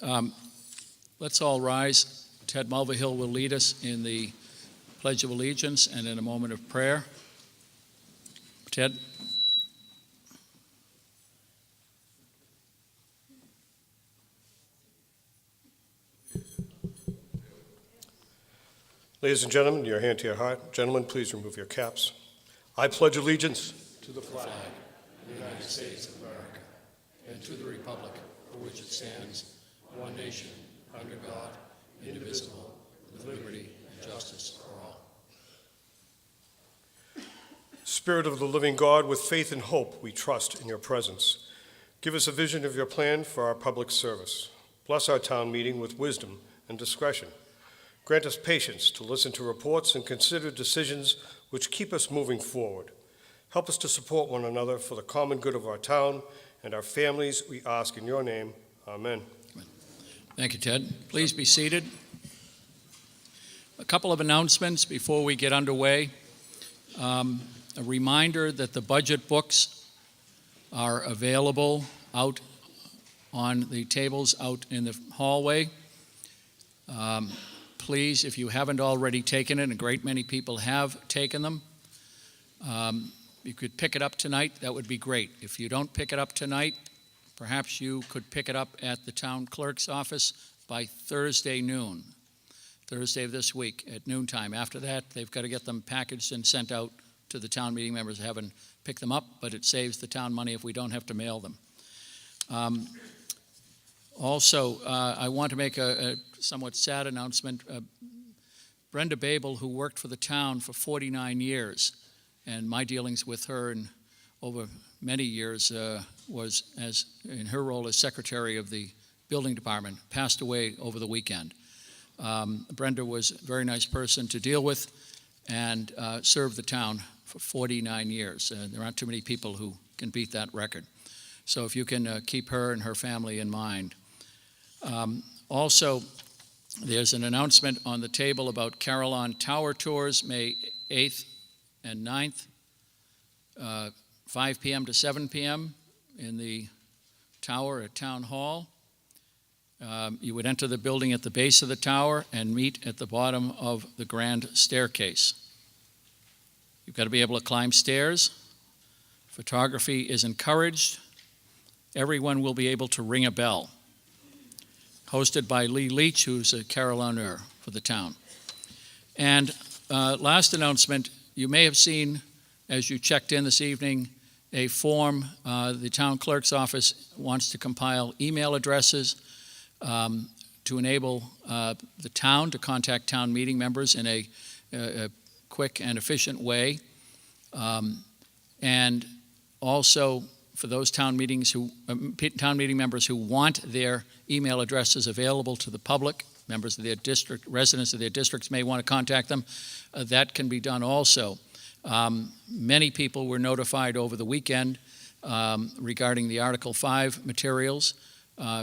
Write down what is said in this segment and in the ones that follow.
Let's all rise. Ted Mulvihill will lead us in the Pledge of Allegiance and in a moment of prayer. Ted. Ladies and gentlemen, your hand to your heart. Gentlemen, please remove your caps. I pledge allegiance to the flag of the United States of America and to the republic for which it stands, one nation, under God, indivisible, with liberty and justice for all. Spirit of the living God, with faith and hope, we trust in your presence. Give us a vision of your plan for our public service. Bless our town meeting with wisdom and discretion. Grant us patience to listen to reports and consider decisions which keep us moving forward. Help us to support one another for the common good of our town and our families, we ask in your name. Amen. Thank you, Ted. Please be seated. A couple of announcements before we get underway. A reminder that the budget books are available out on the tables out in the hallway. Please, if you haven't already taken it, and a great many people have taken them, you could pick it up tonight. That would be great. If you don't pick it up tonight, perhaps you could pick it up at the town clerk's office by Thursday noon, Thursday of this week at noontime. After that, they've got to get them packaged and sent out to the town meeting members who haven't picked them up, but it saves the town money if we don't have to mail them. Also, I want to make a somewhat sad announcement. Brenda Babel, who worked for the town for 49 years, and my dealings with her in over many years was as in her role as secretary of the building department, passed away over the weekend. Brenda was a very nice person to deal with and served the town for 49 years. There aren't too many people who can beat that record. So if you can keep her and her family in mind. Also, there's an announcement on the table about Carillon Tower Tours, May 8th and 9th, 5 p.m. to 7 p.m. in the tower at Town Hall. You would enter the building at the base of the tower and meet at the bottom of the grand staircase. You've got to be able to climb stairs. Photography is encouraged. Everyone will be able to ring a bell. Hosted by Lee Leach, who's a Carillonneur for the town. And last announcement, you may have seen, as you checked in this evening, a form the town clerk's office wants to compile email addresses to enable the town to contact town meeting members in a quick and efficient way. And also, for those town meeting members who want their email addresses available to the public, members of their district, residents of their districts may want to contact them. That can be done also. Many people were notified over the weekend regarding the Article 5 materials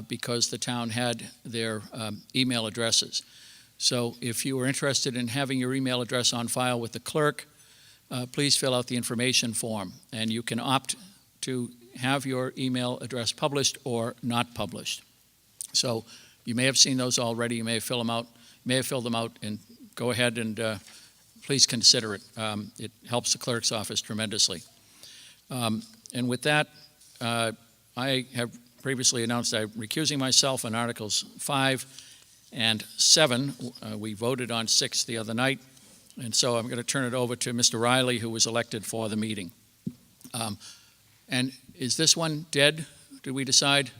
because the town had their email addresses. So if you are interested in having your email address on file with the clerk, please fill out the information form, and you can opt to have your email address published or not published. So you may have seen those already. You may have filled them out, and go ahead and please consider it. It helps the clerk's office tremendously. And with that, I have previously announced I'm recusing myself on Articles 5 and 7. We voted on 6 the other night, and so I'm going to turn it over to Mr. Riley, who was elected for the meeting. And is this one dead? Did we decide?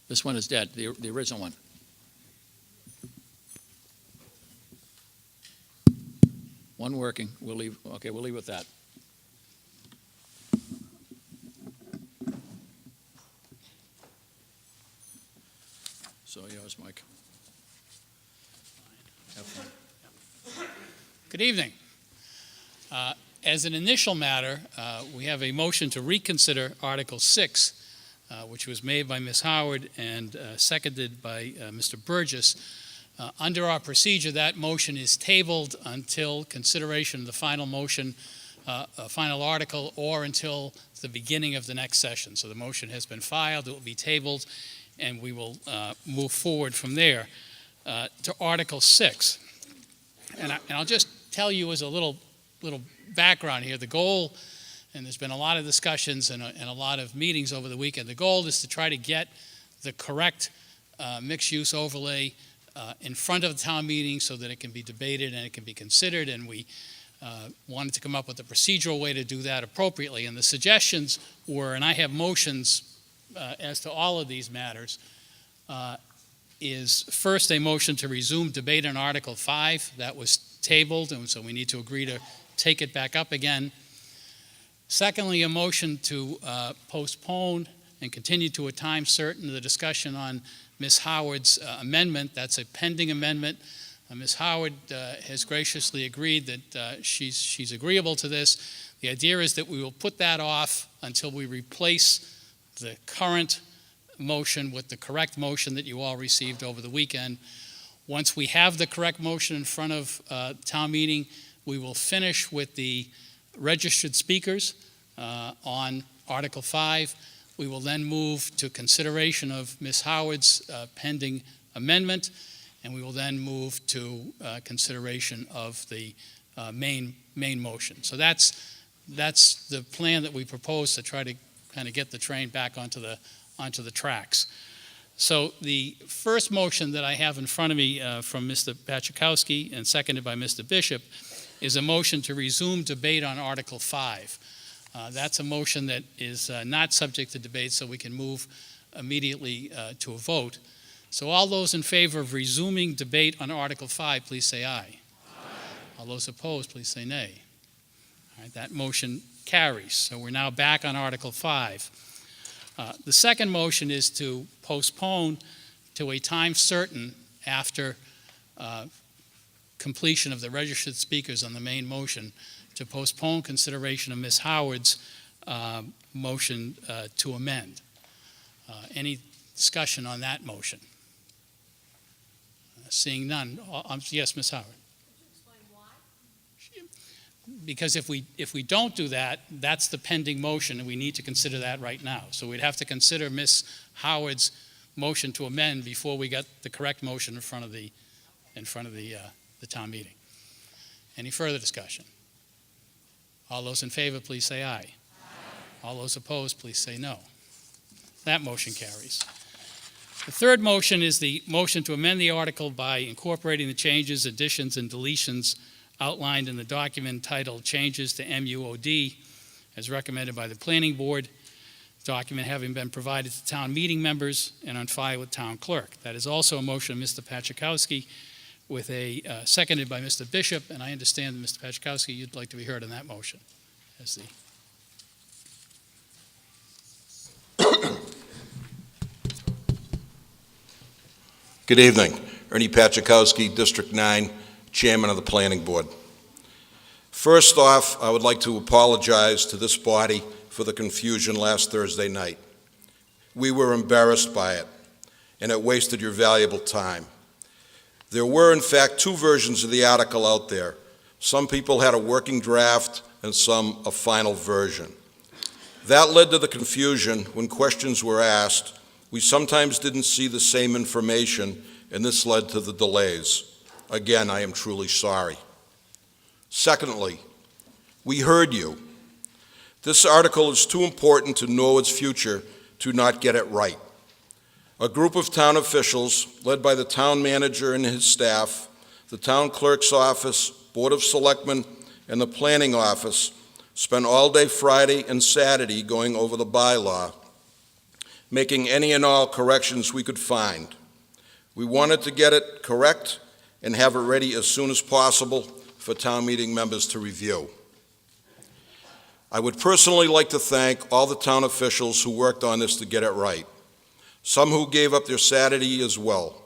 This one is dead, the original one. One working. We'll leave with that. So yours, Mike. Have fun. Good evening. As an initial matter, we have a motion to reconsider Article 6, which was made by Ms. Howard and seconded by Mr. Burgess. Under our procedure, that motion is tabled until consideration of the final motion a final article or until the beginning of the next session. So the motion has been filed, it will be tabled, and we will move forward from there to Article 6. And I'll just tell you as a little background here, the goal, and there's been a lot of discussions and a lot of meetings over the weekend, the goal is to try to get the correct mixed-use overlay in front of the town meeting so that it can be debated and it can be considered, and we wanted to come up with a procedural way to do that appropriately. And the suggestions were, and I have motions as to all of these matters, is first a motion to resume debate on Article 5. That was tabled, and so we need to agree to take it back up again. Secondly, a motion to postpone and continue to a time certain the discussion on Ms. Howard's amendment. That's a pending amendment. Ms. Howard has graciously agreed that she's agreeable to this. The idea is that we will put that off until we replace the current motion with the correct motion that you all received over the weekend. Once we have the correct motion in front of town meeting, we will finish with the registered speakers on Article 5. We will then move to consideration of Ms. Howard's pending amendment, and we will then move to consideration of the main motion. So that's the plan that we propose to try to kind of get the train back onto the tracks. So the first motion that I have in front of me from Mr. Pachakowski and seconded by Mr. Bishop is a motion to resume debate on Article 5. That's a motion that is not subject to debate, so we can move immediately to a vote. So all those in favor of resuming debate on Article 5, please say aye. Aye. All those opposed, please say nay. All right, that motion carries. So we're now back on Article 5. The second motion is to postpone to a time certain after completion of the registered speakers on the main motion to postpone consideration of Ms. Howard's motion to amend. Any discussion on that motion? Seeing none. Yes, Ms. Howard. Because if we don't do that, that's the pending motion, and we need to consider that right now. So we'd have to consider Ms. Howard's motion to amend before we got the correct motion in front of the town meeting. Any further discussion? All those in favor, please say aye. Aye. All those opposed, please say no. That motion carries. The third motion is the motion to amend the article by incorporating the changes, additions, and deletions outlined in the document titled Changes to MUOD as recommended by the Planning Board, document having been provided to town meeting members and on file with town clerk. That is also a motion of Mr. Pachakowski with a seconded by Mr. Bishop, and I understand that Mr. Pachakowski, you'd like to be heard on that motion. As the Good evening. Ernie Pachakowski, District 9, Chairman of the Planning Board. First off, I would like to apologize to this body for the confusion last Thursday night. We were embarrassed by it, and it wasted your valuable time. There were, in fact, two versions of the article out there. Some people had a working draft and some a final version. That led to the confusion when questions were asked. We sometimes didn't see the same information, and this led to the delays. Again, I am truly sorry. Secondly, we heard you. This article is too important to Norwood's future to not get it right. A group of town officials, led by the town manager and his staff, the town clerk's office, Board of Selectmen, and the planning office, spent all day Friday and Saturday going over the bylaw, making any and all corrections we could find. We wanted to get it correct and have it ready as soon as possible for town meeting members to review. I would personally like to thank all the town officials who worked on this to get it right, some who gave up their Saturday as well,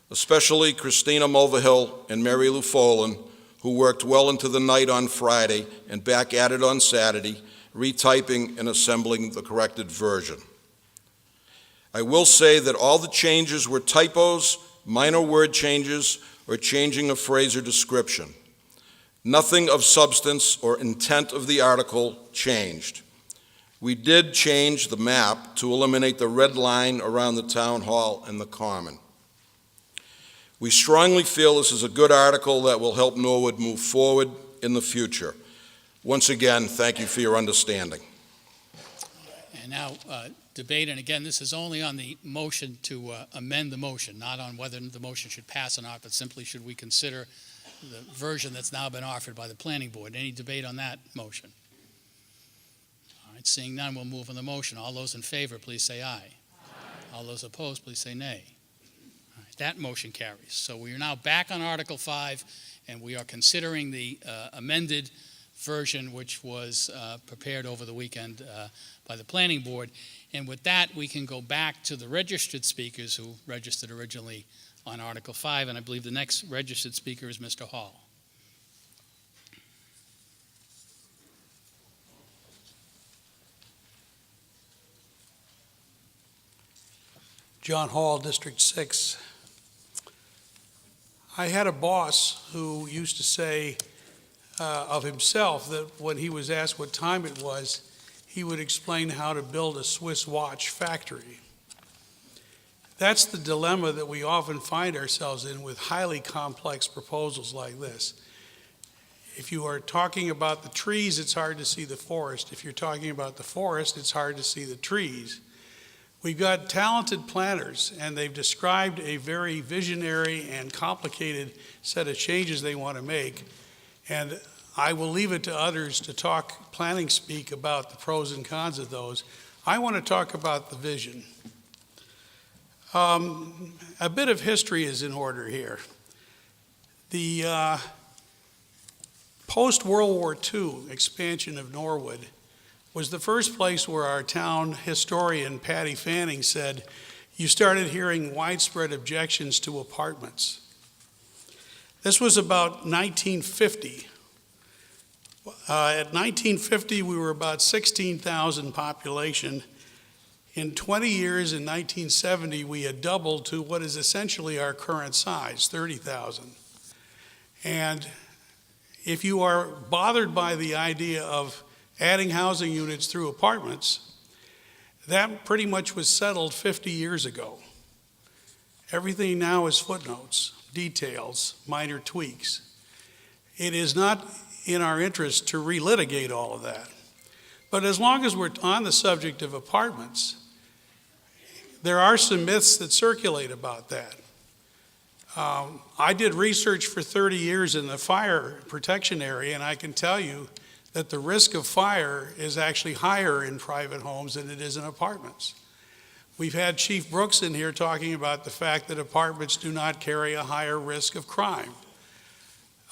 especially Christina Mulvihill and Mary Lou Folan, who worked well into the night on Friday and back at it on Saturday, retyping and assembling the corrected version. I will say that all the changes were typos, minor word changes, or changing a phrase or description. Nothing of substance or intent of the article changed. We did change the map to eliminate the red line around the town hall and the common. We strongly feel this is a good article that will help Norwood move forward in the future. Once again, thank you for your understanding. And now, debate, and again, this is only on the motion to amend the motion, not on whether the motion should pass or not, but simply should we consider the version that's now been offered by the planning board. Any debate on that motion? All right, seeing none, we'll move on the motion. All those in favor, please say aye. All those opposed, please say nay. All right, that motion carries. So we are now back on Article 5, and we are considering the amended version which was prepared over the weekend by the planning board. And with that, we can go back to the registered speakers who registered originally on Article 5, and I believe the next registered speaker is Mr. Hall. John Hall, District 6. I had a boss who used to say of himself that when he was asked what time it was, he would explain how to build a Swiss watch factory. That's the dilemma that we often find ourselves in with highly complex proposals like this. If you are talking about the trees, it's hard to see the forest. If you're talking about the forest, it's hard to see the trees. We've got talented planners, and they've described a very visionary and complicated set of changes they want to make. And I will leave it to others to talk planning speak about the pros and cons of those. I want to talk about the vision. A bit of history is in order here. The post-World War II expansion of Norwood was the first place where our town historian, Patty Fanning, said, you started hearing widespread objections to apartments. This was about 1950. At 1950, we were about 16,000 population. In 20 years, in 1970, we had doubled to what is essentially our current size, 30,000. And if you are bothered by the idea of adding housing units through apartments, that pretty much was settled 50 years ago. Everything now is footnotes, details, minor tweaks. It is not in our interest to relitigate all of that. But as long as we're on the subject of apartments, there are some myths that circulate about that. I did research for 30 years in the fire protection area, and I can tell you that the risk of fire is actually higher in private homes than it is in apartments. We've had Chief Brooks in here talking about the fact that apartments do not carry a higher risk of crime.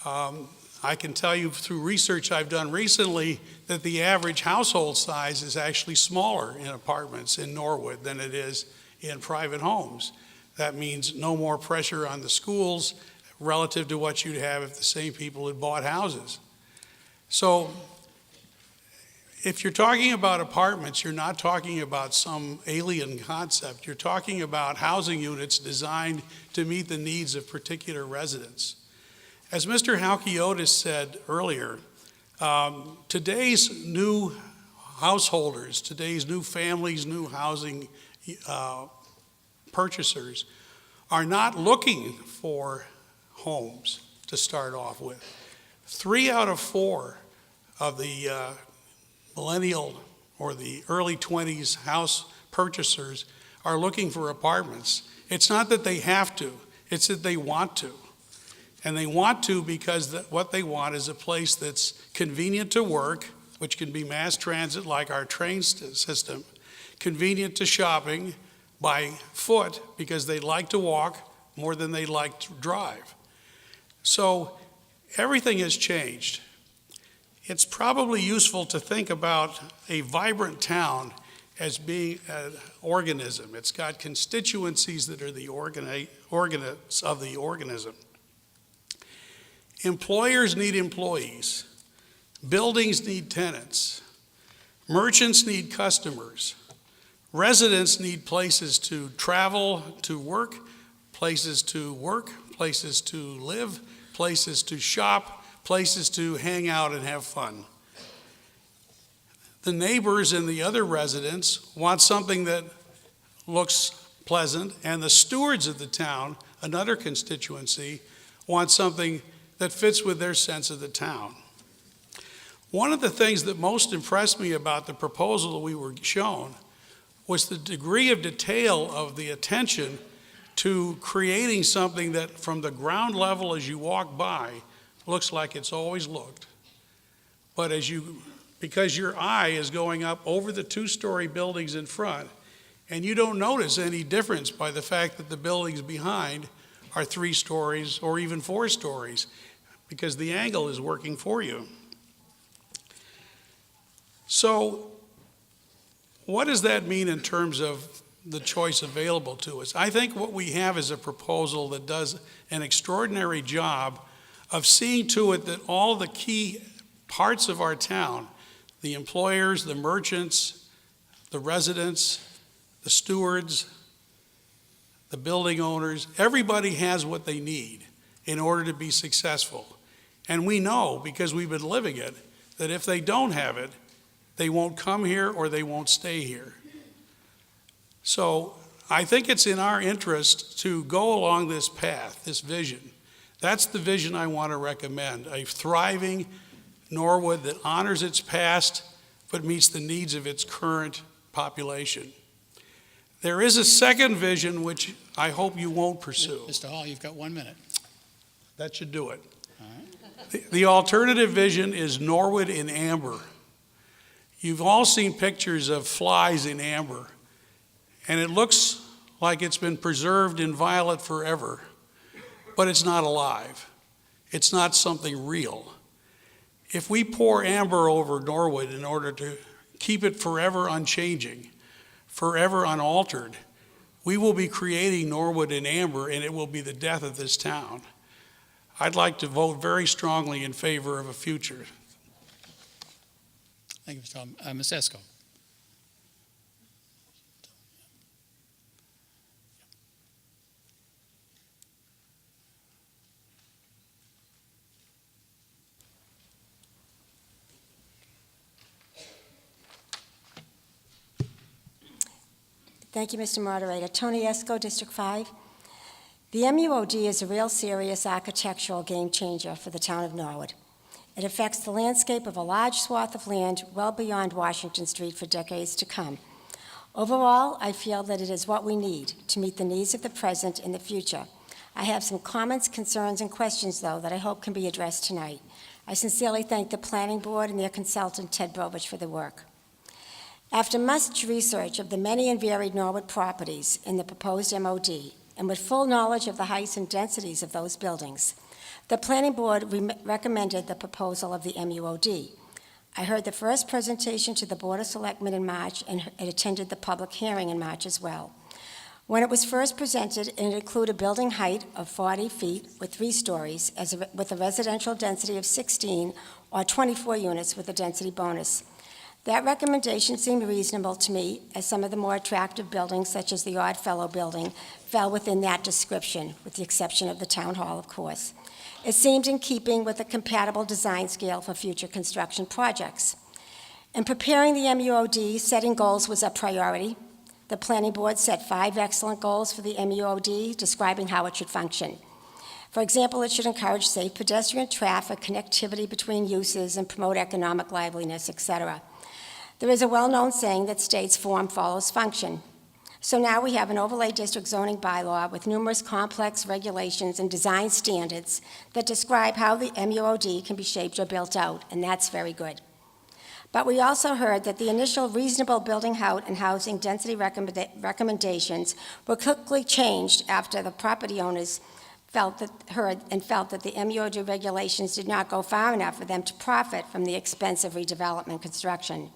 I can tell you through research I've done recently that the average household size is actually smaller in apartments in Norwood than it is in private homes. That means no more pressure on the schools relative to what you'd have if the same people had bought houses. So if you're talking about apartments, you're not talking about some alien concept. You're talking about housing units designed to meet the needs of particular residents. As Mr. Halkiotis said earlier, today's new householders, today's new families, new housing purchasers are not looking for homes to start off with. 3 out of 4 of the millennial or the early 20s house purchasers are looking for apartments. It's not that they have to, it's that they want to. And they want to because what they want is a place that's convenient to work, which can be mass transit like our train system, convenient to shopping by foot because they like to walk more than they like to drive. So everything has changed. It's probably useful to think about a vibrant town as being an organism. It's got constituencies that are the organs of the organism. Employers need employees. Buildings need tenants. Merchants need customers. Residents need places to travel to work, places to live, places to shop, places to hang out and have fun. The neighbors and the other residents want something that looks pleasant, and the stewards of the town, another constituency, want something that fits with their sense of the town. One of the things that most impressed me about the proposal that we were shown was the degree of detail of the attention to creating something that from the ground level as you walk by looks like it's always looked. But because your eye is going up over the two-story buildings in front, and you don't notice any difference by the fact that the buildings behind are 3 stories or even 4 stories, because the angle is working for you. So what does that mean in terms of the choice available to us? I think what we have is a proposal that does an extraordinary job of seeing to it that all the key parts of our town, the employers, the merchants, the residents, the stewards, the building owners, everybody has what they need in order to be successful. And we know, because we've been living it, that if they don't have it, they won't come here or they won't stay here. So I think it's in our interest to go along this path, this vision. That's the vision I want to recommend, a thriving Norwood that honors its past but meets the needs of its current population. There is a second vision which I hope you won't pursue. Mr. Hall, you've got 1 minute. That should do it. All right. The alternative vision is Norwood in amber. You've all seen pictures of flies in amber, and it looks like it's been preserved in violet forever, but it's not alive. It's not something real. If we pour amber over Norwood in order to keep it forever unchanging, forever unaltered, we will be creating Norwood in amber, and it will be the death of this town. I'd like to vote very strongly in favor of a future. Thank you, Mr. Hall. Ms. Esco. Thank you, Mr. Moderator. Tony Esco, District 5. The MUOD is a real serious architectural game changer for the town of Norwood. It affects the landscape of a large swath of land well beyond Washington Street for decades to come. Overall, I feel that it is what we need to meet the needs of the present and the future. I have some comments, concerns, and questions, though, that I hope can be addressed tonight. I sincerely thank the Planning Board and their consultant, Ted Brovich, for the work. After much research of the many and varied Norwood properties in the proposed MOD, and with full knowledge of the heights and densities of those buildings, the Planning Board recommended the proposal of the MUOD. I heard the first presentation to the Board of Selectmen in March and attended the public hearing in March as well. When it was first presented, it included a building height of 40 feet with 3 stories with a residential density of 16 or 24 units with a density bonus. That recommendation seemed reasonable to me, as some of the more attractive buildings, such as the Oddfellow building, fell within that description, with the exception of the Town Hall, of course. It seemed in keeping with a compatible design scale for future construction projects. In preparing the MUOD, setting goals was a priority. The Planning Board set 5 excellent goals for the MUOD, describing how it should function. For example, it should encourage safe pedestrian traffic, connectivity between uses, and promote economic liveliness, etc. There is a well-known saying that states form follows function. So now we have an overlay district zoning bylaw with numerous complex regulations and design standards that describe how the MUOD can be shaped or built out, and that's very good. But we also heard that the initial reasonable building height and housing density recommendations were quickly changed after the property owners felt that the MUOD regulations did not go far enough for them to profit from the expense of redevelopment construction.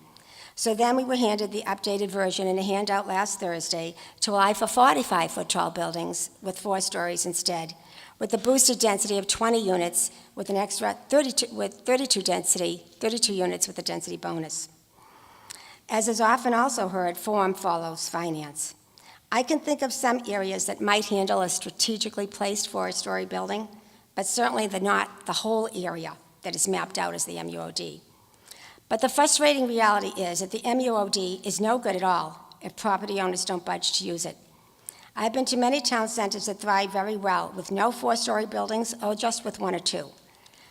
So then we were handed the updated version in a handout last Thursday to allow for 45-foot tall buildings with 4 stories instead, with a boosted density of 20 units with an extra 32 units with a density bonus. As is often also heard, form follows finance. I can think of some areas that might handle a strategically placed 4-story building, but certainly not the whole area. that is mapped out as the MUOD. But the frustrating reality is that the MUOD is no good at all if property owners don't budge to use it. I've been to many town centers that thrive very well with no 4-story buildings or just with 1 or 2.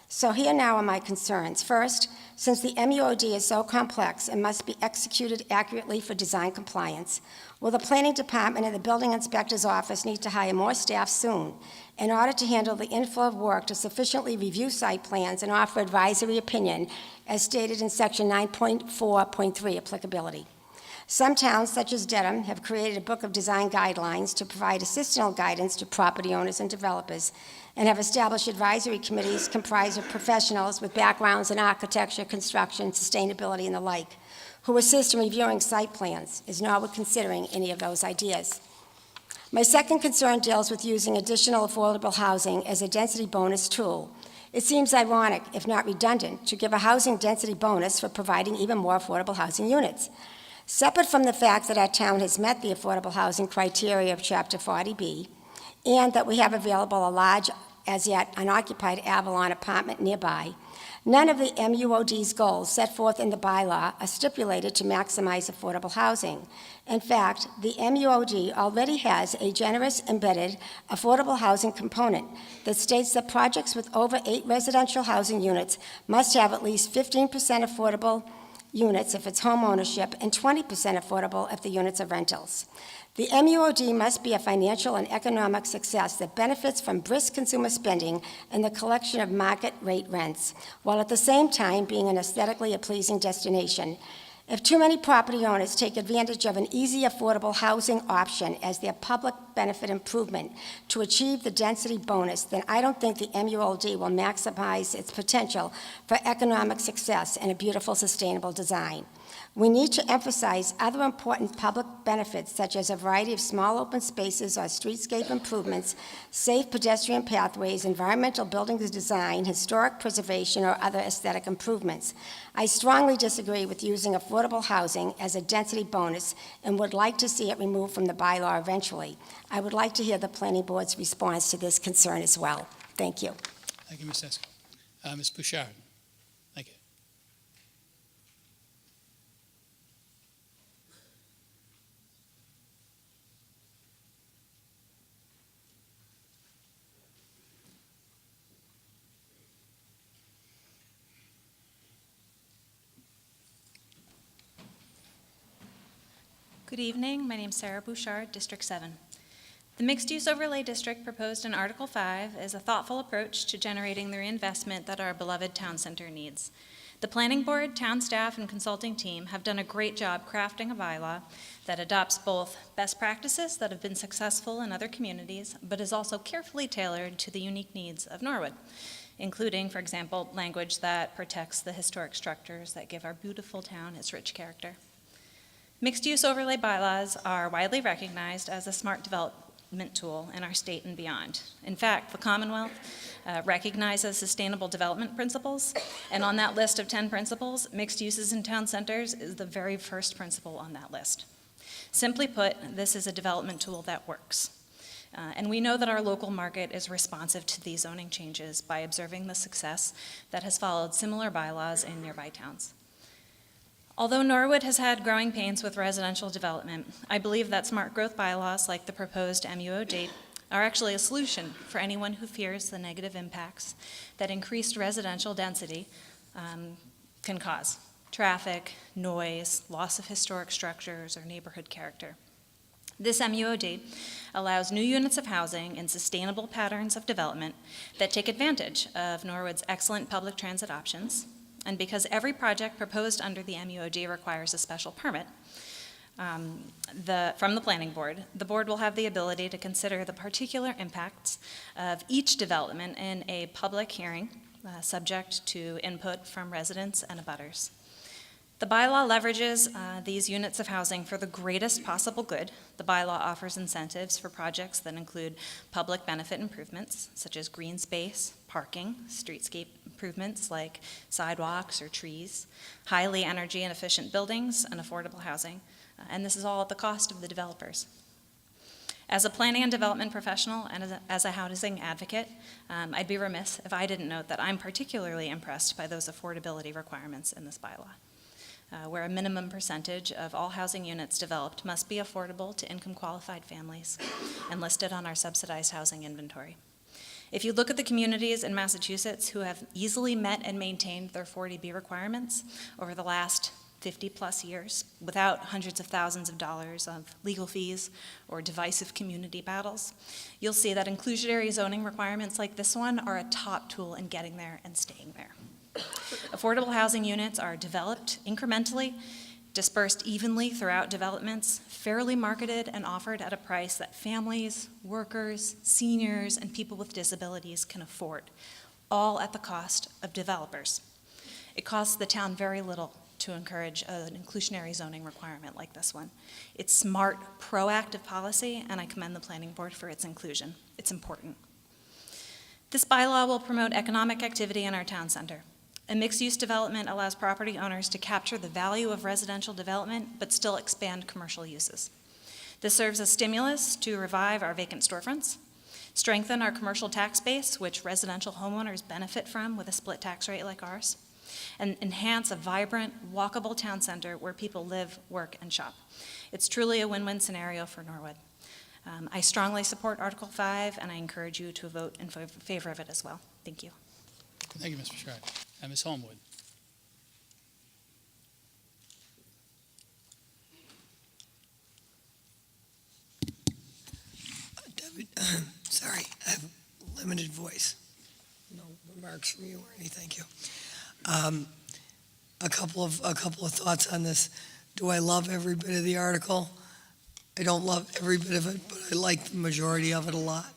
So here now are my concerns. First, since the MUOD is so complex and must be executed accurately for design compliance, will the planning department and the building inspector's office need to hire more staff soon in order to handle the inflow of work to sufficiently review site plans and offer advisory opinion as stated in section 9.4.3 applicability? Some towns, such as Dedham, have created a book of design guidelines to provide assistance guidance to property owners and developers, and have established advisory committees comprised of professionals with backgrounds in architecture, construction, sustainability, and the like, who assist in reviewing site plans. Is Norwood considering any of those ideas? My second concern deals with using additional affordable housing as a density bonus tool. It seems ironic, if not redundant, to give a housing density bonus for providing even more affordable housing units. Separate from the fact that our town has met the affordable housing criteria of Chapter 40B, and that we have available a large, as yet unoccupied Avalon apartment nearby, none of the MUOD's goals set forth in the bylaw are stipulated to maximize affordable housing. In fact, the MUOD already has a generous embedded affordable housing component that states that projects with over 8 residential housing units must have at least 15% affordable units if it's home ownership and 20% affordable if the units are rentals. The MUOD must be a financial and economic success that benefits from brisk consumer spending and the collection of market rate rents, while at the same time being an aesthetically pleasing destination. If too many property owners take advantage of an easy, affordable housing option as their public benefit improvement to achieve the density bonus, then I don't think the MUOD will maximize its potential for economic success and a beautiful, sustainable design. We need to emphasize other important public benefits, such as a variety of small open spaces or streetscape improvements, safe pedestrian pathways, environmental buildings design, historic preservation, or other aesthetic improvements. I strongly disagree with using affordable housing as a density bonus and would like to see it removed from the bylaw eventually. I would like to hear the Planning Board's response to this concern as well. Thank you. Thank you, Ms. Esko. Ms. Bouchard. Thank you. Good evening. My name is Sarah Bouchard, District 7. The Mixed-Use Overlay District proposed in Article 5 is a thoughtful approach to generating the reinvestment that our beloved town center needs. The Planning Board, town staff, and consulting team have done a great job crafting a bylaw that adopts both best practices that have been successful in other communities, but is also carefully tailored to the unique needs of Norwood, including, for example, language that protects the historic structures that give our beautiful town its rich character. Mixed-use overlay bylaws are widely recognized as a smart development tool in our state and beyond. In fact, the Commonwealth recognizes sustainable development principles, and on that list of 10 principles, mixed uses in town centers is the very first principle on that list. Simply put, this is a development tool that works. And we know that our local market is responsive to these zoning changes by observing the success that has followed similar bylaws in nearby towns. Although Norwood has had growing pains with residential development, I believe that smart growth bylaws like the proposed MUOD are actually a solution for anyone who fears the negative impacts that increased residential density can cause: traffic, noise, loss of historic structures, or neighborhood character. This MUOD allows new units of housing in sustainable patterns of development that take advantage of Norwood's excellent public transit options. And because every project proposed under the MUOD requires a special permit from the Planning Board, the board will have the ability to consider the particular impacts of each development in a public hearing, subject to input from residents and abutters. The bylaw leverages these units of housing for the greatest possible good. The bylaw offers incentives for projects that include public benefit improvements, such as green space, parking, streetscape improvements like sidewalks or trees, highly energy and efficient buildings, and affordable housing. And this is all at the cost of the developers. As a planning and development professional and as a housing advocate, I'd be remiss if I didn't note that I'm particularly impressed by those affordability requirements in this bylaw, where a minimum percentage of all housing units developed must be affordable to income-qualified families and listed on our subsidized housing inventory. If you look at the communities in Massachusetts who have easily met and maintained their 40B requirements over the last 50-plus years without hundreds of thousands of dollars of legal fees or divisive community battles, you'll see that inclusionary zoning requirements like this one are a top tool in getting there and staying there. Affordable housing units are developed incrementally, dispersed evenly throughout developments, fairly marketed and offered at a price that families, workers, seniors, and people with disabilities can afford, all at the cost of developers. It costs the town very little to encourage an inclusionary zoning requirement like this one. It's smart, proactive policy, and I commend the planning board for its inclusion. It's important. This bylaw will promote economic activity in our town center. A mixed-use development allows property owners to capture the value of residential development but still expand commercial uses. This serves as stimulus to revive our vacant storefronts, strengthen our commercial tax base, which residential homeowners benefit from with a split tax rate like ours, and enhance a vibrant, walkable town center where people live, work, and shop. It's truly a win-win scenario for Norwood. I strongly support Article 5, and I encourage you to vote in favor of it as well. Thank you. Thank you, Ms. Bouchard. Ms. Homewood. David, sorry, I have limited voice. No remarks from you or anything. Thank you. A couple of thoughts on this. Do I love every bit of the article? I don't love every bit of it, but I like the majority of it a lot.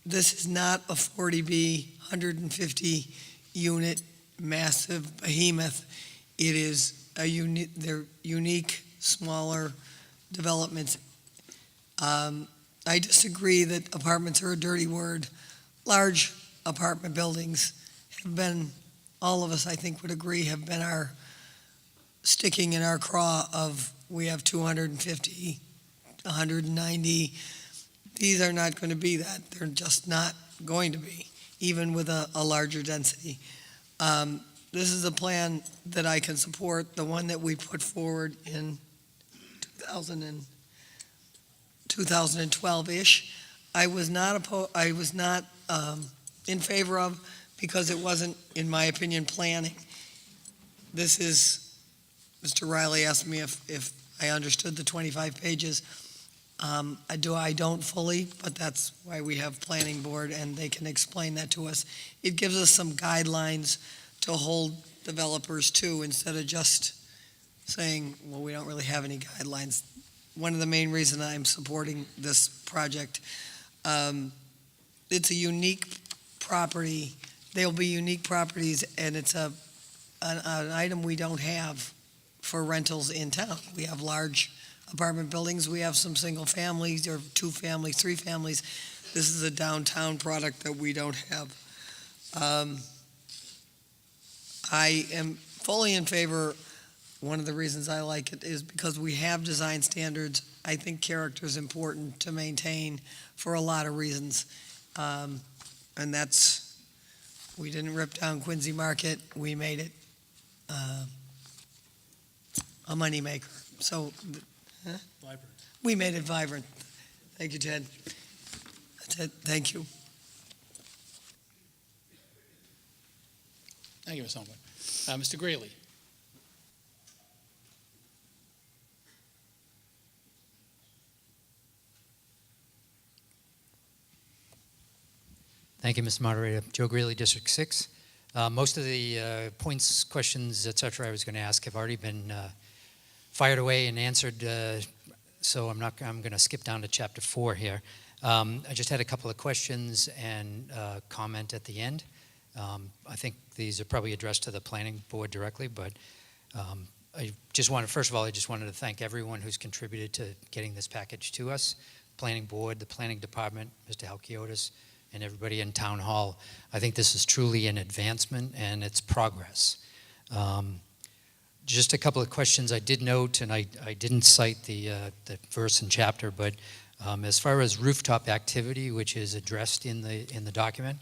This is not a 40B, 150 unit, massive behemoth. It is they're unique, smaller developments. I disagree that apartments are a dirty word. Large apartment buildings have been, all of us I think would agree, have been our sticking in our craw of we have 250, 190. These are not going to be that. They're just not going to be, even with a larger density. This is a plan that I can support, the one that we put forward in 2012-ish. I was not in favor of, because it wasn't, in my opinion, planning. This is, Mr. Riley asked me if I understood the 25 pages. I don't fully, but that's why we have planning board, and they can explain that to us. It gives us some guidelines to hold developers to, instead of just saying, well, we don't really have any guidelines. One of the main reasons I'm supporting this project, it's a unique property. There'll be unique properties, and it's an item we don't have for rentals in town. We have large apartment buildings. We have some single families, or 2 families, 3 families. This is a downtown product that we don't have. I am fully in favor. One of the reasons I like it is because we have design standards. I think character is important to maintain for a lot of reasons. And that's, we didn't rip down Quincy Market. We made it a moneymaker. So, Vibrant. we made it vibrant. Thank you, Ted. That's it. Thank you. Thank you, Ms. Homewood. Mr. Greeley. Thank you, Mr. Moderator. Joe Greeley, District 6. Most of the points, questions, et cetera, I was going to ask have already been fired away and answered, so I'm going to skip down to Chapter 4 here. I just had a couple of questions and comment at the end. I think these are probably addressed to the planning board directly, but I just wanted, first of all, I just wanted to thank everyone who's contributed to getting this package to us. Planning board, the planning department, Mr. Halkiotis, and everybody in Town Hall. I think this is truly an advancement and it's progress. Just a couple of questions I did note, and I didn't cite the verse and chapter, but as far as rooftop activity, which is addressed in the document,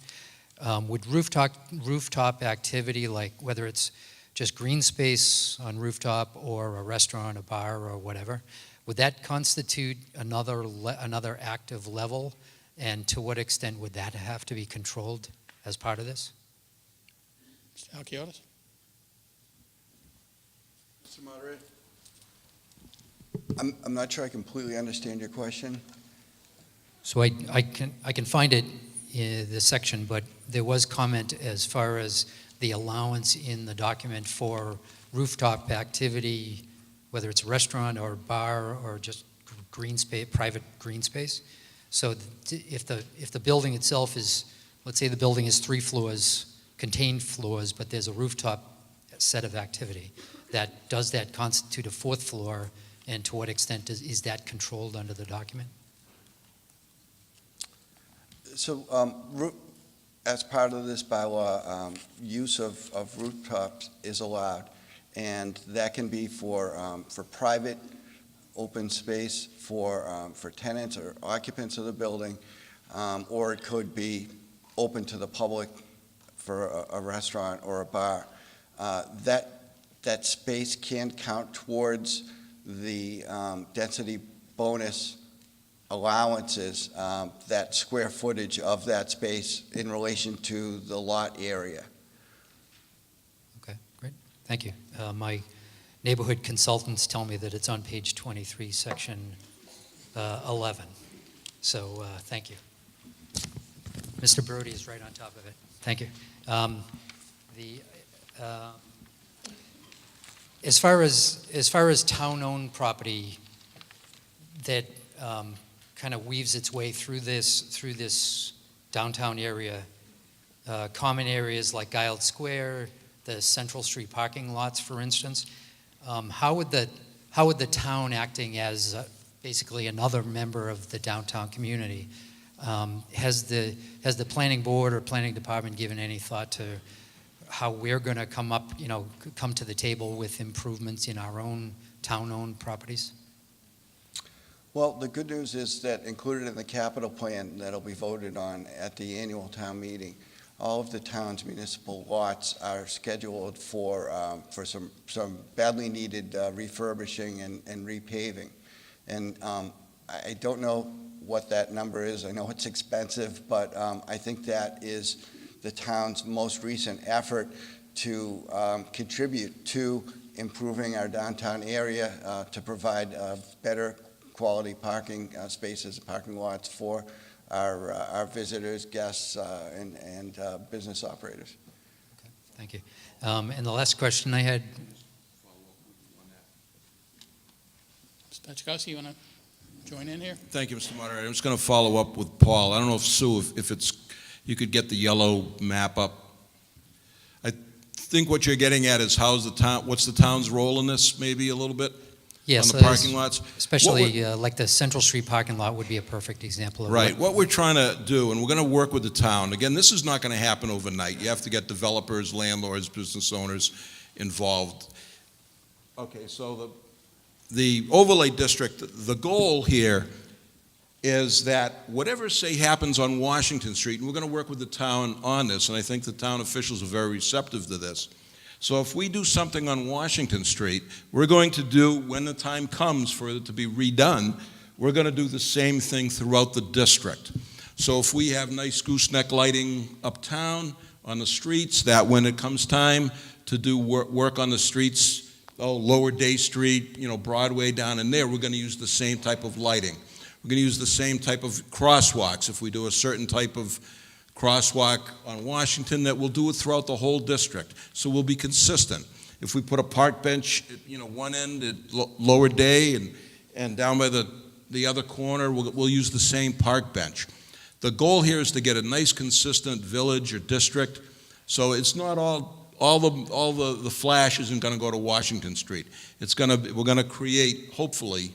would rooftop activity, like whether it's just green space on rooftop or a restaurant, a bar, or whatever, would that constitute another active level? And to what extent would that have to be controlled as part of this? Mr. Halkiotis? Mr. Moderator? I'm not sure I completely understand your question. So I can find it in the section, but there was comment as far as the allowance in the document for rooftop activity, whether it's a restaurant or bar or just green space, private green space. So if the building itself is, let's say the building is 3 floors, contained floors, but there's a rooftop set of activity, does that constitute a 4th floor, and to what extent is that controlled under the document? So as part of this bylaw, use of rooftops is allowed, and that can be for private open space for tenants or occupants of the building, or it could be open to the public for a restaurant or a bar. That space can count towards the density bonus allowances, that square footage of that space in relation to the lot area. Okay, great. Thank you. My neighborhood consultants tell me that it's on page 23, section 11. So thank you. Mr. Brody is right on top of it. Thank you. As far as town-owned property that kind of weaves its way through this downtown area, common areas like Giles Square, the Central Street parking lots, for instance, how would the town, acting as basically another member of the downtown community, has the planning board or planning department given any thought to how we're going to come to the table with improvements in our own town-owned properties? Well, the good news is that included in the capital plan that'll be voted on at the annual town meeting, all of the town's municipal lots are scheduled for some badly needed refurbishing and repaving. And I don't know what that number is. I know it's expensive, but I think that is the town's most recent effort to contribute to improving our downtown area, to provide better quality parking spaces, parking lots for our visitors, guests, and business operators. Okay, thank you. And the last question I had. Mr. Pachkowski, you want to join in here? Thank you, Mr. Moderator. I'm just going to follow up with Paul. I don't know if Sue, if you could get the yellow map up. I think what you're getting at is what's the town's role in this, maybe a little bit? Yes, on the parking lots? Especially like the Central Street parking lot would be a perfect example of Right. What we're trying to do, and we're going to work with the town, again, this is not going to happen overnight. You have to get developers, landlords, business owners involved. Okay, so the overlay district, the goal here is that whatever, say, happens on Washington Street, and we're going to work with the town on this, and I think the town officials are very receptive to this. So if we do something on Washington Street, we're going to do, when the time comes for it to be redone, we're going to do the same thing throughout the district. So if we have nice gooseneck lighting uptown on the streets, that when it comes time to do work on the streets, Lower Day Street, Broadway down in there, we're going to use the same type of lighting. We're going to use the same type of crosswalks. If we do a certain type of crosswalk on Washington, that we'll do it throughout the whole district. So we'll be consistent. If we put a park bench at one end at Lower Day and down by the other corner, we'll use the same park bench. The goal here is to get a nice consistent village or district, so it's not all the flash isn't going to go to Washington Street. We're going to create, hopefully,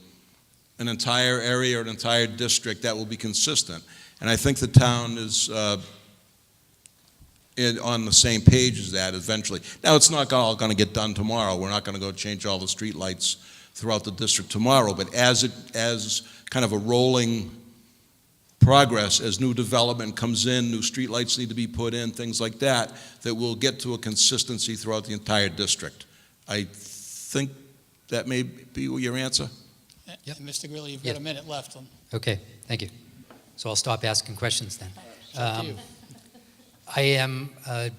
an entire area or an entire district that will be consistent. And I think the town is on the same page as that eventually. Now, it's not all going to get done tomorrow. We're not going to go change all the streetlights throughout the district tomorrow, but as kind of a rolling progress, as new development comes in, new streetlights need to be put in, things like that, that we'll get to a consistency throughout the entire district. I think that may be your answer. Yep. And Mr. Greeley, you've got a minute left. Okay, thank you. So I'll stop asking questions then. It's up to you. I am,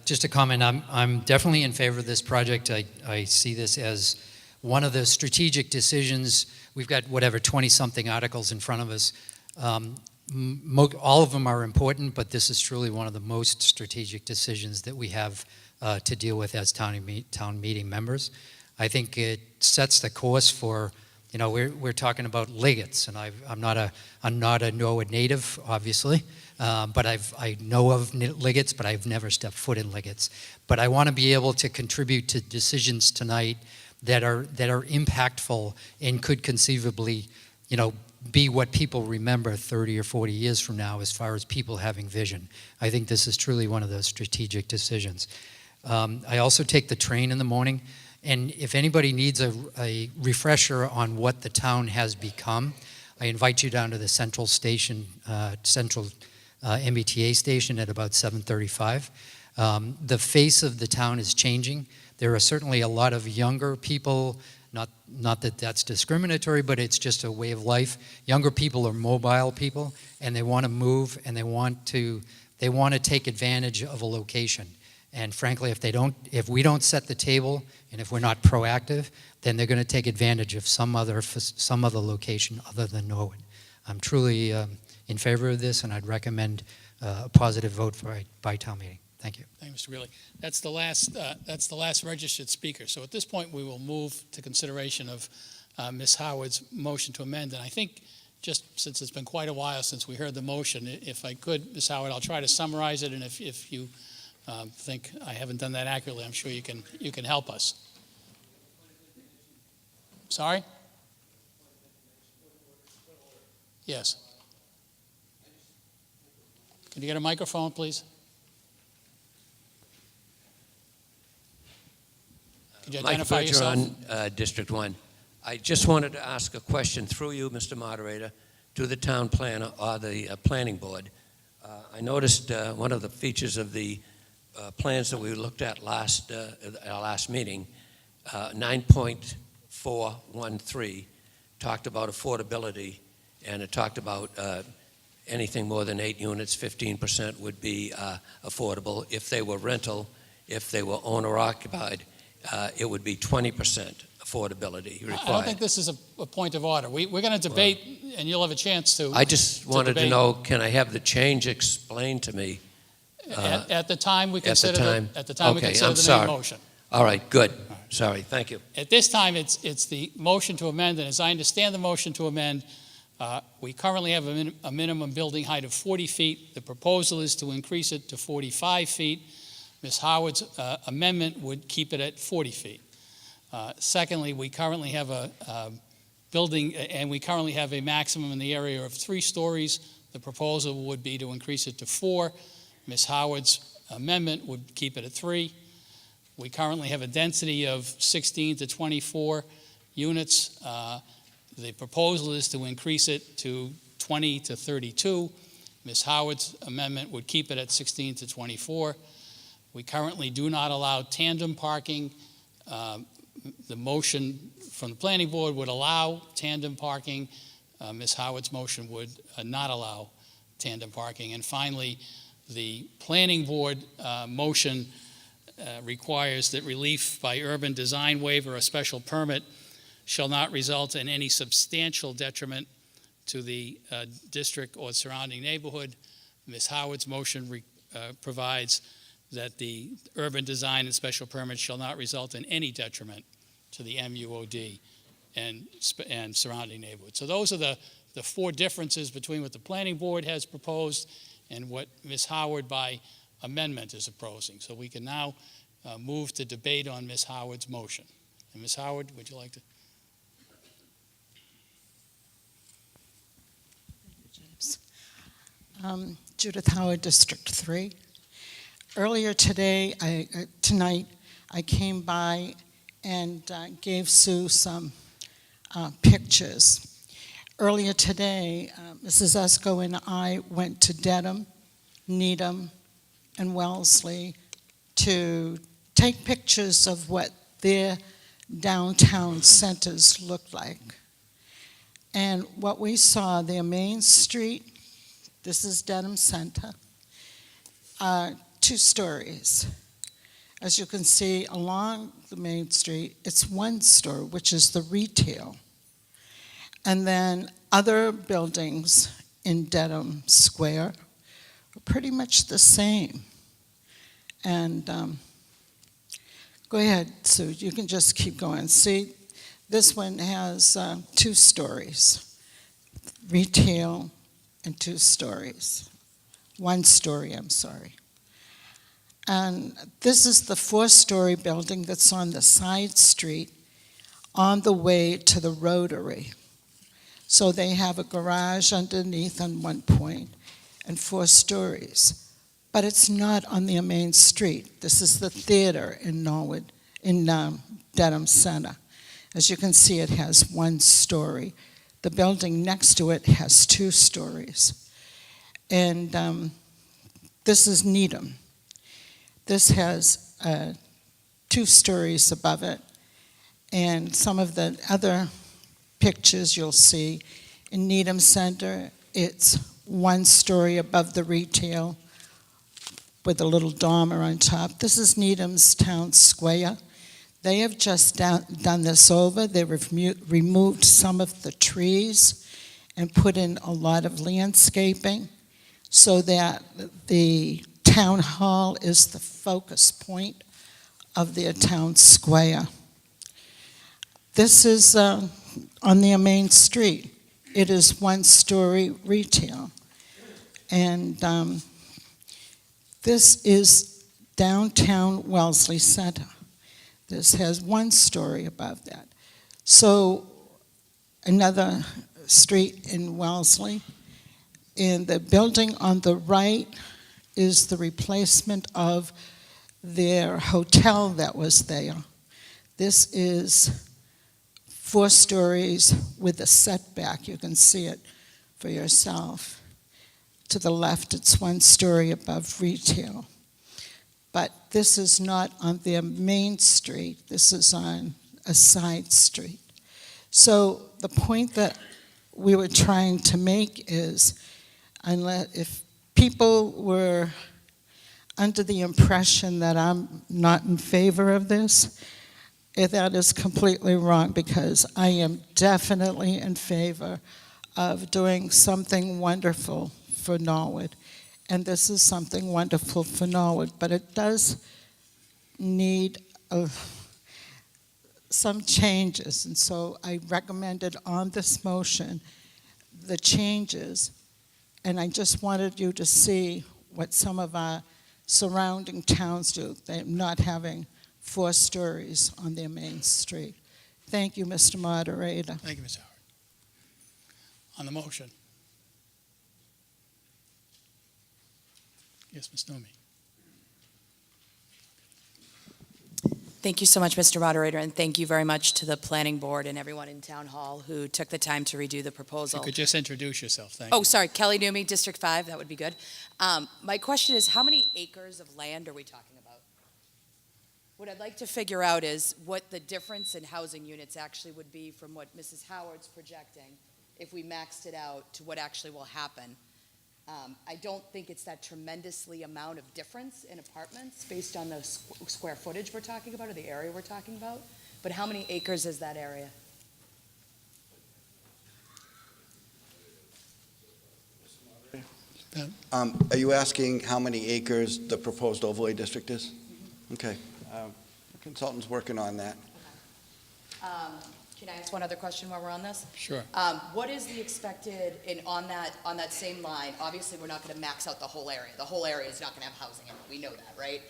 just a comment, I'm definitely in favor of this project. I see this as one of the strategic decisions. We've got, 20-something articles in front of us. All of them are important, but this is truly one of the most strategic decisions that we have to deal with as town meeting members. I think it sets the course for, we're talking about Liggets, and I'm not a Norwood native, obviously, but I know of Liggets, but I've never stepped foot in Liggets. But I want to be able to contribute to decisions tonight that are impactful and could conceivably, be what people remember 30 or 40 years from now as far as people having vision. I think this is truly one of those strategic decisions. I also take the train in the morning, and if anybody needs a refresher on what the town has become, I invite you down to the Central Station, MBTA station at about 7:35. The face of the town is changing. There are certainly a lot of younger people, not that that's discriminatory, but it's just a way of life. Younger people are mobile people, and they want to move, and they want to take advantage of a location. And frankly, if we don't set the table, and if we're not proactive, then they're going to take advantage of some other location other than Norwood. I'm truly in favor of this, and I'd recommend a positive vote by town meeting. Thank you. Thank you, Mr. Greeley. That's the last registered speaker. So at this point, we will move to consideration of Ms. Howard's motion to amend. And I think, just since it's been quite a while since we heard the motion, if I could, Ms. Howard, I'll try to summarize it. And if you think I haven't done that accurately, I'm sure you can help us. Sorry? Yes. Can you get a microphone, please? Could you identify yourself? On District 1. I just wanted to ask a question through you, Mr. Moderator, to the town planner or the planning board. I noticed one of the features of the plans that we looked at our last meeting, 9.413, talked about affordability, and it talked about anything more than 8 units, 15% would be affordable. If they were rental, if they were owner-occupied, it would be 20% affordability required. I don't think this is a point of order. We're going to debate, and you'll have a chance to. I just wanted to know, can I have the change explained to me? At the time we consider the main motion. All right, good. Sorry, thank you. At this time, it's the motion to amend, and as I understand the motion to amend, we currently have a minimum building height of 40 feet. The proposal is to increase it to 45 feet. Ms. Howard's amendment would keep it at 40 feet. Secondly, we currently have a building, and we currently have a maximum in the area of 3 stories. The proposal would be to increase it to 4. Ms. Howard's amendment would keep it at 3. We currently have a density of 16 to 24 units. The proposal is to increase it to 20 to 32. Ms. Howard's amendment would keep it at 16 to 24. We currently do not allow tandem parking. The motion from the planning board would allow tandem parking. Ms. Howard's motion would not allow tandem parking. And finally, the planning board motion requires that relief by urban design waiver or special permit shall not result in any substantial detriment to the district or surrounding neighborhood. Ms. Howard's motion provides that the urban design and special permit shall not result in any detriment to the MUOD and surrounding neighborhood. So those are the 4 differences between what the planning board has proposed and what Ms. Howard by amendment is opposing. So we can now move to debate on Ms. Howard's motion. And Ms. Howard, would you like to? Judith Howard, District 3. Earlier today, tonight, I came by and gave Sue some pictures. Earlier today, Mrs. Esco and I went to Dedham, Needham, and Wellesley to take pictures of what their downtown centers looked like. And what we saw, their main street, this is Dedham Center, 2 stories. As you can see along the main street, it's 1 story, which is the retail. And then other buildings in Dedham Square are pretty much the same. And go ahead, Sue, you can just keep going. See, this one has 2 stories, retail and 2 stories. 1 story, I'm sorry. And this is the 4-story building that's on the side street on the way to the Rotary. So they have a garage underneath on one point and 4 stories. But it's not on their main street. This is the theater in Norwood, in Dedham Center. As you can see, it has 1 story. The building next to it has 2 stories. And this is Needham. This has 2 stories above it. And some of the other pictures you'll see in Needham Center, it's 1 story above the retail with a little dormer on top. This is Needham's Town Square. They have just done this over. They've removed some of the trees and put in a lot of landscaping so that the town hall is the focus point of their town square. This is on their main street. It is 1-story retail. And this is downtown Wellesley Center. This has 1 story above that. So another street in Wellesley. And the building on the right is the replacement of their hotel that was there. This is 4 stories with a setback. You can see it for yourself. To the left, it's 1 story above retail. But this is not on their main street. This is on a side street. So the point that we were trying to make is, if people were under the impression that I'm not in favor of this, that is completely wrong, because I am definitely in favor of doing something wonderful for Norwood. And this is something wonderful for Norwood, but it does need some changes. And so I recommended on this motion the changes, and I just wanted you to see what some of our surrounding towns do. They're not having 4 stories on their main street. Thank you, Mr. Moderator. Thank you, Ms. Howard. On the motion. Yes, Ms. Numi. Thank you so much, Mr. Moderator, and thank you very much to the Planning Board and everyone in Town Hall who took the time to redo the proposal. You could just introduce yourself, thank you. Oh, sorry, Kelly Numi, District 5, that would be good. My question is, how many acres of land are we talking about? What I'd like to figure out is what the difference in housing units actually would be from what Mrs. Howard's projecting if we maxed it out to what actually will happen. I don't think it's that tremendously amount of difference in apartments based on the square footage we're talking about or the area we're talking about. But how many acres is that area? Are you asking how many acres the proposed overlay district is? Okay. The consultant's working on that. Can I ask one other question while we're on this? Sure. What is the expected on that same line? Obviously, we're not going to max out the whole area. The whole area is not going to have housing in it. We know that, right?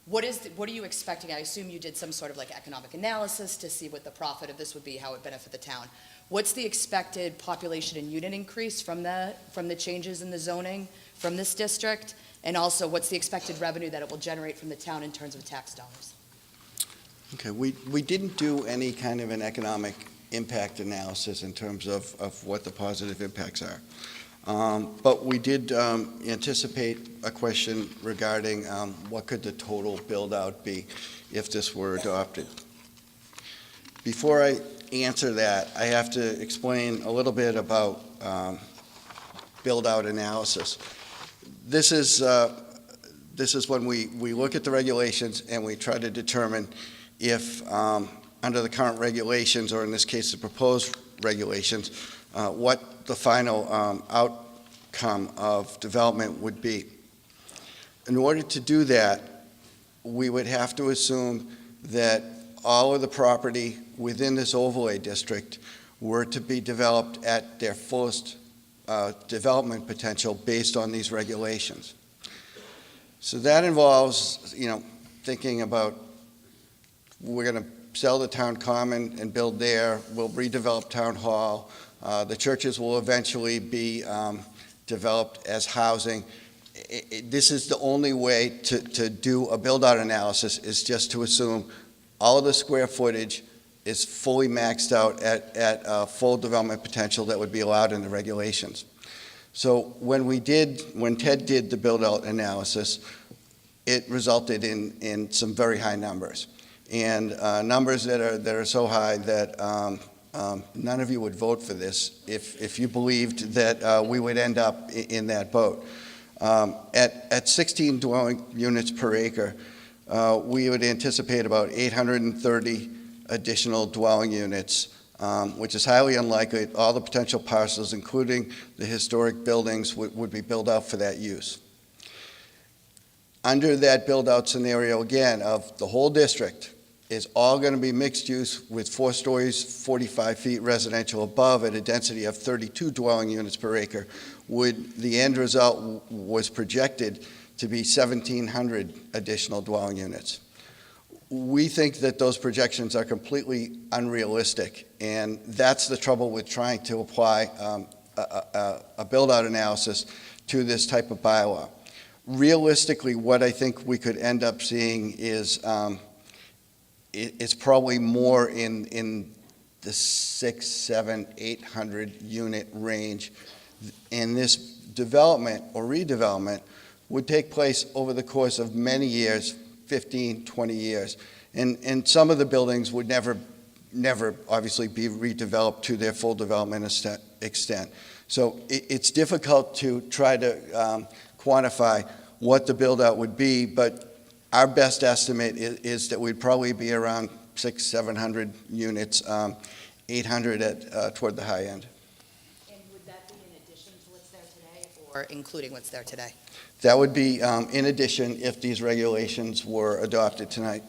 what are you expecting? I assume you did some sort of like economic analysis to see what the profit of this would be, how it would benefit the town. What's the expected population and unit increase from the changes in the zoning from this district? And also, what's the expected revenue that it will generate from the town in terms of tax dollars? Okay, we didn't do any kind of an economic impact analysis in terms of what the positive impacts are. But we did anticipate a question regarding what could the total build-out be if this were adopted. Before I answer that, I have to explain a little bit about build-out analysis. This is when we look at the regulations and we try to determine if, under the current regulations, or in this case, the proposed regulations, what the final outcome of development would be. In order to do that, we would have to assume that all of the property within this overlay district were to be developed at their fullest development potential based on these regulations. So that involves, thinking about, we're going to sell the town common and build there, we'll redevelop town hall, the churches will eventually be developed as housing. This is the only way to do a build-out analysis, is just to assume all of the square footage is fully maxed out at full development potential that would be allowed in the regulations. So when Ted did the build-out analysis, it resulted in some very high numbers, and numbers that are so high that none of you would vote for this if you believed that we would end up in that boat. At 16 dwelling units per acre, we would anticipate about 830 additional dwelling units, which is highly unlikely. All the potential parcels, including the historic buildings, would be built out for that use. Under that build-out scenario, again, of the whole district, is all going to be mixed use with 4 stories, 45 feet residential above at a density of 32 dwelling units per acre. The end result was projected to be 1,700 additional dwelling units. We think that those projections are completely unrealistic, and that's the trouble with trying to apply a build-out analysis to this type of bylaw. Realistically, what I think we could end up seeing is it's probably more in the 600, 700, 800 unit range. And this development or redevelopment would take place over the course of many years, 15, 20 years. And some of the buildings would never obviously be redeveloped to their full development extent. So it's difficult to try to quantify what the build-out would be, but our best estimate is that we'd probably be around 600, 700 units, 800 toward the high end. And would that be in addition to what's there today, or including what's there today? That would be in addition if these regulations were adopted tonight.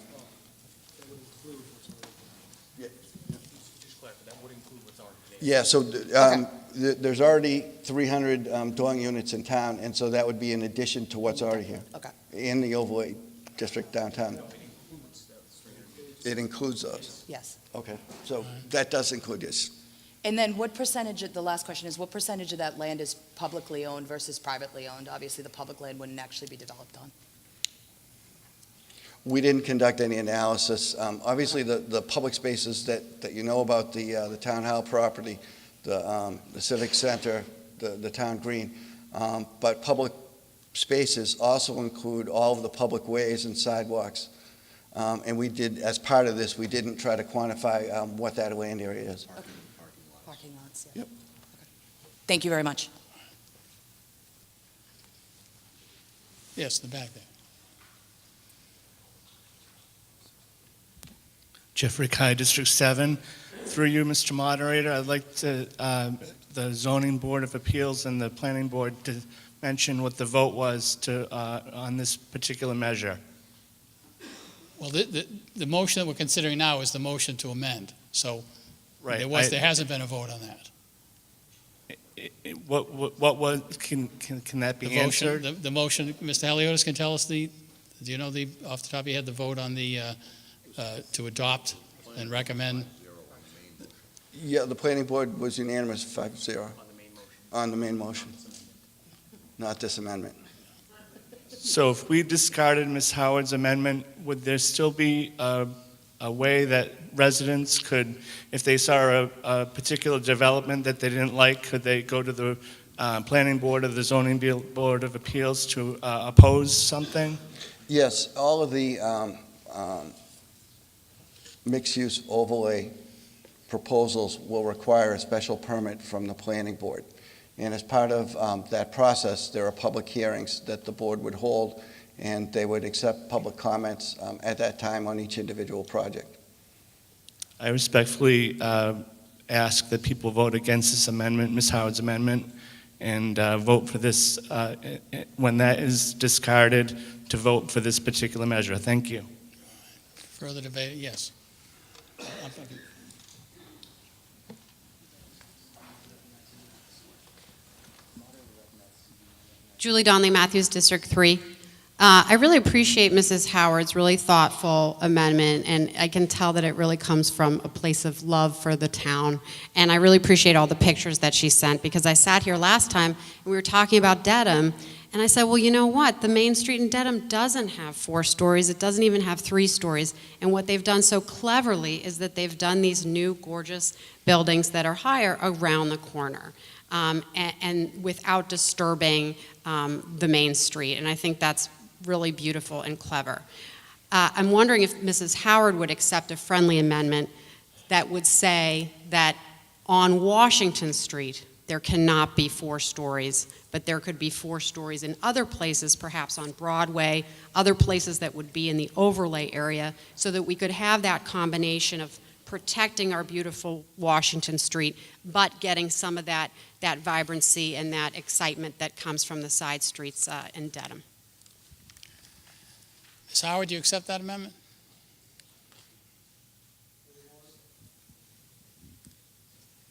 Yeah, so there's already 300 dwelling units in town, and so that would be in addition to what's already here. Okay. In the overlay district downtown. It includes those. Yes. Okay, so that does include this. And then what percentage, the last question is, what percentage of that land is publicly owned versus privately owned? Obviously, the public land wouldn't actually be developed on. We didn't conduct any analysis. Obviously, the public spaces that you know about, the town hall property, the civic center, the town green, but public spaces also include all of the public ways and sidewalks. And we did, as part of this, we didn't try to quantify what that land area is. Okay. Parking lots, yeah. Yep. Okay. Thank you very much. Yes, in the back there. Jeffrey Kai, District 7. Through you, Mr. Moderator, I'd like to, the Zoning Board of Appeals and the Planning Board to mention what the vote was on this particular measure. Well, the motion that we're considering now is the motion to amend. So Right. there hasn't been a vote on that. What was, can that be The motion, answered? the motion, Mr. Haliotis can tell us the Do you know off the top of your head, the vote on the, to adopt and recommend? Yeah, the planning board was unanimous, 5-0. On the main motion. Not this amendment. So if we discarded Ms. Howard's amendment, would there still be a way that residents could, if they saw a particular development that they didn't like, could they go to the planning board or the zoning board of appeals to oppose something? Yes, all of the mixed-use overlay proposals will require a special permit from the planning board. And as part of that process, there are public hearings that the board would hold, and they would accept public comments at that time on each individual project. I respectfully ask that people vote against this amendment, Ms. Howard's amendment, and vote for this, when that is discarded, to vote for this particular measure. Thank you. Further debate? Yes. Julie Donnelly, Matthews, District 3. I really appreciate Mrs. Howard's really thoughtful amendment, and I can tell that it really comes from a place of love for the town. And I really appreciate all the pictures that she sent, because I sat here last time and we were talking about Dedham, and I said, well, you know what? The main street in Dedham doesn't have 4 stories. It doesn't even have 3 stories. And what they've done so cleverly is that they've done these new gorgeous buildings that are higher around the corner. And without disturbing the main street. And I think that's really beautiful and clever. I'm wondering if Mrs. Howard would accept a friendly amendment that would say that on Washington Street, there cannot be 4 stories, but there could be 4 stories in other places, perhaps on Broadway, other places that would be in the overlay area, so that we could have that combination of protecting our beautiful Washington Street, but getting some of that vibrancy and that excitement that comes from the side streets in Dedham. Ms. Howard, do you accept that amendment?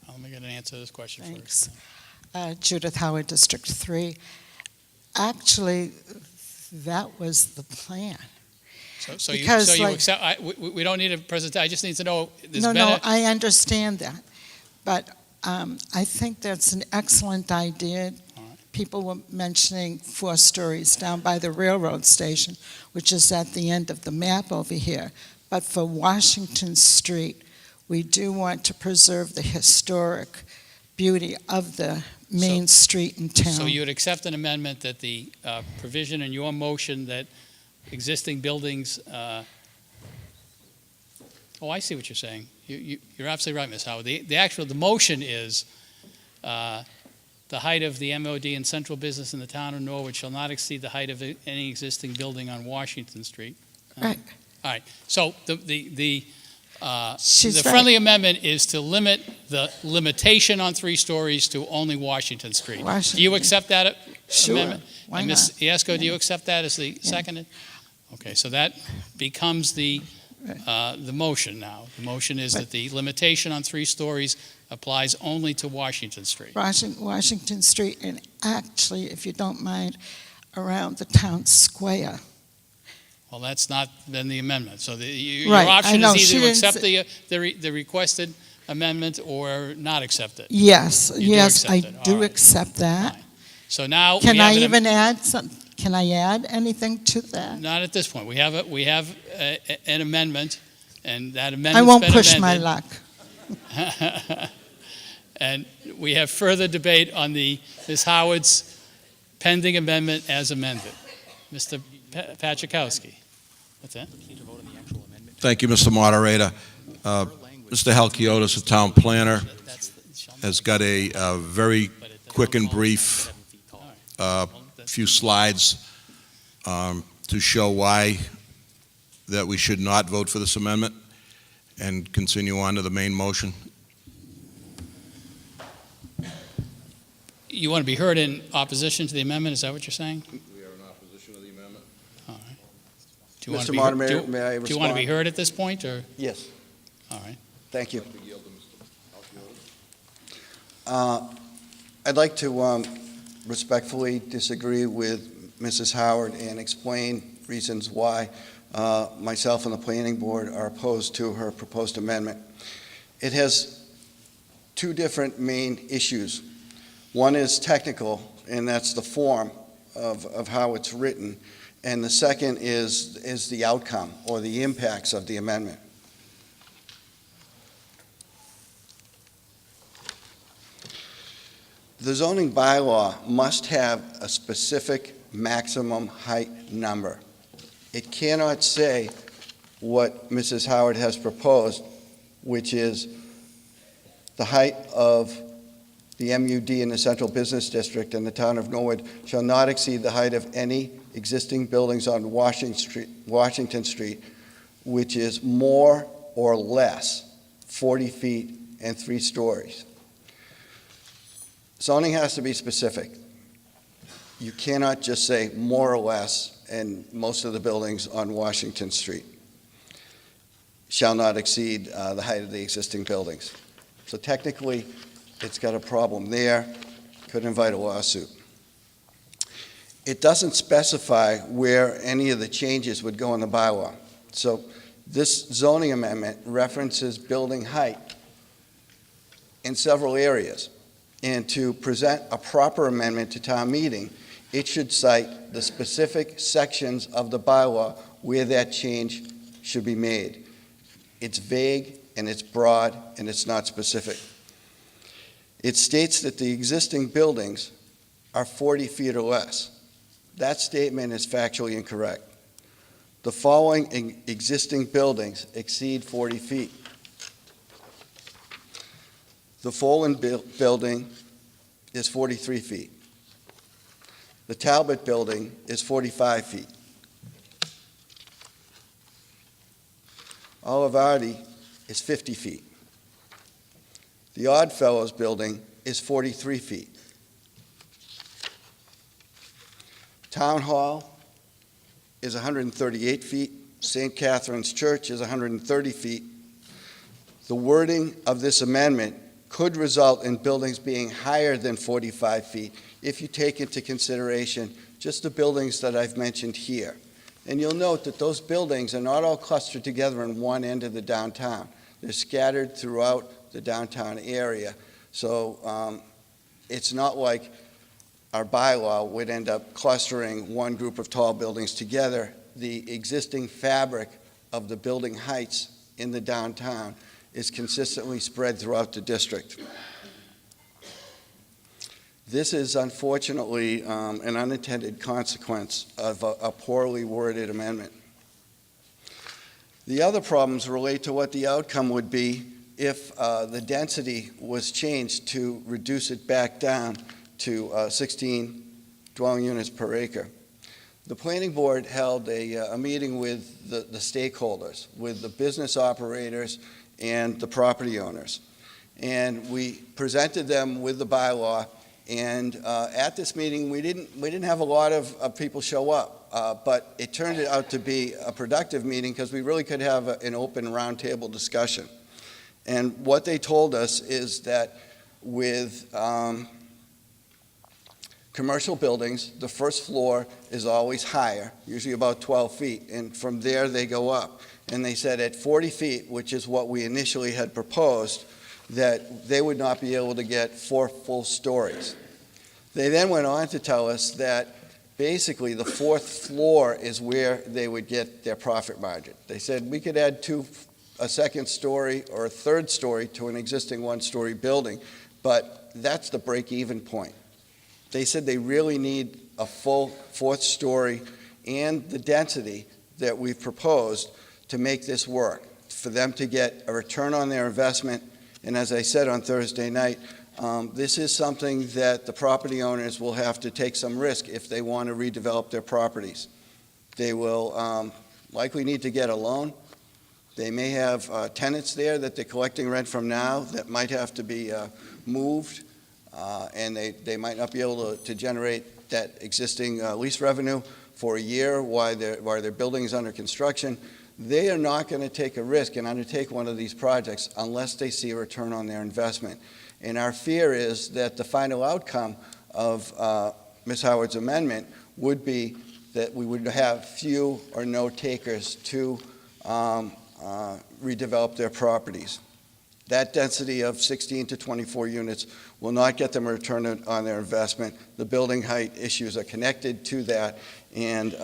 Let me get an answer to this question Thanks. first. Judith Howard, District 3. Actually, that was the plan. So Because, you like- accept, we don't need a presentation, I just need to know, there's No, been no, a, I understand that. But I think that's an excellent idea. People were mentioning 4 stories down by the railroad station, which is at the end of the map over here. But for Washington Street, we do want to preserve the historic beauty of the main street in town. so you would accept an amendment that the provision in your motion that existing buildings, oh, I see what you're saying. You're absolutely right, Ms. Howard. The motion is the height of the MOD and central business in the town of Norwood shall not exceed the height of any existing building on Washington Street. Right. All right. So the She's right. friendly amendment is to limit the limitation on 3 stories to only Washington Street. Do you accept that Sure. amendment? Why And Ms. not? Iasko, do you accept that as the seconded? Okay, so that becomes the motion now. The motion is that the limitation on 3 stories applies only to Washington Street. Washington Street, and actually, if you don't mind, around the town square. Well, that's not then the amendment. So your Right, I option know. is She either to didn't accept the requested amendment or not accept it. Yes, You do yes, I accept it. All do right. accept that. Fine. So now Can we have I an- even add some, can I add anything to that? Not at this point. We have an amendment, and that I amendment's won't been push my amended. luck. And we have further debate on Ms. Howard's pending amendment as amended. Mr. Pachakowski. What's that? Thank you, Mr. Moderator. Mr. Halkiotis, the town planner, has got a very quick and brief few slides to show why that we should not vote for this amendment and continue on to the main motion. You want to be heard in opposition to the amendment? Is that what you're saying? We are in opposition to the amendment. All right. Do you want Mr. to be Moderator, do- may I Do you want to be respond? heard at this point, or? Yes, All right. thank you. I'd like to respectfully disagree with Mrs. Howard and explain reasons why myself and the planning board are opposed to her proposed amendment. It has two different main issues. One is technical, and that's the form of how it's written, and the second is the outcome or the impacts of the amendment. The zoning bylaw must have a specific maximum height number. It cannot say what Mrs. Howard has proposed, which is the height of the MUD in the Central Business District in the town of Norwood shall not exceed the height of any existing buildings on Washington Street, which is more or less 40 feet and 3 stories. Zoning has to be specific. You cannot just say more or less, and most of the buildings on Washington Street shall not exceed the height of the existing buildings. So technically, it's got a problem there, could invite a lawsuit. It doesn't specify where any of the changes would go in the bylaw. So this zoning amendment references building height in several areas. And to present a proper amendment to town meeting, it should cite the specific sections of the bylaw where that change should be made. It's vague, and it's broad, and it's not specific. It states that the existing buildings are 40 feet or less. That statement is factually incorrect. The following existing buildings exceed 40 feet. The Foland building is 43 feet. The Talbot building is 45 feet. Olivardi is 50 feet. The Oddfellows building is 43 feet. Town Hall is 138 feet. St. Catherine's Church is 130 feet. The wording of this amendment could result in buildings being higher than 45 feet if you take into consideration just the buildings that I've mentioned here. And you'll note that those buildings are not all clustered together in one end of the downtown. They're scattered throughout the downtown area. So it's not like our bylaw would end up clustering one group of tall buildings together. The existing fabric of the building heights in the downtown is consistently spread throughout the district. This is unfortunately an unintended consequence of a poorly worded amendment. The other problems relate to what the outcome would be if the density was changed to reduce it back down to 16 dwelling units per acre. The planning board held a meeting with the stakeholders, with the business operators and the property owners. And we presented them with the bylaw, and at this meeting, we didn't have a lot of people show up, but it turned out to be a productive meeting because we really could have an open roundtable discussion. And what they told us is that with commercial buildings, the first floor is always higher, usually about 12 feet, and from there they go up. And they said at 40 feet, which is what we initially had proposed, that they would not be able to get 4 full stories. They then went on to tell us that basically the 4th floor is where they would get their profit margin. They said we could add a second story or a third story to an existing 1-story building, but that's the break-even point. They said they really need a full 4th story and the density that we've proposed to make this work, for them to get a return on their investment. And as I said on Thursday night, this is something that the property owners will have to take some risk if they want to redevelop their properties. They will likely need to get a loan. They may have tenants there that they're collecting rent from now that might have to be moved, and they might not be able to generate that existing lease revenue for a year while their building is under construction. They are not going to take a risk and undertake one of these projects unless they see a return on their investment. And our fear is that the final outcome of Ms. Howard's amendment would be that we would have few or no takers to redevelop their properties. That density of 16 to 24 units will not get them a return on their investment. The building height issues are connected to that, and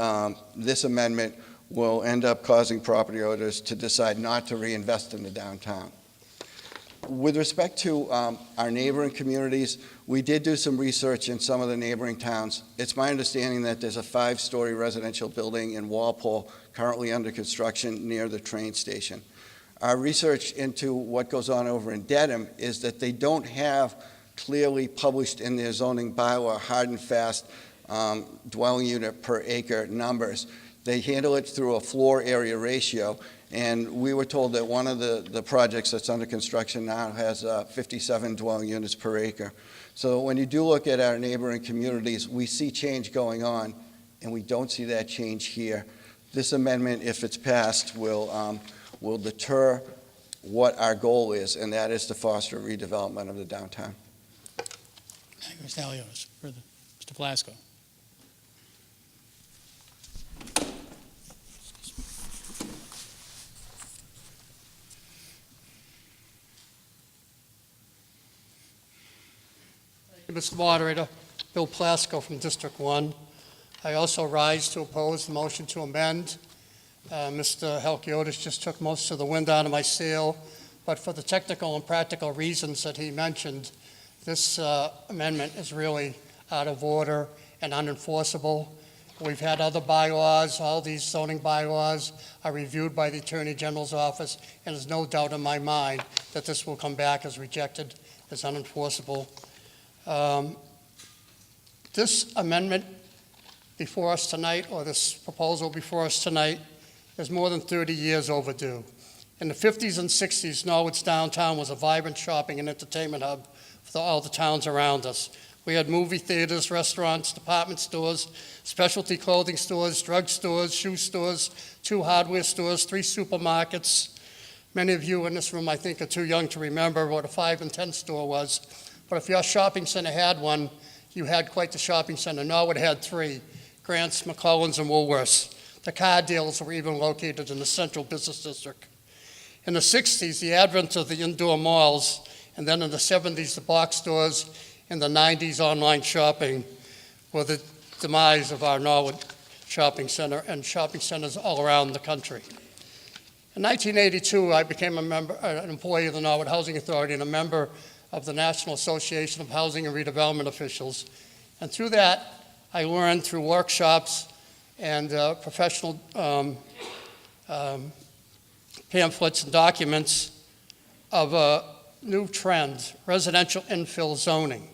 this amendment will end up causing property owners to decide not to reinvest in the downtown. With respect to our neighboring communities, we did do some research in some of the neighboring towns. It's my understanding that there's a 5-story residential building in Walpole currently under construction near the train station. Our research into what goes on over in Dedham is that they don't have clearly published in their zoning bylaw hard and fast dwelling unit per acre numbers. They handle it through a floor area ratio, and we were told that one of the projects that's under construction now has 57 dwelling units per acre. So when you do look at our neighboring communities, we see change going on, and we don't see that change here. This amendment, if it's passed, will deter what our goal is, and that is to foster redevelopment of the downtown. Thank you, Mr. Aliotis. Further, Mr. Plasko. Mr. Moderator, Bill Plasko from District 1. I also rise to oppose the motion to amend. Mr. Halkiotis just took most of the wind out of my sail, but for the technical and practical reasons that he mentioned, this amendment is really out of order and unenforceable. We've had other bylaws. All these zoning bylaws are reviewed by the Attorney General's office, and there's no doubt in my mind that this will come back as rejected, as unenforceable. This amendment before us tonight, or this proposal before us tonight, is more than 30 years overdue. In the 50s and 60s, Norwood's downtown was a vibrant shopping and entertainment hub for all the towns around us. We had movie theaters, restaurants, department stores, specialty clothing stores, drug stores, shoe stores, 2 hardware stores, 3 supermarkets. Many of you in this room, I think, are too young to remember what a 5 and 10 store was. But if your shopping center had one, you had quite the shopping center. Norwood had 3, Grant's, McClellan's, and Woolworths. The car dealers were even located in the central business district. In the 60s, the advent of the indoor malls, and then in the 70s, the box stores, in the 90s, online shopping, were the demise of our Norwood shopping center and shopping centers all around the country. In 1982, I became an employee of the Norwood Housing Authority and a member of the National Association of Housing and Redevelopment Officials. And through that, I learned through workshops and professional pamphlets and documents of a new trend, residential infill zoning.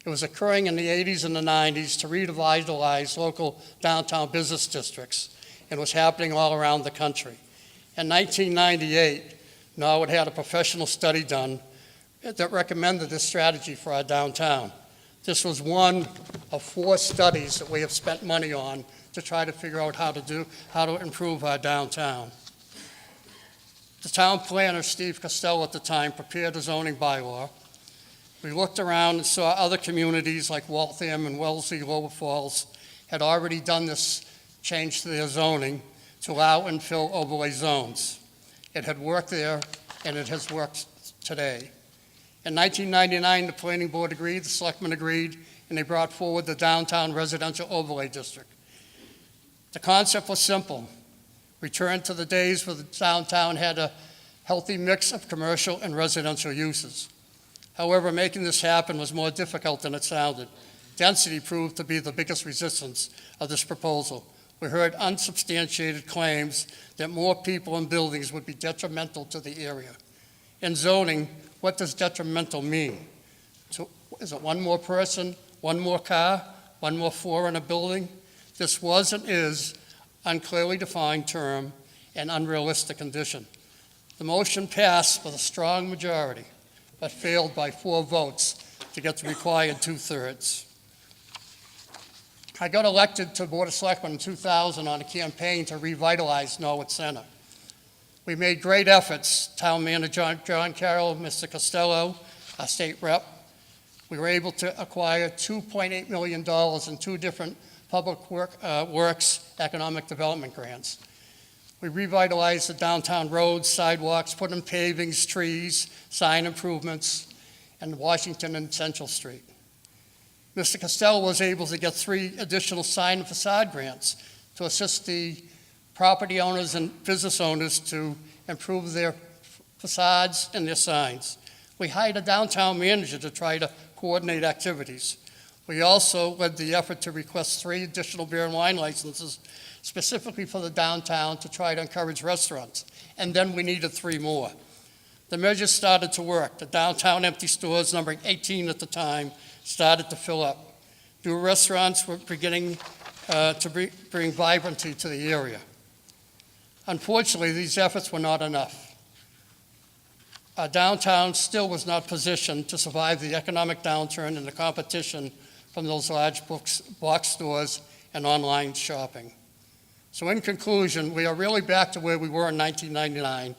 It was occurring in the 80s and the 90s to revitalize local downtown business districts. It was happening all around the country. In 1998, Norwood had a professional study done that recommended this strategy for our downtown. This was one of 4 studies that we have spent money on to try to figure out how to improve our downtown. The town planner, Steve Costello at the time, prepared a zoning bylaw. We looked around and saw other communities like Waltham and Wellesley, Lower Falls had already done this change to their zoning to allow infill overlay zones. It had worked there, and it has worked today. In 1999, the planning board agreed, the selectmen agreed, and they brought forward the downtown residential overlay district. The concept was simple. Return to the days where the downtown had a healthy mix of commercial and residential uses. However, making this happen was more difficult than it sounded. Density proved to be the biggest resistance of this proposal. We heard unsubstantiated claims that more people and buildings would be detrimental to the area. In zoning, what does detrimental mean? Is it one more person, one more car, one more floor in a building? This was and is unclearly defined term and unrealistic condition. The motion passed with a strong majority, but failed by 4 votes to get the required 2/3. I got elected to Board of Selectmen in 2000 on a campaign to revitalize Norwood Center. We made great efforts. Town Manager John Carroll, Mr. Costello, our state rep. We were able to acquire $2.8 million in 2 different Public Works Economic Development grants. We revitalized the downtown roads, sidewalks, put in pavings, trees, sign improvements, and Washington and Central Street. Mr. Costello was able to get 3 additional sign and facade grants to assist the property owners and business owners to improve their facades and their signs. We hired a downtown manager to try to coordinate activities. We also led the effort to request 3 additional beer and wine licenses specifically for the downtown to try to encourage restaurants. And then we needed 3 more. The measures started to work. The downtown empty stores, numbering 18 at the time, started to fill up. New restaurants were beginning to bring vibrancy to the area. Unfortunately, these efforts were not enough. Our downtown still was not positioned to survive the economic downturn and the competition from those large box stores and online shopping. So in conclusion, we are really back to where we were in 1999,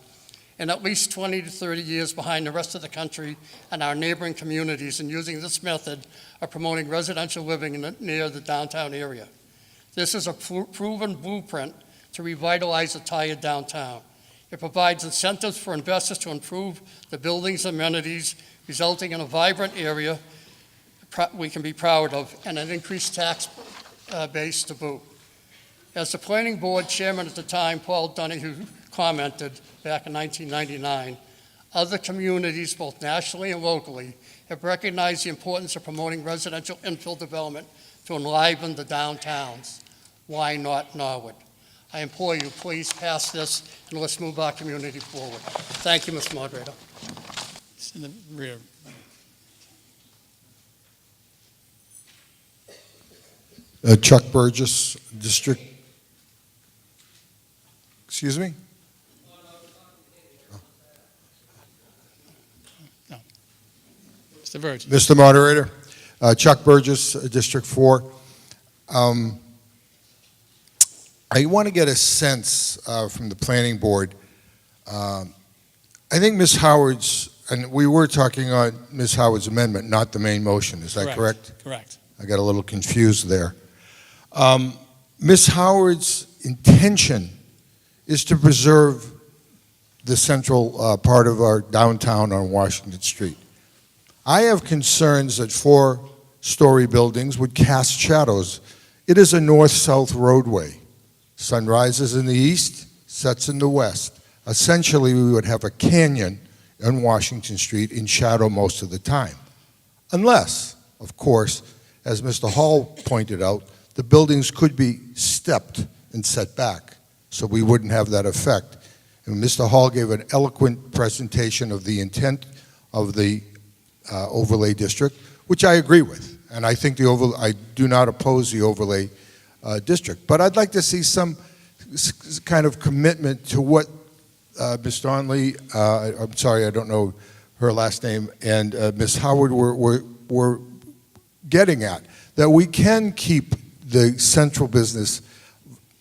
and at least 20 to 30 years behind the rest of the country and our neighboring communities in using this method of promoting residential living near the downtown area. This is a proven blueprint to revitalize a tired downtown. It provides incentives for investors to improve the buildings and amenities, resulting in a vibrant area we can be proud of and an increased tax base to boot. As the planning board chairman at the time, Paul Donahue, commented back in 1999, other communities, both nationally and locally, have recognized the importance of promoting residential infill development to enliven the downtowns. Why not Norwood? I implore you, please pass this and let's move our community forward. Thank you, Mr. Moderator. It's in the rear. Chuck Burgess, District. Excuse me? No. Mr. Burgess. Mr. Moderator, Chuck Burgess, District 4. I want to get a sense from the planning board. I think Ms. Howard's, and we were talking on Ms. Howard's amendment, not the main motion. Is that correct? Correct. I got a little confused there. Ms. Howard's intention is to preserve the central part of our downtown on Washington Street. I have concerns that 4-story buildings would cast shadows. It is a north-south roadway. Sun rises in the east, sets in the west. Essentially, we would have a canyon on Washington Street in shadow most of the time. Unless, of course, as Mr. Hall pointed out, the buildings could be stepped and set back, so we wouldn't have that effect. And Mr. Hall gave an eloquent presentation of the intent of the overlay district, which I agree with. And I think I do not oppose the overlay district. But I'd like to see some kind of commitment to what Ms. Donnelly, I'm sorry, I don't know her last name, and Ms. Howard were getting at, that we can keep the central business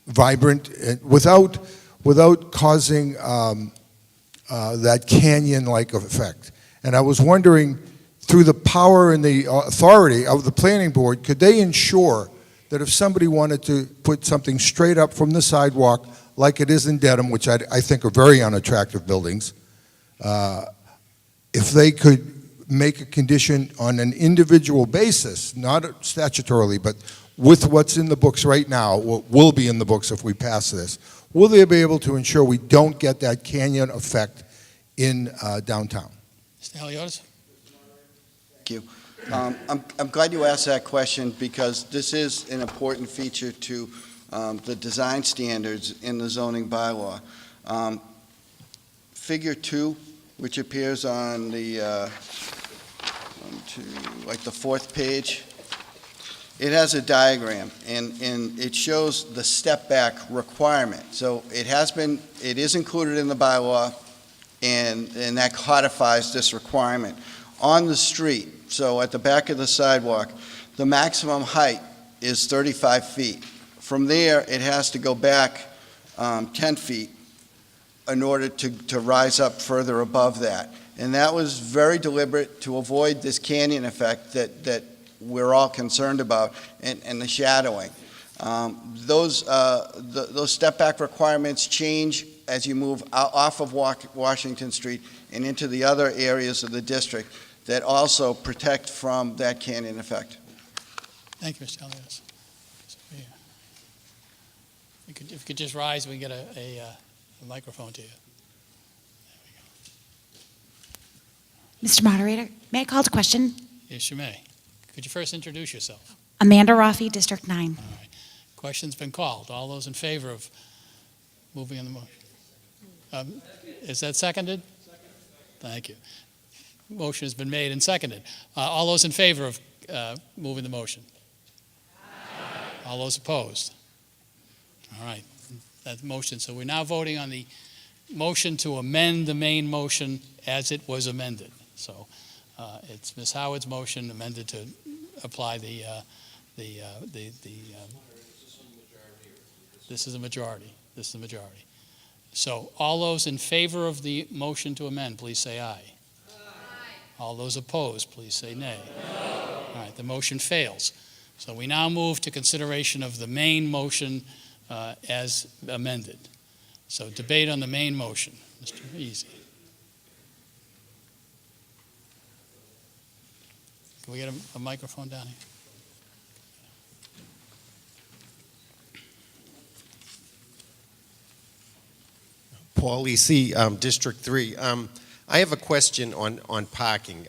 vibrant without causing that canyon-like effect. And I was wondering, through the power and the authority of the planning board, could they ensure that if somebody wanted to put something straight up from the sidewalk, like it is in Dedham, which I think are very unattractive buildings, if they could make a condition on an individual basis, not statutorily, but with what's in the books right now, what will be in the books if we pass this, will they be able to ensure we don't get that canyon effect in downtown? Mr. Haliotis? Thank you. I'm glad you asked that question because this is an important feature to the design standards in the zoning bylaw. Figure 2, which appears on the the 4th page, it has a diagram and it shows the step back requirement. So it is included in the bylaw and that codifies this requirement. On the street, so at the back of the sidewalk, the maximum height is 35 feet. From there, it has to go back 10 feet in order to rise up further above that. And that was very deliberate to avoid this canyon effect that we're all concerned about and the shadowing. Those step back requirements change as you move off of Washington Street and into the other areas of the district that also protect from that canyon effect. Thank you, Mr. Elias. If you could just rise, we can get a microphone to you. Mr. Moderator, may I call to question? Yes, you may. Could you first introduce yourself? Amanda Rafi, District 9. All right. Question's been called. All those in favor of moving on the motion? Is that seconded? Thank you. Motion has been made and seconded. All those in favor of moving the motion? Aye. All those opposed? All right. That motion. So we're now voting on the motion to amend the main motion as it was amended. So it's Ms. Howard's motion amended to apply this is a majority. This is a majority. So all those in favor of the motion to amend, please say aye. Aye. All those opposed, please say nay. No. All right, the motion fails. So we now move to consideration of the main motion as amended. So debate on the main motion. Mr. Easy. Can we get a microphone down here? Paul E.C., District 3. I have a question on parking.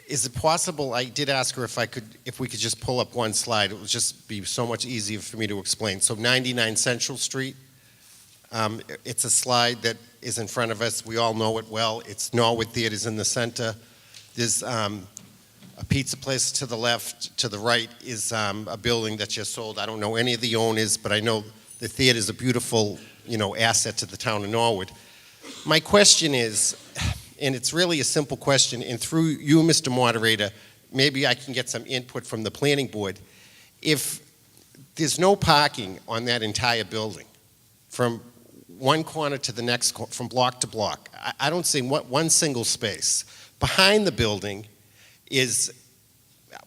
Is it possible, I did ask her if we could just pull up one slide. It would just be so much easier for me to explain. So 99 Central Street, it's a slide that is in front of us. We all know it well. It's Norwood Theater's in the center. There's a pizza place to the left. To the right is a building that just sold. I don't know any of the owners, but I know the theater is a beautiful, asset to the town of Norwood. My question is, and it's really a simple question, and through you, Mr. Moderator, maybe I can get some input from the planning board. If there's no parking on that entire building, from one corner to the next, from block to block, I don't see one single space. Behind the building is,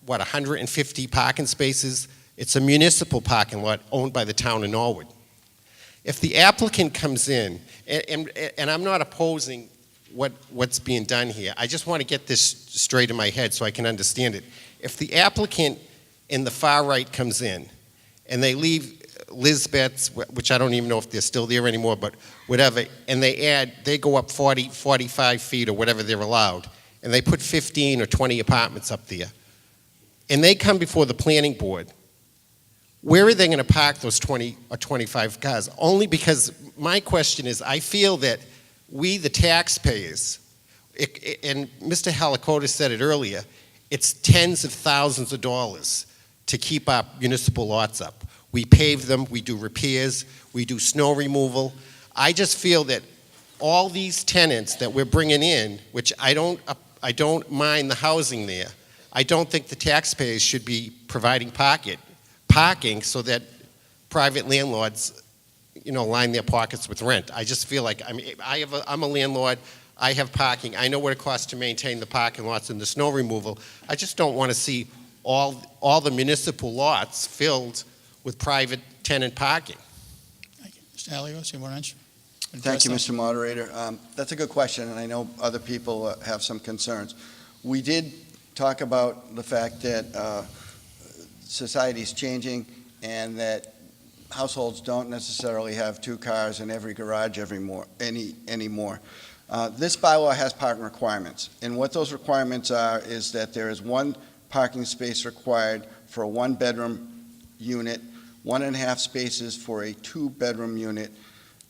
150 parking spaces? It's a municipal parking lot owned by the town of Norwood. If the applicant comes in, and I'm not opposing what's being done here, I just want to get this straight in my head so I can understand it. If the applicant in the far right comes in, and they leave Lisbeth's, which I don't even know if they're still there anymore, but whatever, and they go up 40, 45 feet or whatever they're allowed, and they put 15 or 20 apartments up there, and they come before the planning board, where are they going to park those 20 or 25 cars? Only because my question is, I feel that we, the taxpayers, and Mr. Halakotis said it earlier, it's tens of thousands of dollars to keep our municipal lots up. We pave them, we do repairs, we do snow removal. I just feel that all these tenants that we're bringing in, which I don't mind the housing there, I don't think the taxpayers should be providing parking so that private landlords, line their pockets with rent. I just feel like, I'm a landlord, I have parking, I know what it costs to maintain the parking lots and the snow removal. I just don't want to see all the municipal lots filled with private tenant parking. Thank you. Mr. Alios, you want to answer? Thank you, Mr. Moderator. That's a good question, and I know other people have some concerns. We did talk about the fact that society's changing and that households don't necessarily have 2 cars in every garage anymore. This bylaw has parking requirements, and what those requirements are is that there is 1 parking space required for a 1-bedroom unit, 1.5 spaces for a 2-bedroom unit,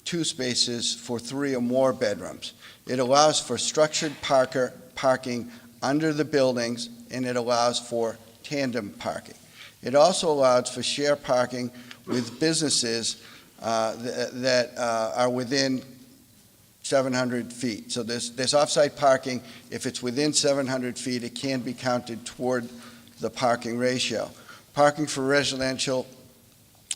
2 spaces for 3 or more bedrooms. It allows for structured parking under the buildings, and it allows for tandem parking. It also allows for share parking with businesses that are within 700 feet. So there's off-site parking. If it's within 700 feet, it can be counted toward the parking ratio. Parking for residential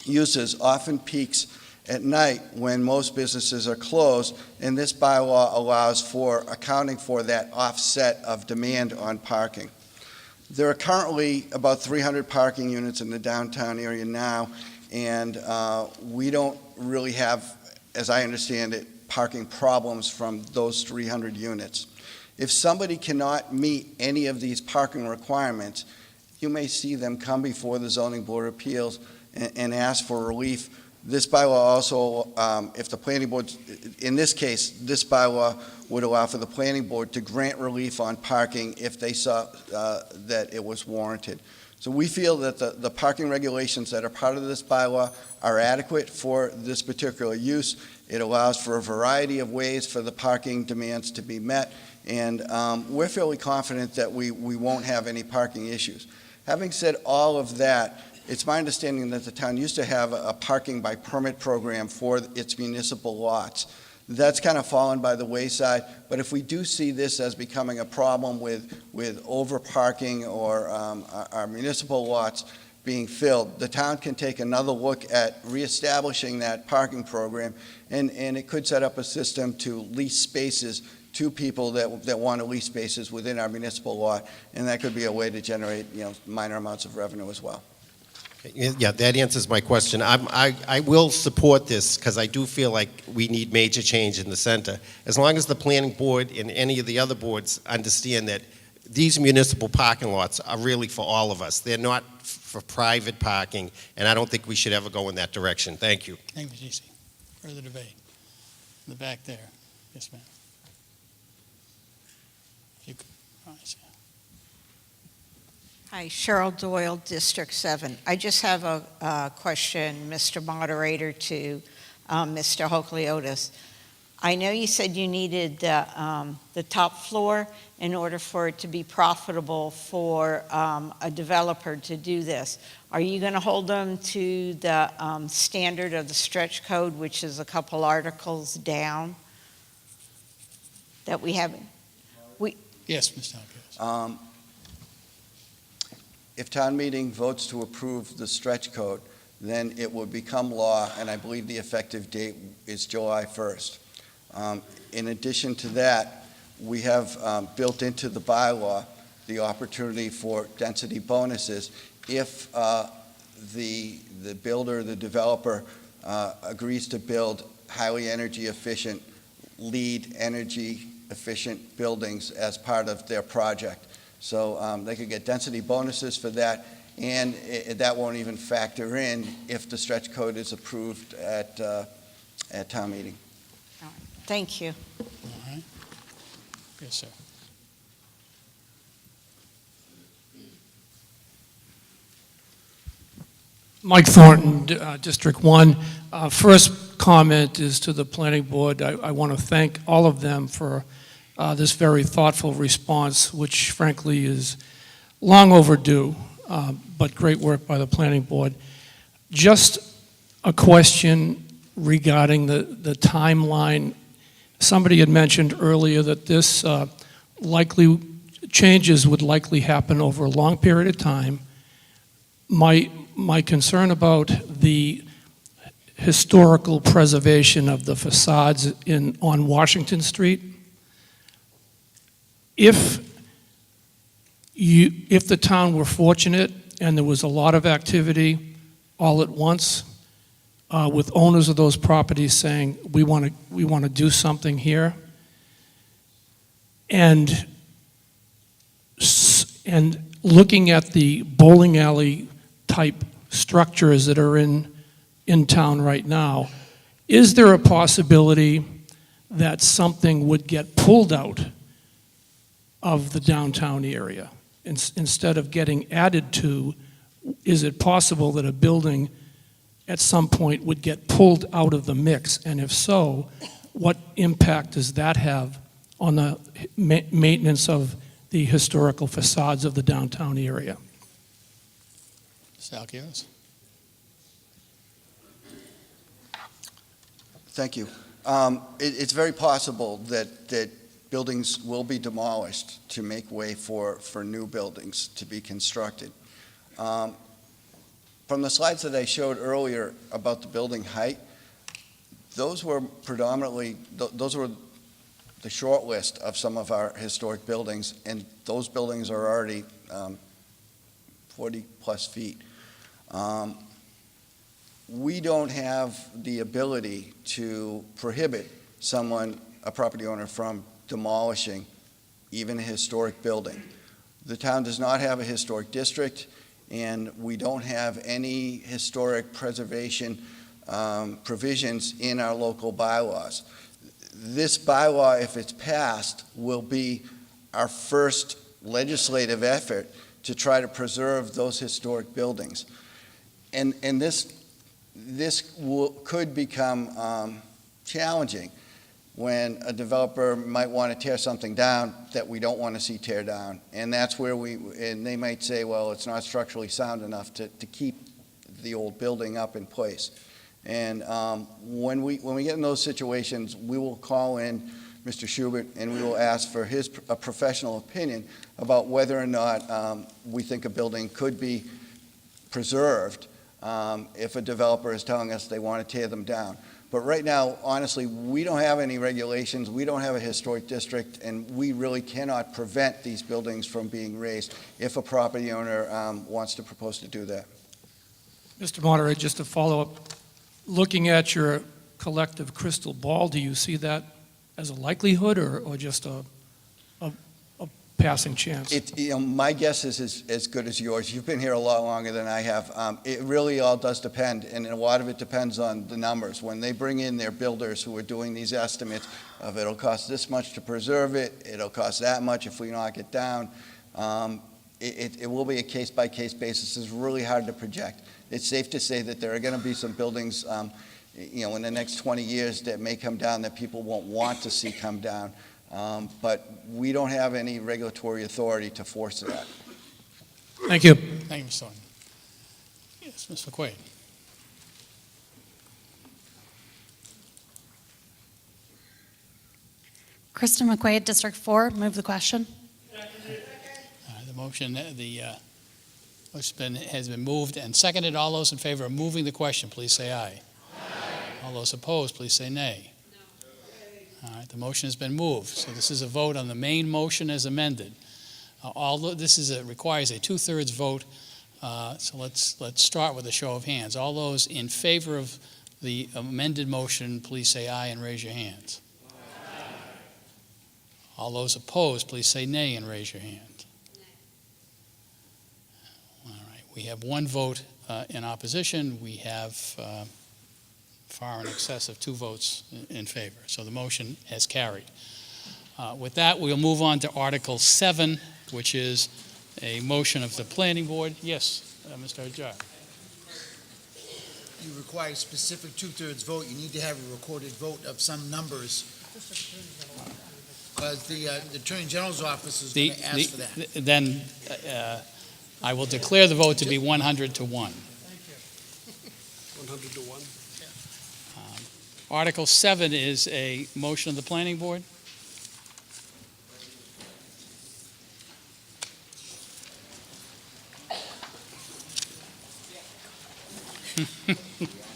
uses often peaks at night when most businesses are closed, and this bylaw allows for accounting for that offset of demand on parking. There are currently about 300 parking units in the downtown area now, and we don't really have, as I understand it, parking problems from those 300 units. If somebody cannot meet any of these parking requirements, you may see them come before the Zoning Board of Appeals and ask for relief. This bylaw also, if the planning board, in this case, this bylaw would allow for the planning board to grant relief on parking if they saw that it was warranted. So we feel that the parking regulations that are part of this bylaw are adequate for this particular use. It allows for a variety of ways for the parking demands to be met, and we're fairly confident that we won't have any parking issues. Having said all of that, it's my understanding that the town used to have a parking by permit program for its municipal lots. That's kind of fallen by the wayside, but if we do see this as becoming a problem with over-parking or our municipal lots being filled, the town can take another look at reestablishing that parking program, and it could set up a system to lease spaces to people that want to lease spaces within our municipal lot, and that could be a way to generate, minor amounts of revenue as well. Yeah, that answers my question. I will support this because I do feel like we need major change in the center. As long as the planning board and any of the other boards understand that these municipal parking lots are really for all of us. They're not for private parking, and I don't think we should ever go in that direction. Thank you. Thank you, G.C. Further debate. In the back there. Yes, ma'am. You could, Hi, Cheryl Doyle, District 7. I just have a question, Mr. Moderator, to Mr. Hokliotis. I know you said you needed the top floor in order for it to be profitable for a developer to do this. Are you going to hold them to the standard of the stretch code, which is a couple articles down that we haven't? Yes, Mr. Hokliotis. If town meeting votes to approve the stretch code, then it will become law, and I believe the effective date is July 1st. In addition to that, we have built into the bylaw the opportunity for density bonuses if the builder, the developer, agrees to build highly energy efficient, LEED energy efficient buildings as part of their project. So they could get density bonuses for that, and that won't even factor in if the stretch code is approved at town meeting. Thank you. All right. Yes, sir. Mike Thornton, District 1. First comment is to the planning board. I want to thank all of them for this very thoughtful response, which frankly is long overdue, but great work by the planning board. Just a question regarding the timeline. Somebody had mentioned earlier that this changes would likely happen over a long period of time. My concern about the historical preservation of the facades on Washington Street, if the town were fortunate and there was a lot of activity all at once, with owners of those properties saying, we want to do something here, and looking at the bowling alley type structures that are in town right now, is there a possibility that something would get pulled out of the downtown area instead of getting added to? Is it possible that a building at some point would get pulled out of the mix? And if so, what impact does that have on the maintenance of the historical facades of the downtown area? Mr. Hokliotis. Thank you. It's very possible that buildings will be demolished to make way for new buildings to be constructed. From the slides that I showed earlier about the building height, those were predominantly, those were the short list of some of our historic buildings, and those buildings are already 40-plus feet. We don't have the ability to prohibit someone, a property owner, from demolishing even a historic building. The town does not have a historic district, and we don't have any historic preservation provisions in our local bylaws. This bylaw, if it's passed, will be our first legislative effort to try to preserve those historic buildings. And this could become challenging when a developer might want to tear something down that we don't want to see tear down. And that's where and they might say, well, it's not structurally sound enough to keep the old building up in place. And when we get in those situations, we will call in Mr. Schubert and we will ask for a professional opinion about whether or not we think a building could be preserved if a developer is telling us they want to tear them down. But right now, honestly, we don't have any regulations, we don't have a historic district, and we really cannot prevent these buildings from being raised if a property owner wants to propose to do that. Mr. Moderator, just to follow up, looking at your collective crystal ball, do you see that as a likelihood or just a passing chance? My guess is as good as yours. You've been here a lot longer than I have. It really all does depend, and a lot of it depends on the numbers. When they bring in their builders who are doing these estimates of it'll cost this much to preserve it, it'll cost that much if we knock it down, it will be a case-by-case basis. It's really hard to project. It's safe to say that there are going to be some buildings in the next 20 years that may come down that people won't want to see come down. But we don't have any regulatory authority to force that. Thank you. Thank you, Mr. Thornton. Yes, Ms. McQuaid. Kristen McQuaid, District 4, move the question. The motion, has been moved and seconded. All those in favor of moving the question, please say aye. All those opposed, please say nay. All right, the motion has been moved. So this is a vote on the main motion as amended. Although this requires a 2/3 vote, so let's start with a show of hands. All those in favor of the amended motion, please say aye and raise your hands. Aye. All those opposed, please say nay and raise your hand. All right, we have one vote in opposition. We have far in excess of 2 votes in favor. So the motion has carried. With that, we'll move on to Article 7, which is a motion of the Planning Board. Yes, Mr. Hajar. You require a specific 2/3 vote. You need to have a recorded vote of some numbers. Because the Attorney General's office is going to ask for that. Then I will declare the vote to be 100 to 1. Thank you. 100 to 1. Article 7 is a motion of the Planning Board.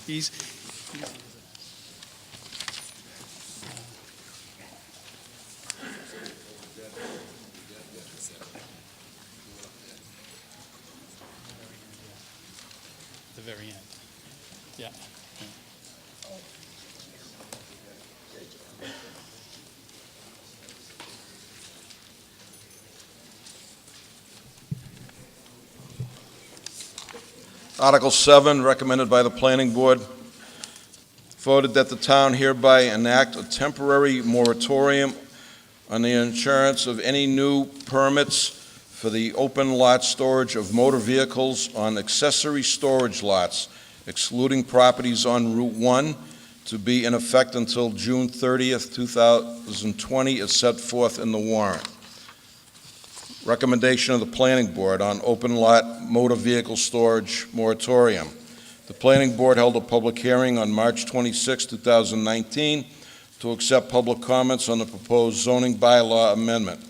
He's the very end. Yeah. Article 7, recommended by the Planning Board, voted that the town hereby enact a temporary moratorium on the insurance of any new permits for the open lot storage of motor vehicles on accessory storage lots, excluding properties on Route 1, to be in effect until June 30th, 2020, as set forth in the warrant. Recommendation of the Planning Board on open lot motor vehicle storage moratorium. The Planning Board held a public hearing on March 26, 2019 to accept public comments on the proposed zoning bylaw amendment.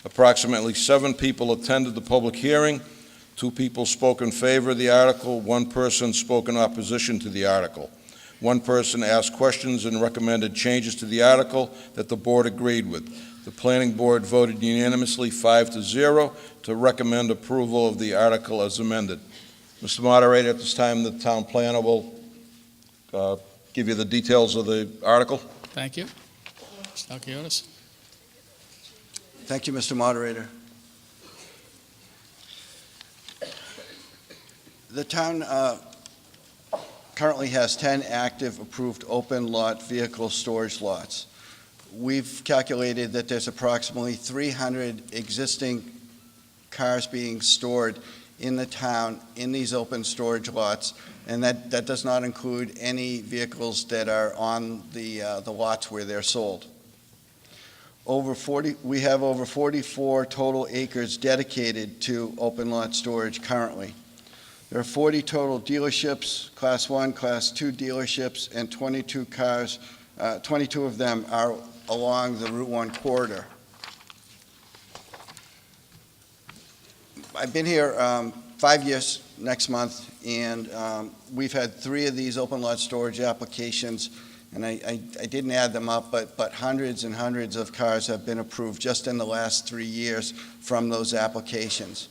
Approximately 7 people attended the public hearing. 2 people spoke in favor of the article. 1 person spoke in opposition to the article. 1 person asked questions and recommended changes to the article that the board agreed with. The planning board voted unanimously 5-0 to recommend approval of the article as amended. Mr. Moderator, at this time, the town planner will give you the details of the article. Thank you. Mr. Halkiotis. Thank you, Mr. Moderator. The town currently has 10 active approved open lot vehicle storage lots. We've calculated that there's approximately 300 existing cars being stored in the town in these open storage lots, and that does not include any vehicles that are on the lots where they're sold. We have over 44 total acres dedicated to open lot storage currently. There are 40 total dealerships, Class 1, Class 2 dealerships, and 22 cars, 22 of them are along the Route 1 corridor. I've been here 5 years next month, and we've had 3 of these open lot storage applications, and I didn't add them up, but hundreds and hundreds of cars have been approved just in the last 3 years from those applications.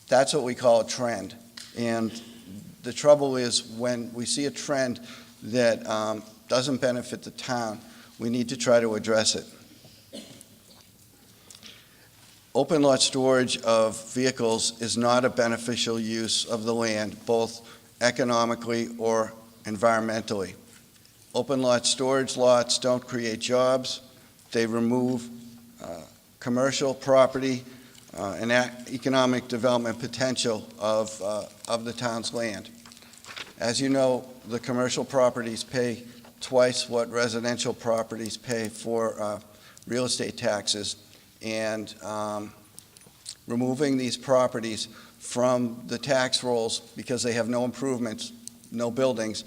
That's what we call a trend. And the trouble is when we see a trend that doesn't benefit the town, we need to try to address it. Open lot storage of vehicles is not a beneficial use of the land, both economically or environmentally. Open lot storage lots don't create jobs. They remove commercial property and economic development potential of the town's land. As you know, the commercial properties pay twice what residential properties pay for real estate taxes, and removing these properties from the tax rolls because they have no improvements, no buildings,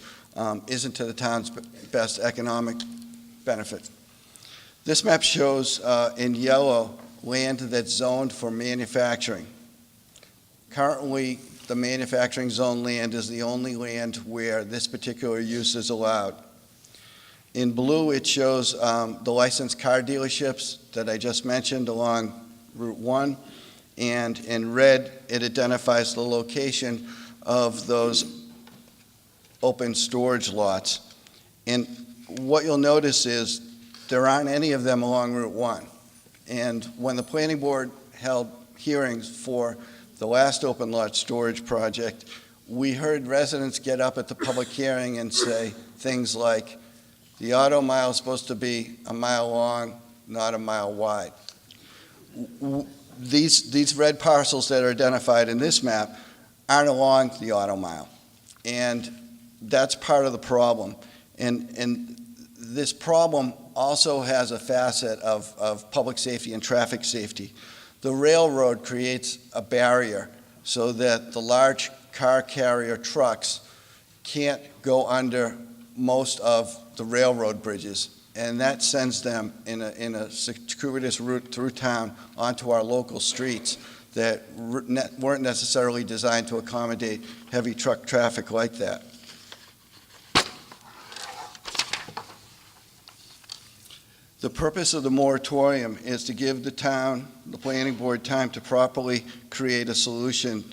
isn't to the town's best economic benefit. This map shows in yellow land that's zoned for manufacturing. Currently, the manufacturing zone land is the only land where this particular use is allowed. In blue, it shows the licensed car dealerships that I just mentioned along Route 1, and in red, it identifies the location of those open storage lots. And what you'll notice is there aren't any of them along Route 1. And when the planning board held hearings for the last open lot storage project, we heard residents get up at the public hearing and say things like, the auto mile is supposed to be a mile long, not a mile wide. These red parcels that are identified in this map aren't along the auto mile. And that's part of the problem. And this problem also has a facet of public safety and traffic safety. The railroad creates a barrier so that the large car carrier trucks can't go under most of the railroad bridges, and that sends them in a circuitous route through town onto our local streets that weren't necessarily designed to accommodate heavy truck traffic like that. The purpose of the moratorium is to give the town, the planning board, time to properly create a solution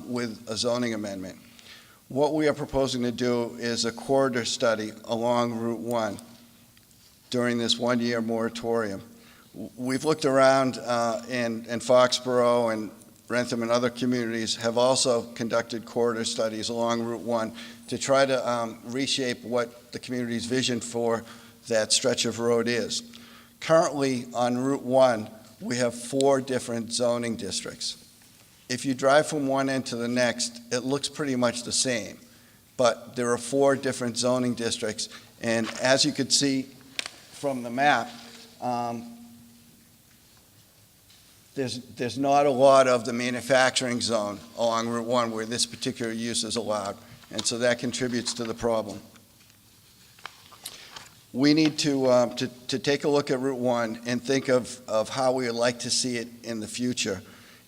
with a zoning amendment. What we are proposing to do is a corridor study along Route 1 during this one-year moratorium. We've looked around in Foxborough and Rentham and other communities have also conducted corridor studies along Route 1 to try to reshape what the community's vision for that stretch of road is. Currently on Route 1, we have 4 different zoning districts. If you drive from one end to the next, it looks pretty much the same, but there are 4 different zoning districts, and as you could see from the map, there's not a lot of the manufacturing zone along Route 1 where this particular use is allowed, and so that contributes to the problem. We need to take a look at Route 1 and think of how we would like to see it in the future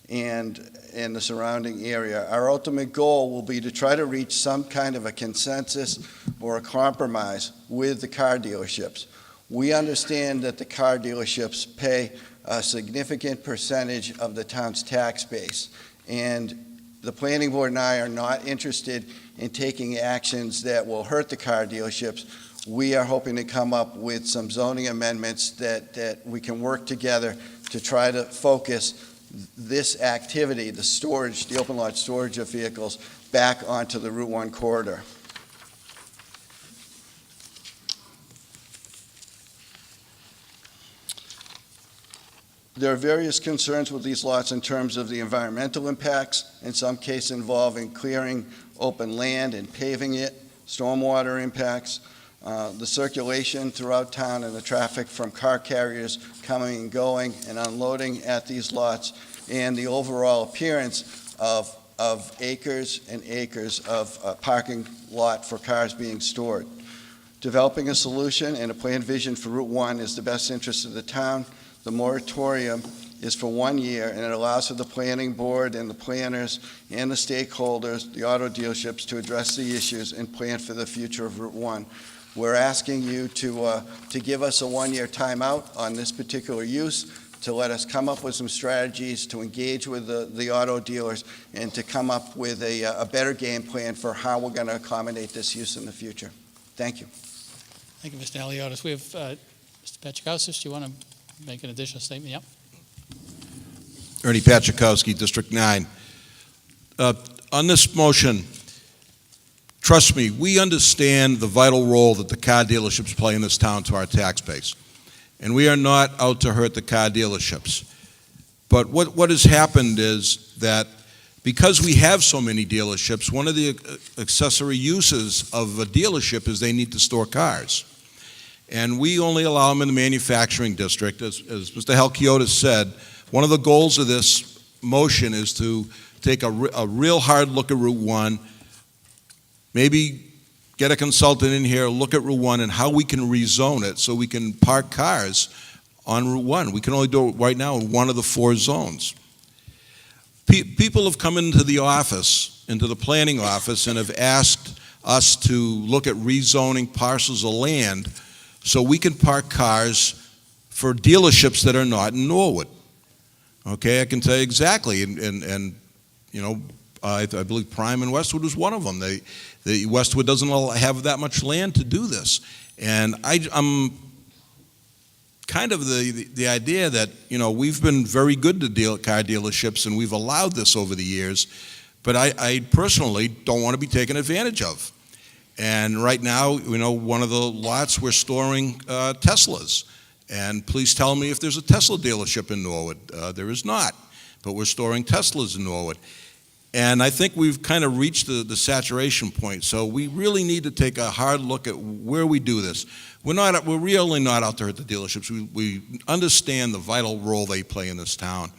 and in the surrounding area. Our ultimate goal will be to try to reach some kind of a consensus or a compromise with the car dealerships. We understand that the car dealerships pay a significant percentage of the town's tax base, and the planning board and I are not interested in taking actions that will hurt the car dealerships. We are hoping to come up with some zoning amendments that we can work together to try to focus this activity, the storage, the open lot storage of vehicles, back onto the Route 1 corridor. There are various concerns with these lots in terms of the environmental impacts, in some cases involving clearing open land and paving it, stormwater impacts, the circulation throughout town and the traffic from car carriers coming and going and unloading at these lots, and the overall appearance of acres and acres of parking lot for cars being stored. Developing a solution and a planned vision for Route 1 is the best interest of the town. The moratorium is for 1 year, and it allows for the planning board and the planners and the stakeholders, the auto dealerships, to address the issues and plan for the future of Route 1. We're asking you to give us a 1-year timeout on this particular use, to let us come up with some strategies to engage with the auto dealers and to come up with a better game plan for how we're going to accommodate this use in the future. Thank you. Thank you, Mr. Aliotis. We have Mr. Pachakowskis. Do you want to make an additional statement? Yep. Ernie Pachakowski, District 9. On this motion, trust me, we understand the vital role that the car dealerships play in this town to our tax base. And we are not out to hurt the car dealerships. But what has happened is that because we have so many dealerships, one of the accessory uses of a dealership is they need to store cars. And we only allow them in the manufacturing district. As Mr. Halkiotis said, one of the goals of this motion is to take a real hard look at Route 1, maybe get a consultant in here, look at Route 1 and how we can rezone it so we can park cars on Route 1. We can only do it right now in one of the 4 zones. People have come into the office, into the planning office, and have asked us to look at rezoning parcels of land so we can park cars for dealerships that are not in Norwood. Okay, I can tell you exactly, and you know, I believe Prime and Westwood was one of them. The Westwood doesn't have that much land to do this, and I'm kind of the idea that, you know, we've been very good to car dealerships and we've allowed this over the years, but I personally don't want to be taken advantage of. And right now, you know, one of the lots we're storing Teslas. And please tell me if there's a Tesla dealership in Norwood. There is not, but we're storing Teslas in Norwood. And I think we've kind of reached the saturation point. So we really need to take a hard look at where we do this. We're really not out to hurt the dealerships. We understand the vital role they play in this town.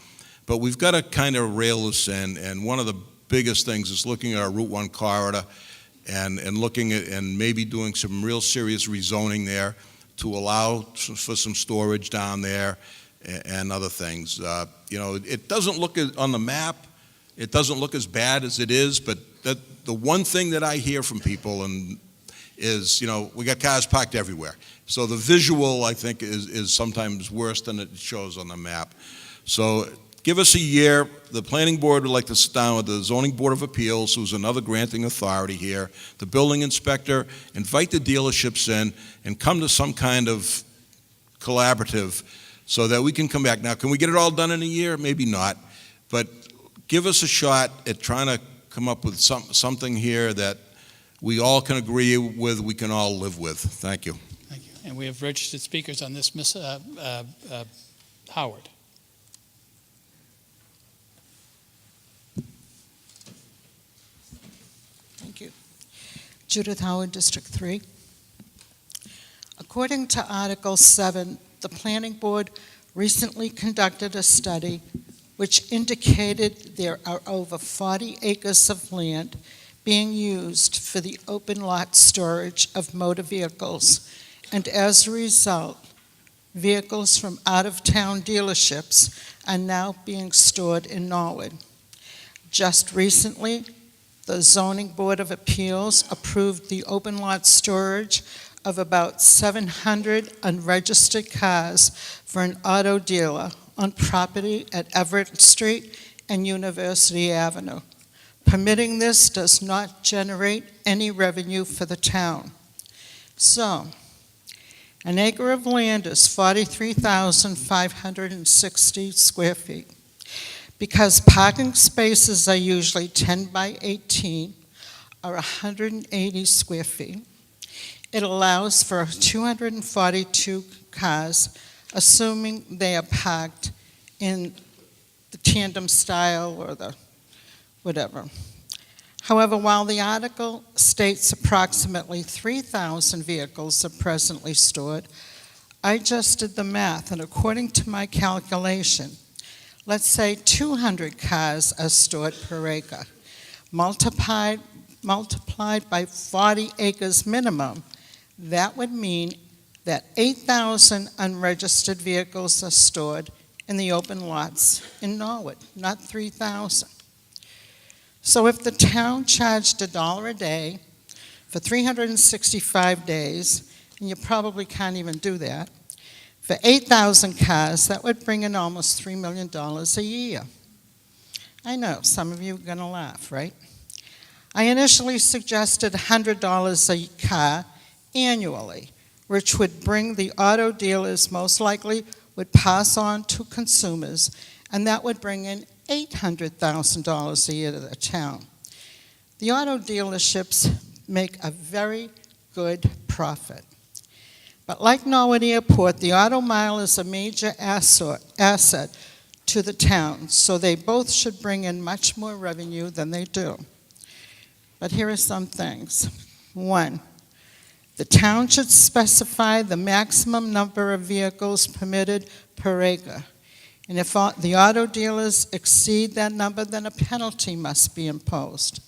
But we've got to kind of rail this in. And one of the biggest things is looking at our Route 1 corridor and looking at and maybe doing some real serious rezoning there to allow for some storage down there and other things. You know, it doesn't look on the map, it doesn't look as bad as it is, but the one thing that I hear from people is, you know, we got cars parked everywhere. So the visual, I think, is sometimes worse than it shows on the map. So give us a year. The planning board would like to sit down with the zoning board of appeals, who's another granting authority here, the building inspector, invite the dealerships in, and come to some kind of collaborative so that we can come back. Now, can we get it all done in a year? Maybe not. But give us a shot at trying to come up with something here that we all can agree with, we can all live with. Thank you. Thank you. And we have registered speakers on this, Ms. Howard. Thank you. Judith Howard, District 3. According to Article 7, the Planning Board recently conducted a study which indicated there are over 40 acres of land being used for the open lot storage of motor vehicles, and as a result, vehicles from out-of-town dealerships are now being stored in Norwood. Just recently, the Zoning Board of Appeals approved the open lot storage of about 700 unregistered cars for an auto dealer on property at Everett Street and University Avenue. Permitting this does not generate any revenue for the town. So, an acre of land is 43,560 square feet. Because parking spaces are usually 10 by 18 or 180 square feet, it allows for 242 cars, assuming they are parked in the tandem style or the whatever. However, while the article states approximately 3,000 vehicles are presently stored, I just did the math, and according to my calculation, let's say 200 cars are stored per acre. Multiplied by 40 acres minimum, that would mean that 8,000 unregistered vehicles are stored in the open lots in Norwood, not 3,000. So if the town charged $1 a day for 365 days, and you probably can't even do that, for 8,000 cars, that would bring in almost $3 million a year. I know, some of you are going to laugh, right? I initially suggested $100 a car annually, which would bring the auto dealers most likely would pass on to consumers, and that would bring in $800,000 a year to the town. The auto dealerships make a very good profit. But like Norwood Airport, the auto mile is a major asset to the town, so they both should bring in much more revenue than they do. But here are some things. 1, the town should specify the maximum number of vehicles permitted per acre. And if the auto dealers exceed that number, then a penalty must be imposed.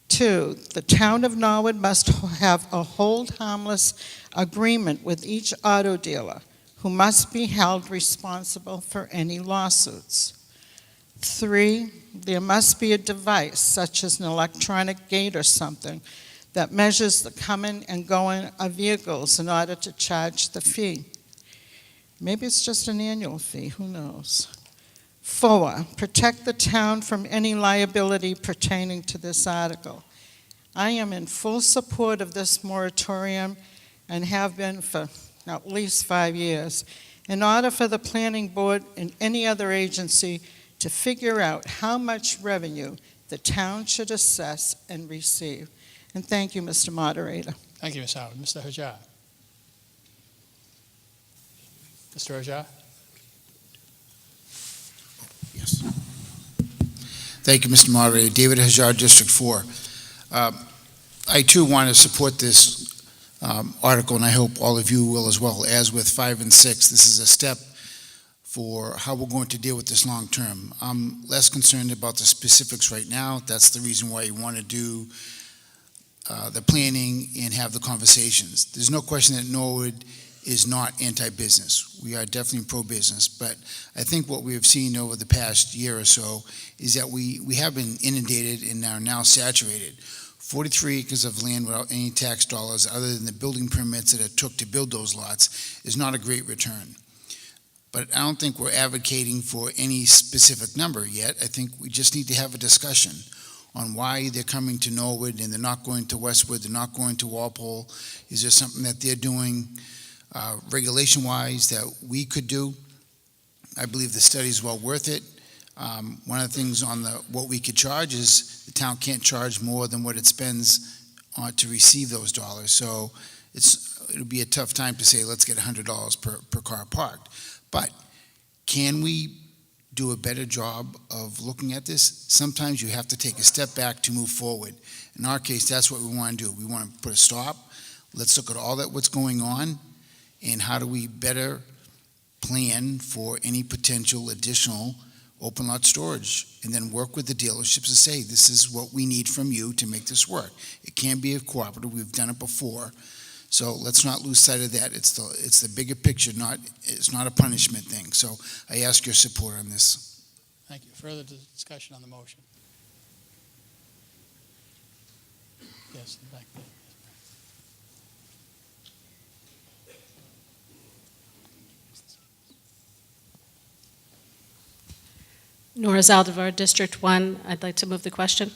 2, the town of Norwood must have a hold harmless agreement with each auto dealer, who must be held responsible for any lawsuits. 3, there must be a device, such as an electronic gate or something, that measures the coming and going of vehicles in order to charge the fee. Maybe it's just an annual fee, who knows? 4, protect the town from any liability pertaining to this article. I am in full support of this moratorium and have been for at least 5 years, in order for the planning board and any other agency to figure out how much revenue the town should assess and receive. And thank you, Mr. Moderator. Thank you, Ms. Howard. Mr. Hajar. Mr. Hajar? Yes. Thank you, Mr. Moderator. David Hajar, District 4. I too want to support this article, and I hope all of you will as well. As with 5 and 6, this is a step for how we're going to deal with this long term. I'm less concerned about the specifics right now. That's the reason why you want to do the planning and have the conversations. There's no question that Norwood is not anti-business. We are definitely pro-business, but I think what we have seen over the past year or so is that we have been inundated and are now saturated. 43 acres of land without any tax dollars other than the building permits that it took to build those lots is not a great return. But I don't think we're advocating for any specific number yet. I think we just need to have a discussion on why they're coming to Norwood and they're not going to Westwood, they're not going to Walpole. Is there something that they're doing regulation-wise that we could do? I believe the study is well worth it. One of the things on what we could charge is the town can't charge more than what it spends to receive those dollars. So it'll be a tough time to say, let's get $100 per car parked. But can we do a better job of looking at this? Sometimes you have to take a step back to move forward. In our case, that's what we want to do. We want to put a stop. Let's look at all that what's going on and how do we better plan for any potential additional open lot storage, and then work with the dealerships to say, this is what we need from you to make this work. It can be a cooperative. We've done it before. So let's not lose sight of that. It's the bigger picture, it's not a punishment thing. So I ask your support on this. Thank you. Further discussion on the motion? Yes, in the back there. Nora Zaldivar, District 1. I'd like to move the question.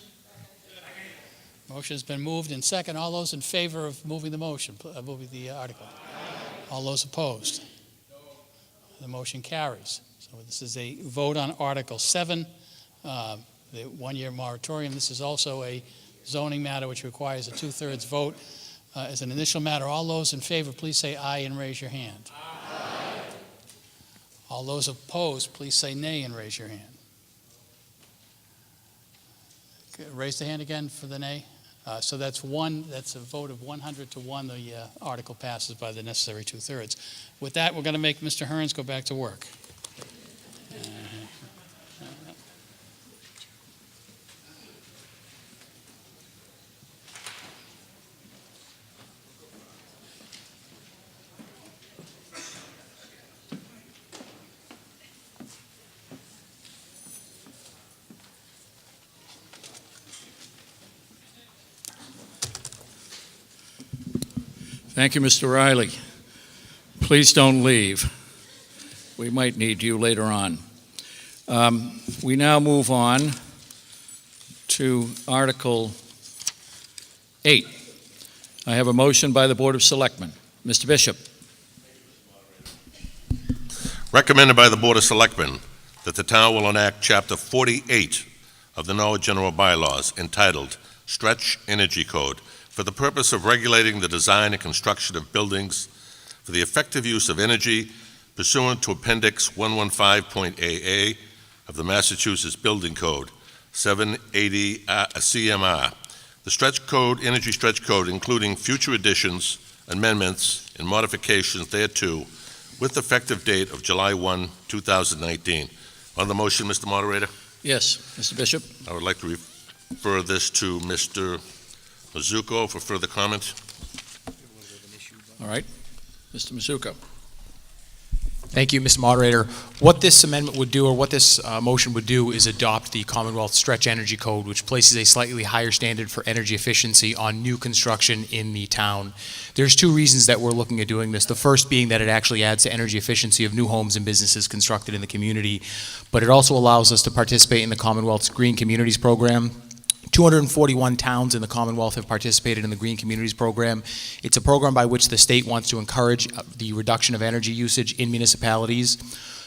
Motion's been moved and second. All those in favor of moving the motion, moving the article? All those opposed? The motion carries. So this is a vote on Article 7, the one-year moratorium. This is also a zoning matter which requires a two-thirds vote. As an initial matter, all those in favor, please say aye and raise your hand. Aye. All those opposed, please say nay and raise your hand. Okay, raise the hand again for the nay. So that's a vote of 100 to 1. The article passes by the necessary two-thirds. With that, we're going to make Mr. Hearns go back to work. Thank you, Mr. Riley. Please don't leave. We might need you later on. We now move on to Article 8. I have a motion by the Board of Selectmen. Mr. Bishop. Recommended by the Board of Selectmen that the town will enact Chapter 48 of the Norwood General Bylaws entitled Stretch Energy Code for the purpose of regulating the design and construction of buildings for the effective use of energy pursuant to Appendix 115.AA of the Massachusetts Building Code, 780 CMR. The stretch code, energy stretch code, including future additions, amendments, and modifications thereto, with effective date of July 1, 2019. On the motion, Mr. Moderator? Yes, Mr. Bishop. I would like to refer this to Mr. Mizuko for further comment. All right. Mr. Mizuko. Thank you, Mr. Moderator. What this amendment would do, or what this motion would do, is adopt the Commonwealth Stretch Energy Code, which places a slightly higher standard for energy efficiency on new construction in the town. There's two reasons that we're looking at doing this. The first being that it actually adds to energy efficiency of new homes and businesses constructed in the community, but it also allows us to participate in the Commonwealth's Green Communities Program. 241 towns in the Commonwealth have participated in the Green Communities Program. It's a program by which the state wants to encourage the reduction of energy usage in municipalities.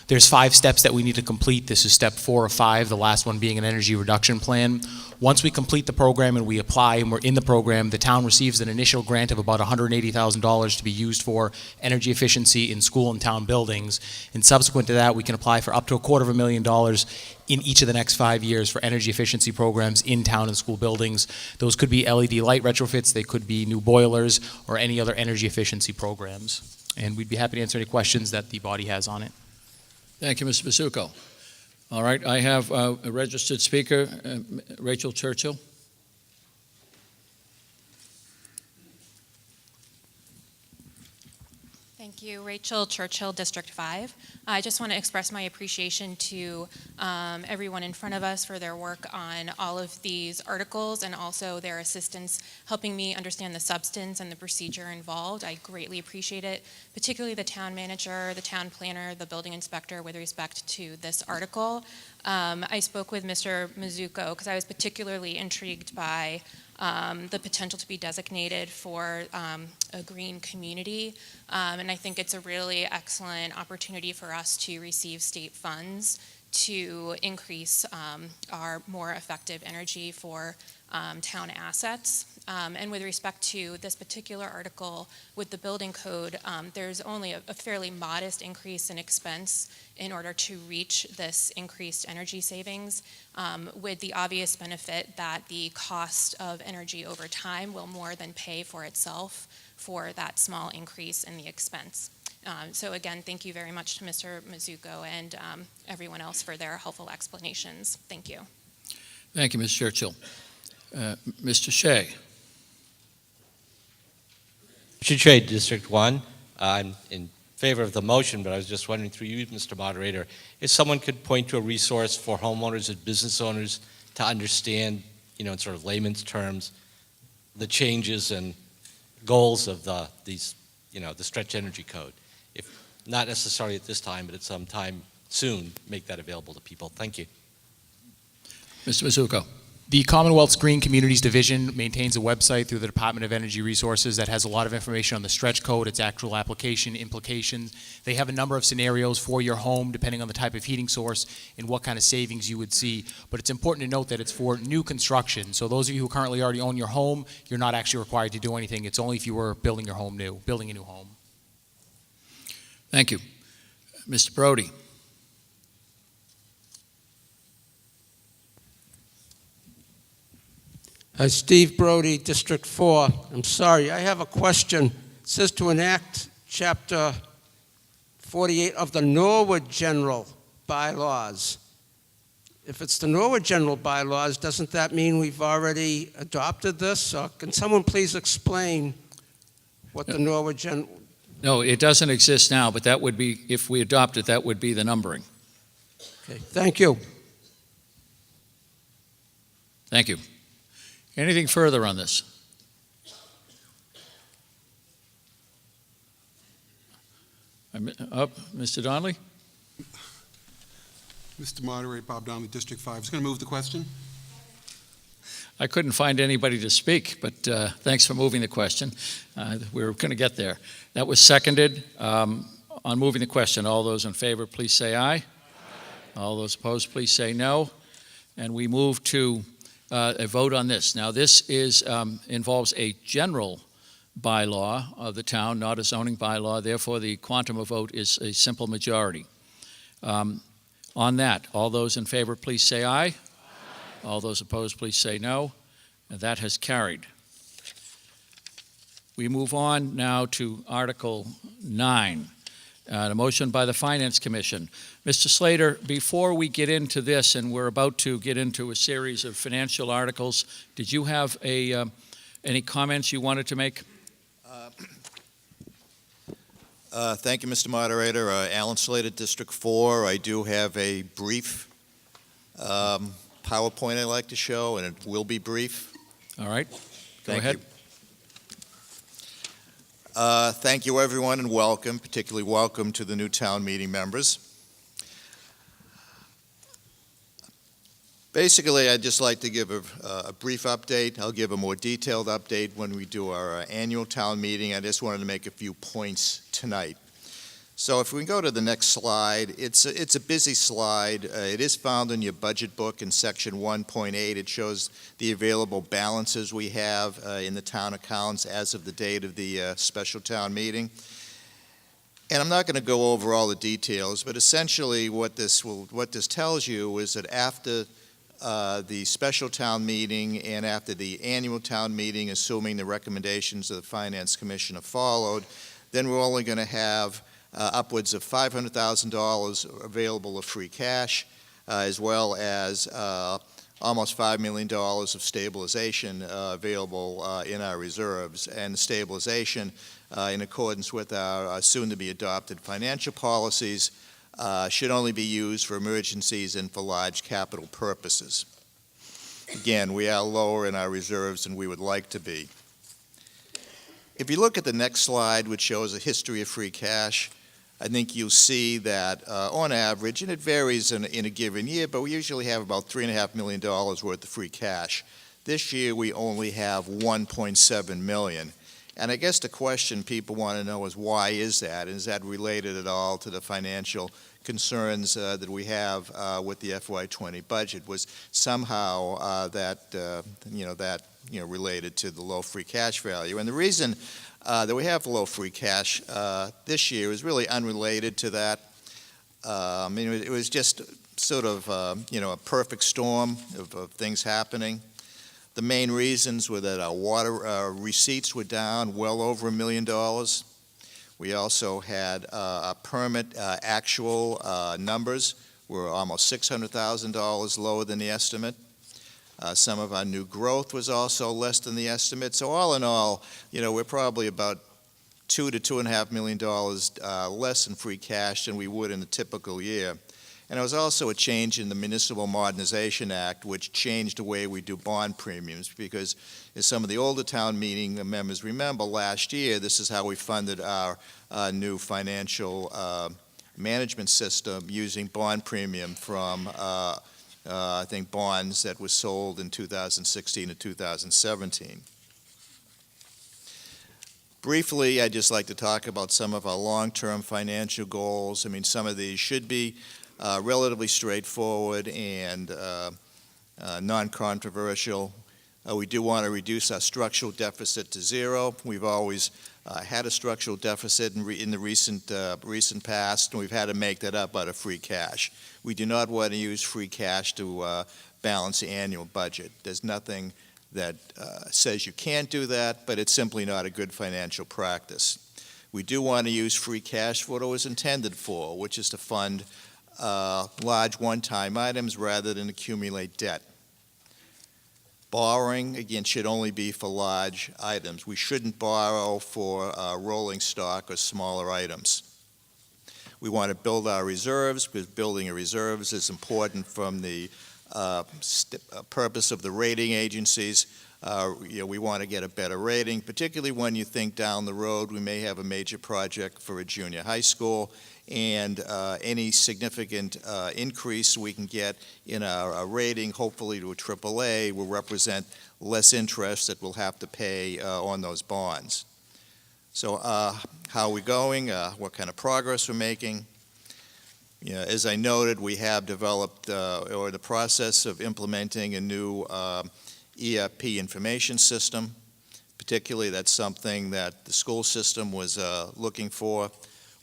There's 5 steps that we need to complete. This is step 4 of 5, the last one being an energy reduction plan. Once we complete the program and we apply and we're in the program, the town receives an initial grant of about $180,000 to be used for energy efficiency in school and town buildings. And subsequent to that, we can apply for up to $250,000 in each of the next 5 years for energy efficiency programs in town and school buildings. Those could be LED light retrofits, they could be new boilers, or any other energy efficiency programs. And we'd be happy to answer any questions that the body has on it. Thank you, Mr. Basuko. All right, I have a registered speaker, Rachel Churchill. Thank you, Rachel Churchill, District 5. I just want to express my appreciation to everyone in front of us for their work on all of these articles and also their assistance helping me understand the substance and the procedure involved. I greatly appreciate it, particularly the town manager, the town planner, the building inspector with respect to this article. I spoke with Mr. Mizuko because I was particularly intrigued by the potential to be designated for a green community. And I think it's a really excellent opportunity for us to receive state funds to increase our more effective energy for town assets. And with respect to this particular article with the building code, there's only a fairly modest increase in expense in order to reach this increased energy savings, with the obvious benefit that the cost of energy over time will more than pay for itself for that small increase in the expense. So again, thank you very much to Mr. Mizuko and everyone else for their helpful explanations. Thank you. Thank you, Ms. Churchill. Mr. Shea. Richard Shea, District 1. I'm in favor of the motion, but I was just wondering through you, Mr. Moderator, if someone could point to a resource for homeowners and business owners to understand, in sort of layman's terms, the changes and goals of the Stretch Energy Code. If not necessarily at this time, but at some time soon, make that available to people. Thank you. Mr. Mizuko. The Commonwealth's Green Communities Division maintains a website through the Department of Energy Resources that has a lot of information on the stretch code, its actual application, implications. They have a number of scenarios for your home, depending on the type of heating source and what kind of savings you would see. But it's important to note that it's for new construction. So those of you who currently already own your home, you're not actually required to do anything. It's only if you were building your home new, building a new home. Thank you. Mr. Brody. Steve Brody, District 4. I'm sorry, I have a question. It says to enact Chapter 48 of the Norwood General Bylaws. If it's the Norwood General Bylaws, doesn't that mean we've already adopted this? Or can someone please explain what the Norwood General... No, it doesn't exist now, but that would be, if we adopt it, that would be the numbering. Okay, thank you. Thank you. Anything further on this? Up, Mr. Donnelly? Mr. Moderator, Bob Donnelly, District 5. I was going to move the question. I couldn't find anybody to speak, but thanks for moving the question. We were going to get there. That was seconded. On moving the question, all those in favor, please say aye. Aye. All those opposed, please say no. And we move to a vote on this. Now, this involves a general bylaw of the town, not a zoning bylaw. Therefore, the quantum of vote is a simple majority. On that, all those in favor, please say aye. Aye. All those opposed, please say no. And that has carried. We move on now to Article 9, a motion by the Finance Commission. Mr. Slater, before we get into this, and we're about to get into a series of financial articles, did you have any comments you wanted to make? Thank you, Mr. Moderator. Alan Slater, District 4. I do have a brief PowerPoint I'd like to show, and it will be brief. All right. Go Thank ahead. you. Thank you, everyone, and welcome, particularly welcome to the new town meeting members. Basically, I'd just like to give a brief update. I'll give a more detailed update when we do our annual town meeting. I just wanted to make a few points tonight. So if we can go to the next slide, it's a busy slide. It is found in your budget book in section 1.8. It shows the available balances we have in the town accounts as of the date of the special town meeting. And I'm not going to go over all the details, but essentially what this tells you is that after the special town meeting and after the annual town meeting, assuming the recommendations of the Finance Commission are followed, then we're only going to have upwards of $500,000 available of free cash, as well as almost $5 million of stabilization available in our reserves. And stabilization, in accordance with our soon-to-be-adopted financial policies, should only be used for emergencies and for large capital purposes. Again, we are lower in our reserves than we would like to be. If you look at the next slide, which shows a history of free cash, I think you'll see that on average, and it varies in a given year, but we usually have about $3.5 million worth of free cash. This year, we only have $1.7 million. And I guess the question people want to know is, why is that? Is that related at all to the financial concerns that we have with the FY20 budget? Was somehow that related to the low free cash value? And the reason that we have low free cash this year is really unrelated to that. It was just sort of a perfect storm of things happening. The main reasons were that our water receipts were down well over $1 million. We also had our permit actual numbers were almost $600,000 lower than the estimate. Some of our new growth was also less than the estimate. So all in all, we're probably about $2 to $2.5 million less in free cash than we would in a typical year. And there was also a change in the Municipal Modernization Act, which changed the way we do bond premiums, because as some of the older town meeting members remember, last year, this is how we funded our new financial management system, using bond premium from I think, bonds that were sold in 2016 and 2017. Briefly, I'd just like to talk about some of our long-term financial goals. I mean, some of these should be relatively straightforward and non-controversial. We do want to reduce our structural deficit to zero. We've always had a structural deficit in the recent past, and we've had to make that up out of free cash. We do not want to use free cash to balance the annual budget. There's nothing that says you can't do that, but it's simply not a good financial practice. We do want to use free cash for what it was intended for, which is to fund large one-time items rather than accumulate debt. Borrowing, again, should only be for large items. We shouldn't borrow for rolling stock or smaller items. We want to build our reserves, because building reserves is important from the purpose of the rating agencies. We want to get a better rating, particularly when you think down the road we may have a major project for a junior high school, and any significant increase we can get in our rating, hopefully to a AAA, will represent less interest that we'll have to pay on those bonds. So how are we going? What kind of progress we're making? As I noted, we have developed or in the process of implementing a new ERP information system. Particularly, that's something that the school system was looking for.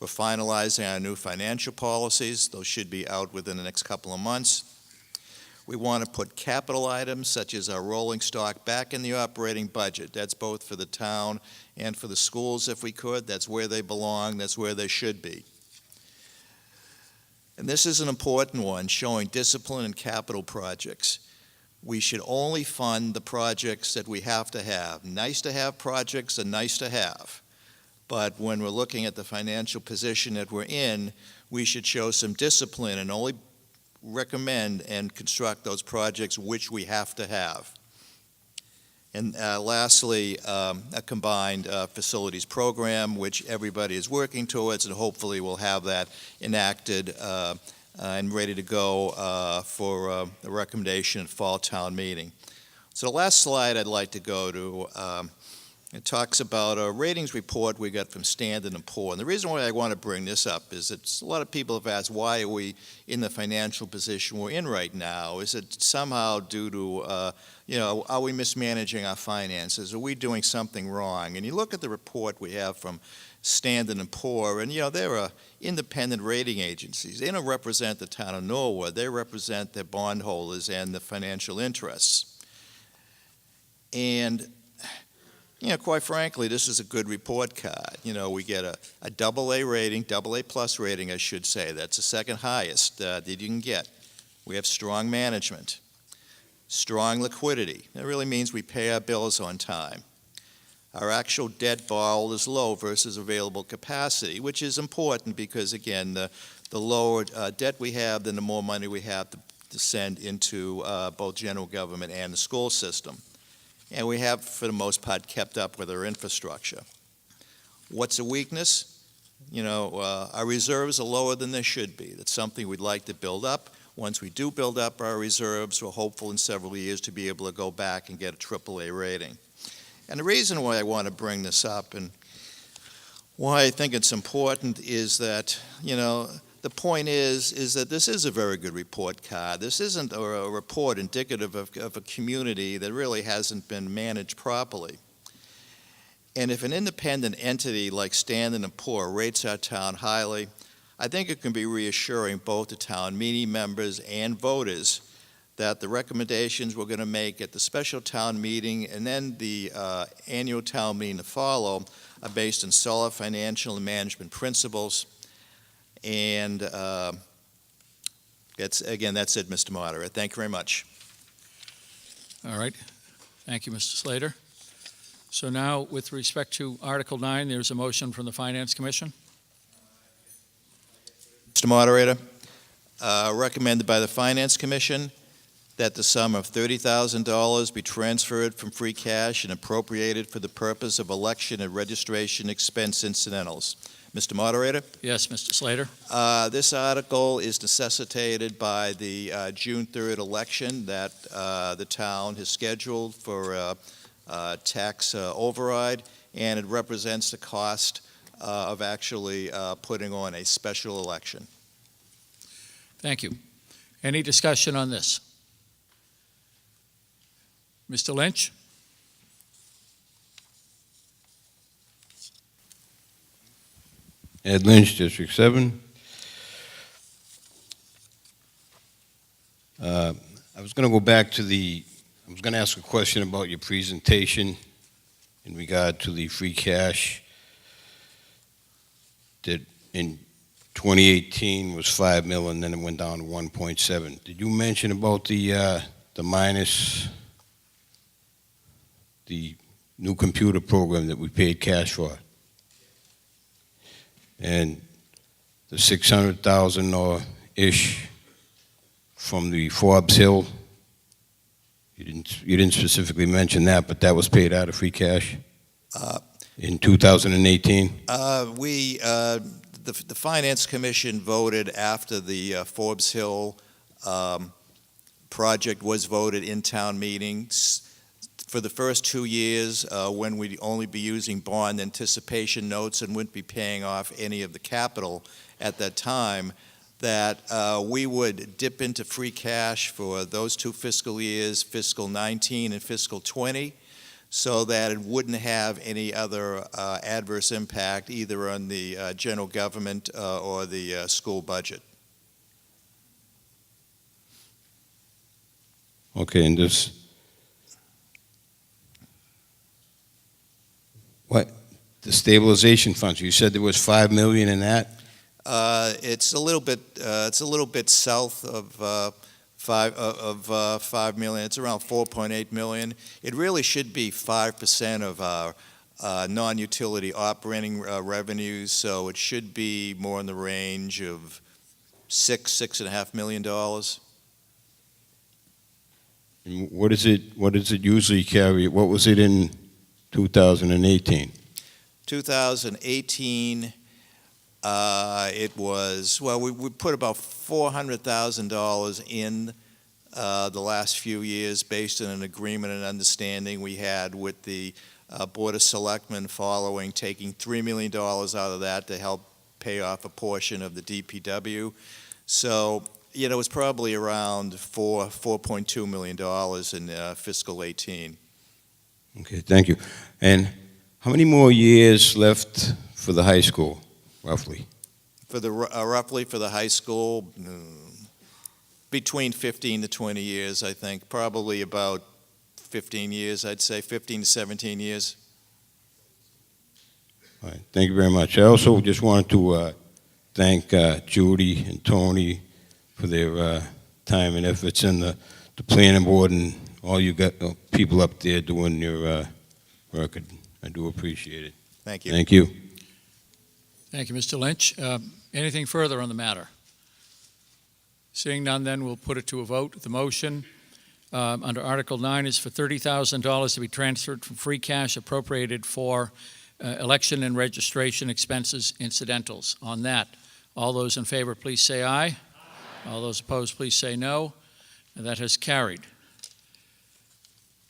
We're finalizing our new financial policies. Those should be out within the next couple of months. We want to put capital items such as our rolling stock back in the operating budget. That's both for the town and for the schools if we could. That's where they belong. That's where they should be. And this is an important one, showing discipline in capital projects. We should only fund the projects that we have to have. Nice to have projects are nice to have. But when we're looking at the financial position that we're in, we should show some discipline and only recommend and construct those projects which we have to have. And lastly, a combined facilities program, which everybody is working towards, and hopefully we'll have that enacted and ready to go for the recommendation at fall town meeting. So the last slide I'd like to go to, it talks about a ratings report we got from Standard & Poor's. And the reason why I want to bring this up is that a lot of people have asked, why are we in the financial position we're in right now? Is it somehow due to, are we mismanaging our finances? Are we doing something wrong? And you look at the report we have from Standard & Poor's, and they're independent rating agencies. They don't represent the town of Norwood. They represent their bondholders and the financial interests. And quite frankly, this is a good report card. We get a AA rating, AA plus rating, I should say. That's the second highest that you can get. We have strong management, strong liquidity. That really means we pay our bills on time. Our actual debt borrowed is low versus available capacity, which is important because, again, the lower debt we have, then the more money we have to send into both general government and the school system. And we have, for the most part, kept up with our infrastructure. What's a weakness? Our reserves are lower than they should be. That's something we'd like to build up. Once we do build up our reserves, we're hopeful in several years to be able to go back and get a AAA rating. And the reason why I want to bring this up and why I think it's important is that, the point is that this is a very good report card. This isn't a report indicative of a community that really hasn't been managed properly. And if an independent entity like Standard & Poor's rates our town highly, I think it can be reassuring both to town meeting members and voters that the recommendations we're going to make at the special town meeting and then the annual town meeting to follow are based on solid financial and management principles. And that's it, Mr. Moderator. Thank you very much. All right. Thank you, Mr. Slater. So now, with respect to Article 9, there's a motion from the Finance Commission. Mr. Moderator, recommended by the Finance Commission that the sum of $30,000 be transferred from free cash and appropriated for the purpose of election and registration expense incidentals. Mr. Moderator? Yes, Mr. Slater? This article is necessitated by the June 3rd election that the town has scheduled for tax override, and it represents the cost of actually putting on a special election. Thank you. Any discussion on this? Mr. Lynch? Ed Lynch, District 7. I was going to go back to I was going to ask a question about your presentation in regard to the free cash that in 2018 was 5 million, and then it went down to 1.7. Did you mention about the minus the new computer program that we paid cash for? And the 600,000 or ish from the Forbes Hill, you didn't specifically mention that, but that was paid out of free cash in 2018. The Finance Commission voted after the Forbes Hill project was voted in town meetings. For the first 2 years, when we'd only be using bond anticipation notes and wouldn't be paying off any of the capital at that time, that we would dip into free cash for those 2 fiscal years, fiscal 19 and fiscal 20, so that it wouldn't have any other adverse impact either on the general government or the school budget. Okay, and this, what, the stabilization funds, you said there was 5 million in that? It's a little bit south of 5 million. It's around 4.8 million. It really should be 5% of our non-utility operating revenues, so it should be more in the range of $6.5 million. And what is it usually carry? What was it in 2018? 2018, it was, well, we put about $400,000 in the last few years based on an agreement and understanding we had with the Board of Selectmen following taking $3 million out of that to help pay off a portion of the DPW. So, you know, it's probably around $4.2 million in fiscal 18. Okay, thank you. And how many more years left for the high school, roughly? For the roughly for the high school, between 15 to 20 years, I think. Probably about 15 years, I'd say 15 to 17 years. All right, thank you very much. I also just wanted to thank Judy and Tony for their time and efforts in the planning board and all you got people up there doing your work. I do appreciate it. Thank you. Thank you. Thank you, Mr. Lynch. Anything further on the matter? Seeing none, then we'll put it to a vote. The motion under Article 9 is for $30,000 to be transferred from free cash appropriated for election and registration expenses incidentals. On that, all those in favor, please say aye. Aye. All those opposed, please say no. And that has carried.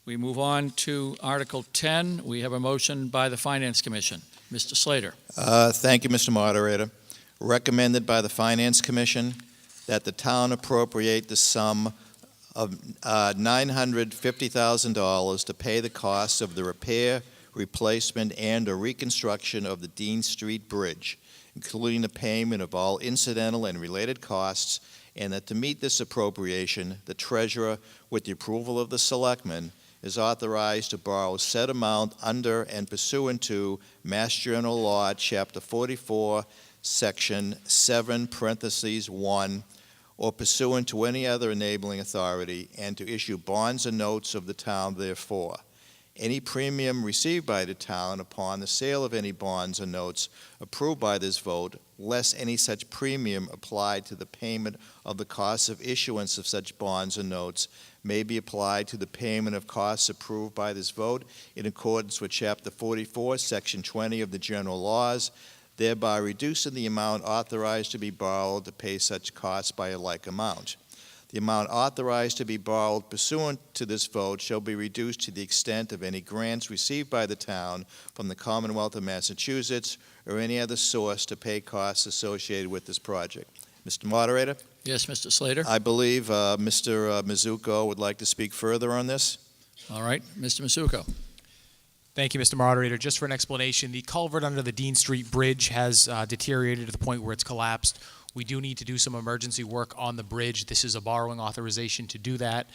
We move on to Article 10. We have a motion by the Finance Commission. Mr. Slater. Thank you, Mr. Moderator. Recommended by the Finance Commission that the town appropriate the sum of $950,000 to pay the costs of the repair, replacement, and/or reconstruction of the Dean Street Bridge, including the payment of all incidental and related costs, and that to meet this appropriation, the treasurer, with the approval of the selectmen, is authorized to borrow said amount under and pursuant to Mass General Law, Chapter 44, Section 7, parentheses 1, or pursuant to any other enabling authority, and to issue bonds and notes of the town therefore. Any premium received by the town upon the sale of any bonds or notes approved by this vote, less any such premium applied to the payment of the costs of issuance of such bonds or notes, may be applied to the payment of costs approved by this vote in accordance with Chapter 44, Section 20 of the General Laws. thereby reducing the amount authorized to be borrowed to pay such costs by a like amount. The amount authorized to be borrowed pursuant to this vote shall be reduced to the extent of any grants received by the town from the Commonwealth of Massachusetts or any other source to pay costs associated with this project. Mr. Moderator? Yes, Mr. Slater? I believe Mr. Mizuko would like to speak further on this. All right, Mr. Masuko. Thank you, Mr. Moderator. Just for an explanation, the culvert under the Dean Street Bridge has deteriorated to the point where it's collapsed. We do need to do some emergency work on the bridge. This is a borrowing authorization to do that.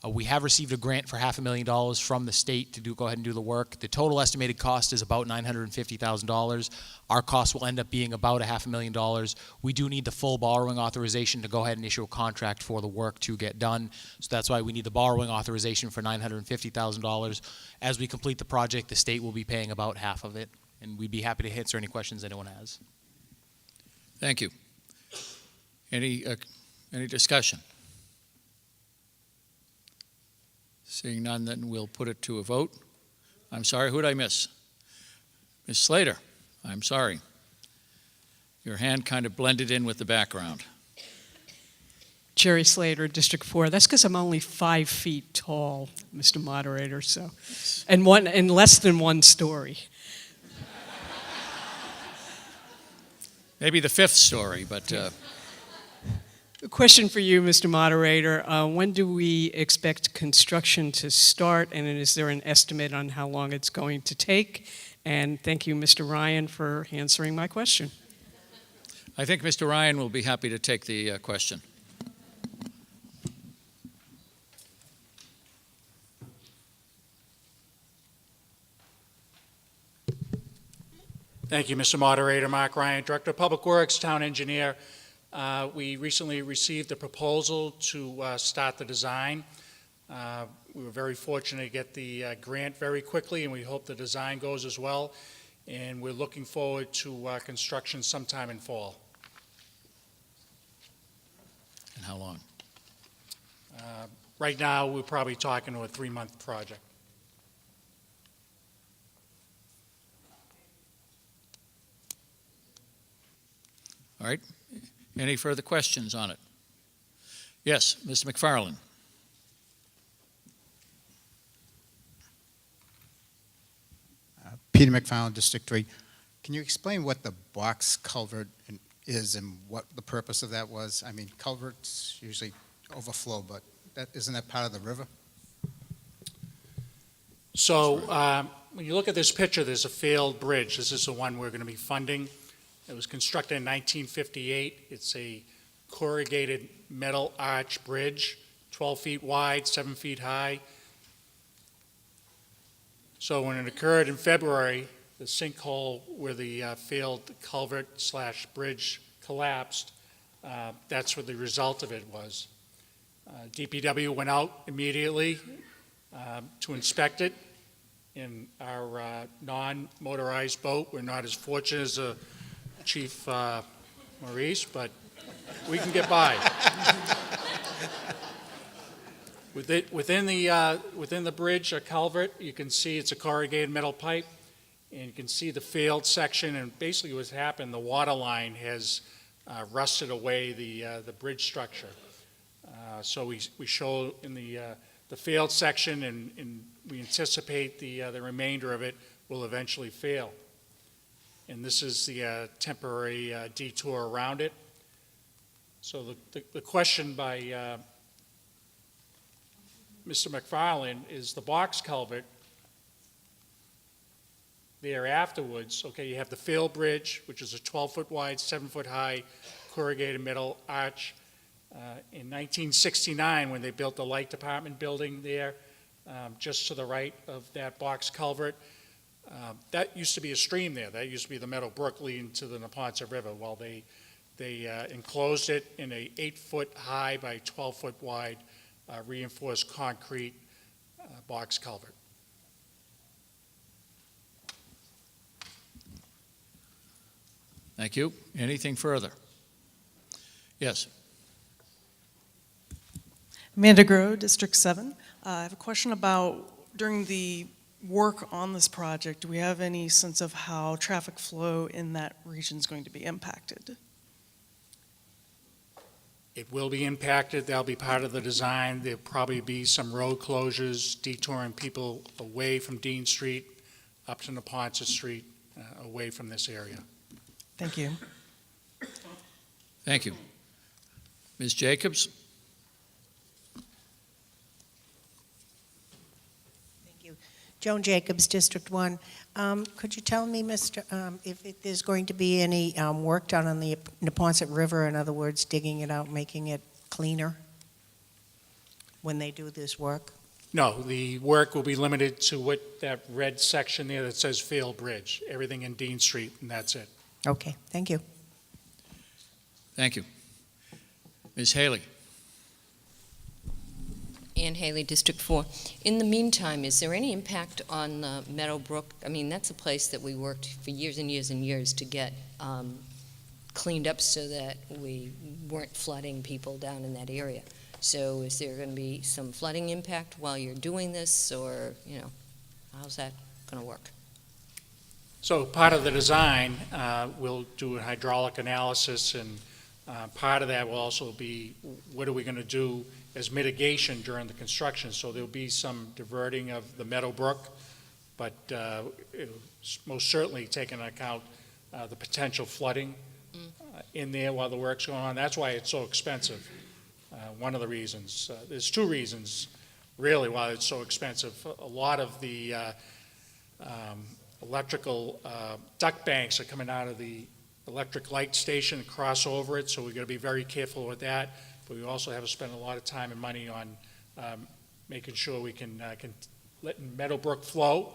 We have received a grant for $500,000 from the state to go ahead and do the work. The total estimated cost is about $950,000. Our cost will end up being about $500,000. We do need the full borrowing authorization to go ahead and issue a contract for the work to get done. So that's why we need the borrowing authorization for $950,000. As we complete the project, the state will be paying about half of it, and we'd be happy to answer any questions anyone has. Thank you. Any discussion? Seeing none, then we'll put it to a vote. I'm sorry, who did I miss? Ms. Slater, I'm sorry. Your hand kind of blended in with the background. Jerry Slater, District 4. That's because I'm only 5 feet tall, Mr. Moderator, so, and less than one story. Maybe the 5th story, but... A question for you, Mr. Moderator. When do we expect construction to start, and is there an estimate on how long it's going to take? And thank you, Mr. Ryan, for answering my question. I think Mr. Ryan will be happy to take the question. Thank you, Mr. Moderator. Mark Ryan, Director of Public Works, Town Engineer. We recently received a proposal to start the design. We were very fortunate to get the grant very quickly, and we hope the design goes as well. And we're looking forward to construction sometime in fall. And how long? Right now, we're probably talking to a 3-month project. All right. Any further questions on it? Yes, Mr. McFarland. Peter McFarland, District 3. Can you explain what the box culvert is and what the purpose of that was? I mean, culverts usually overflow, but isn't that part of the river? So when you look at this picture, there's a failed bridge. This is the one we're going to be funding. It was constructed in 1958. It's a corrugated metal arch bridge, 12 feet wide, 7 feet high. So when it occurred in February, the sinkhole where the failed culvert/bridge collapsed, that's what the result of it was. DPW went out immediately to inspect it in our non-motorized boat. We're not as fortunate as Chief Maurice, but we can get by. Within the bridge, a culvert, you can see it's a corrugated metal pipe, and you can see the failed section. And basically, what's happened, the water line has rusted away the bridge structure. So we show in the failed section, and we anticipate the remainder of it will eventually fail. And this is the temporary detour around it. So the question by Mr. McFarland is the box culvert there afterwards. Okay, you have the failed bridge, which is a 12-foot wide, 7-foot high corrugated metal arch. In 1969, when they built the light department building there, just to the right of that box culvert, that used to be a stream there. That used to be the Meadow Brook leading to the Neponset River. Well, they enclosed it in a 8-foot high by 12-foot wide reinforced concrete box culvert. Thank you. Anything further? Yes. Amanda Groh, District 7. I have a question about during the work on this project, do we have any sense of how traffic flow in that region is going to be impacted? It will be impacted. That'll be part of the design. There'll probably be some road closures, detouring people away from Dean Street, up to Neponset Street, away from this area. Thank you. Thank you. Ms. Jacobs? Joan Jacobs, District 1. Could you tell me, if there's going to be any work done on the Neponset River, in other words, digging it out, making it cleaner when they do this work? No, the work will be limited to what that red section there that says Field Bridge, everything in Dean Street, and that's it. Okay, thank you. Thank you. Ms. Haley? Ann Haley, District 4. In the meantime, is there any impact on Meadowbrook? I mean, that's a place that we worked for years and years and years to get cleaned up so that we weren't flooding people down in that area. So is there going to be some flooding impact while you're doing this, or, how's that going to work? So part of the design, we'll do a hydraulic analysis, and part of that will also be what are we going to do as mitigation during the construction. So there'll be some diverting of the Meadowbrook, but it'll most certainly take into account the potential flooding in there while the work's going on. That's why it's so expensive. One of the reasons, there's two reasons really why it's so expensive. A lot of the electrical duct banks are coming out of the electric light station and cross over it, so we're going to be very careful with that. But we also have to spend a lot of time and money on making sure we can let Meadowbrook flow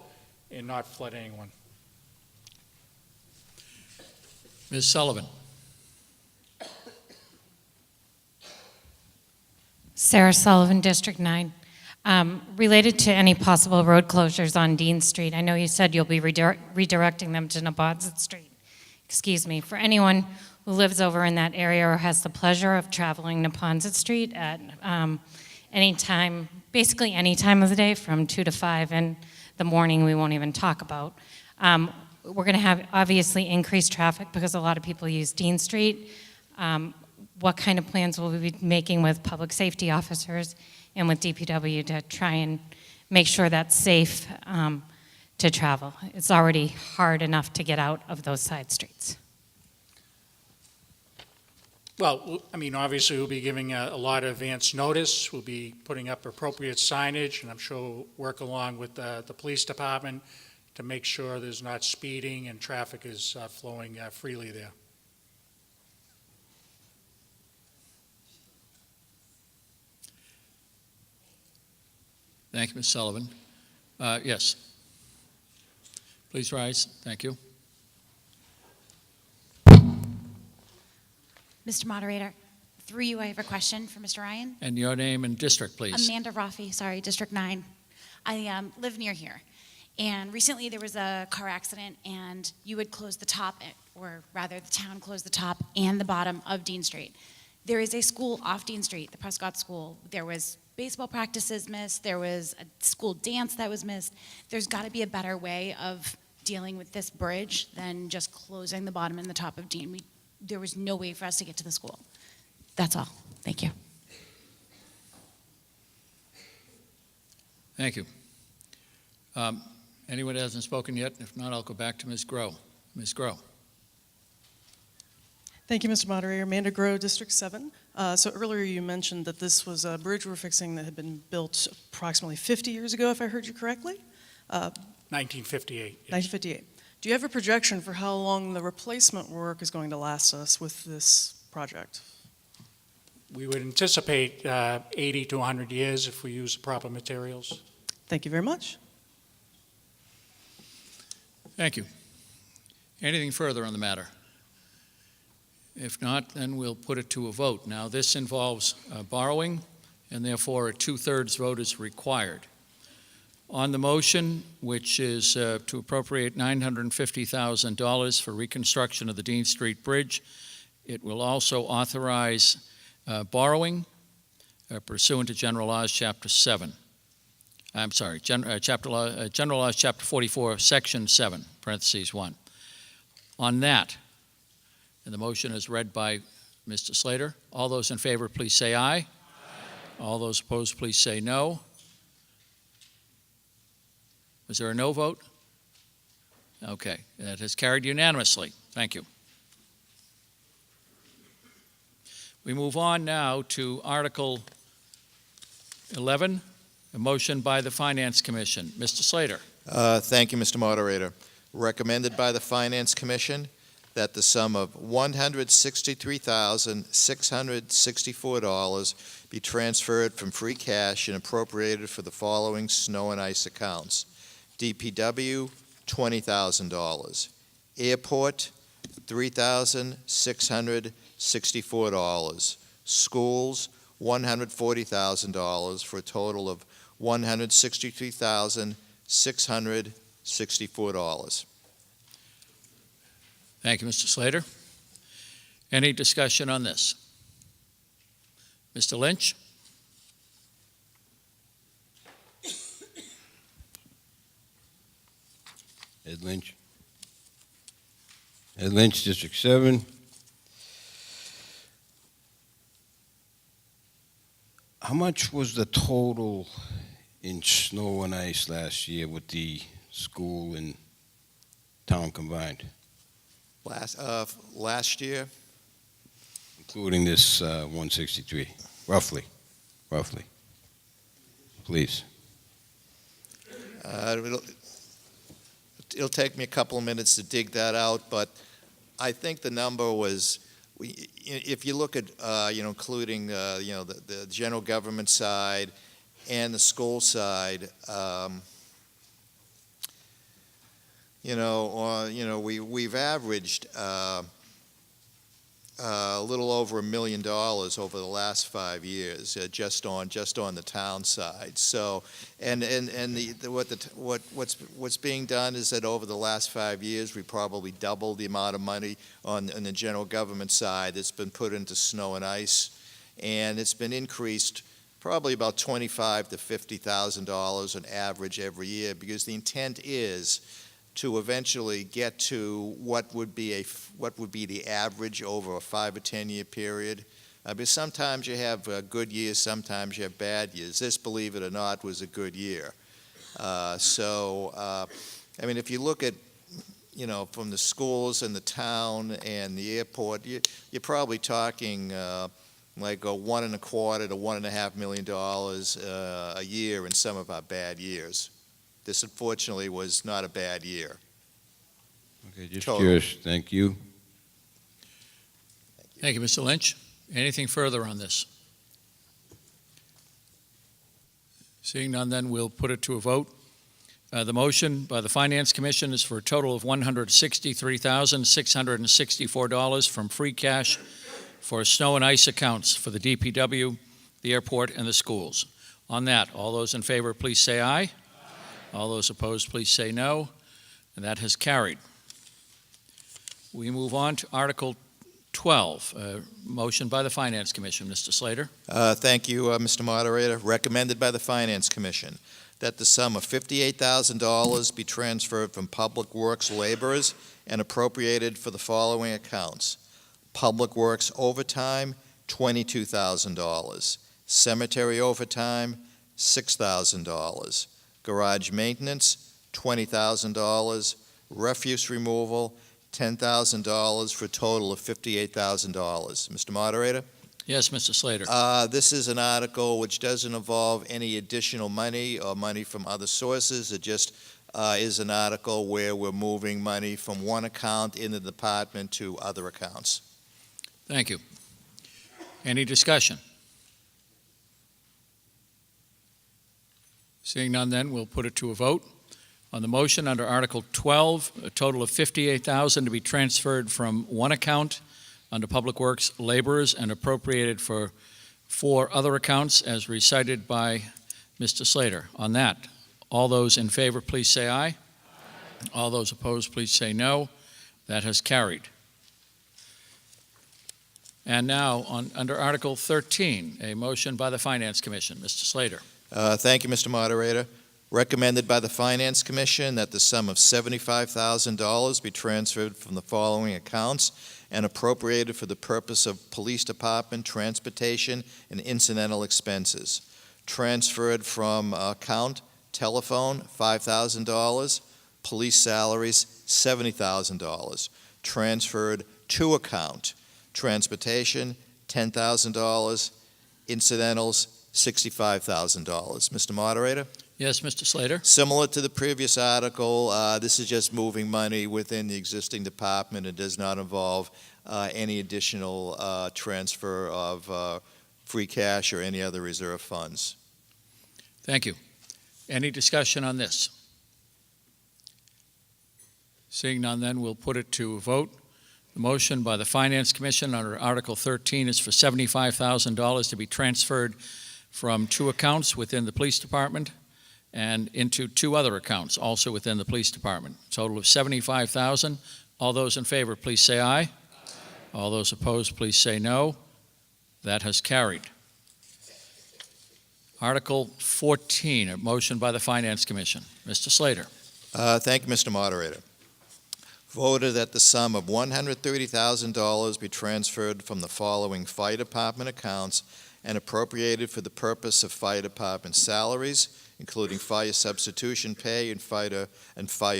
and not flood anyone. Ms. Sullivan? Sarah Sullivan, District 9. Related to any possible road closures on Dean Street, I know you said you'll be redirecting them to Neponset Street. Excuse me. For anyone who lives over in that area or has the pleasure of traveling Neponset Street at any time, basically any time of the day from 2 to 5 in the morning, we won't even talk about. We're going to have obviously increased traffic because a lot of people use Dean Street. What kind of plans will we be making with public safety officers and with DPW to try and make sure that's safe to travel? It's already hard enough to get out of those side streets. Well, I mean, obviously, we'll be giving a lot of advance notice. We'll be putting up appropriate signage, and I'm sure we'll work along with the police department to make sure there's not speeding and traffic is flowing freely there. Thank you, Ms. Sullivan. Yes. Please rise. Thank you. Mr. Moderator, through you, I have a question for Mr. Ryan. And your name and district, please. Amanda Rafi, sorry, District 9. I live near here. And recently there was a car accident, and you had closed the top, or rather the town closed the top and the bottom of Dean Street. There is a school off Dean Street, the Prescott School. There was baseball practices missed. There was a school dance that was missed. There's got to be a better way of dealing with this bridge than just closing the bottom and the top of Dean. There was no way for us to get to the school. That's all. Thank you. Thank you. Anyone that hasn't spoken yet? If not, I'll go back to Ms. Grow. Ms. Grow. Thank you, Mr. Moderator. Amanda Grow, District 7. So earlier you mentioned that this was a bridge we're fixing that had been built approximately 50 years ago, if I heard you correctly? 1958. Yes. 1958. Do you have a projection for how long the replacement work is going to last us with this project? We would anticipate 80 to 100 years if we use the proper materials. Thank you very much. Thank you. Anything further on the matter? If not, then we'll put it to a vote. Now, this involves borrowing, and therefore a 2/3 vote is required. On the motion, which is to appropriate $950,000 for reconstruction of the Dean Street Bridge, it will also authorize borrowing pursuant to General Laws, Chapter 7. I'm sorry, General Laws, Chapter 44, Section 7, parentheses 1. On that, and the motion is read by Mr. Slater. All those in favor, please say aye. Aye. All those opposed, please say no. Was there a no vote? Okay, that has carried unanimously. Thank you. We move on now to Article 11, a motion by the Finance Commission. Mr. Slater. Thank you, Mr. Moderator. Recommended by the Finance Commission that the sum of $163,664 be transferred from free cash and appropriated for the following snow and ice accounts. DPW, $20,000. Airport, $3,664. Schools, $140,000 for a total of $163,664. Thank you, Mr. Slater. Any discussion on this? Mr. Lynch? Ed Lynch. Ed Lynch, District 7. How much was the total in snow and ice last year with the school and town combined? Last year, Including this 163, roughly, please. It'll take me a couple of minutes to dig that out, but I think the number was, if you look at, including, the general government side and the school side, we've averaged a little over $1 million over the last 5 years, just on the town side. So, what's being done is that over the last 5 years, we probably doubled the amount of money on the general government side that's been put into snow and ice, and it's been increased probably about $25,000 to $50,000 on average every year, because the intent is to eventually get to what would be the average over a 5 or 10 year period. Because sometimes you have good years, sometimes you have bad years. This, believe it or not, was a good year. If you look at, from the schools and the town and the airport, you're probably talking like $1.25 to $1.5 million a year in some of our bad years. This, unfortunately, was not a bad year. Okay, just Total. curious. Thank you. Thank you, Mr. Lynch. Anything further on this? Seeing none, then we'll put it to a vote. The motion by the Finance Commission is for a total of $163,664 from free cash for snow and ice accounts for the DPW, the airport, and the schools. On that, all those in favor, please say aye. All those opposed, please say no. And that has carried. We move on to Article 12, a motion by the Finance Commission. Mr. Slater. Thank you, Mr. Moderator. Recommended by the Finance Commission that the sum of $58,000 be transferred from Public Works laborers and appropriated for the following accounts. Public Works overtime, $22,000. Cemetery overtime, $6,000. Garage maintenance, $20,000. Refuse removal, $10,000 for a total of $58,000. Mr. Moderator? Yes, Mr. Slater. This is an article which doesn't involve any additional money or money from other sources. It just is an article where we're moving money from one account in the department to other accounts. Thank you. Any discussion? Seeing none, then, we'll put it to a vote. On the motion under Article 12, a total of $58,000 to be transferred from one account under Public Works laborers and appropriated for 4 other accounts as recited by Mr. Slater. On that, all those in favor, please say aye. Aye. All those opposed, please say no. That has carried. And now, under Article 13, a motion by the Finance Commission. Mr. Slater. Thank you, Mr. Moderator. Recommended by the Finance Commission that the sum of $75,000 be transferred from the following accounts and appropriated for the purpose of Police Department, transportation, and incidental expenses. Transferred from account telephone, $5,000, police salaries, $70,000. Transferred to account transportation, $10,000, incidentals, $65,000. Mr. Moderator? Yes, Mr. Slater? Similar to the previous article, this is just moving money within the existing department. It does not involve any additional transfer of free cash or any other reserve funds. Thank you. Any discussion on this? Seeing none, then we'll put it to a vote. The motion by the Finance Commission under Article 13 is for $75,000 to be transferred from two accounts within the Police Department and into two other accounts also within the Police Department. A total of $75,000. All those in favor, please say aye. Aye. All those opposed, please say no. That has carried. Article 14, a motion by the Finance Commission. Mr. Slater. Thank you, Mr. Moderator. Voted that the sum of $130,000 be transferred from the following Fire Department accounts and appropriated for the purpose of Fire Department salaries, including fire substitution pay and fire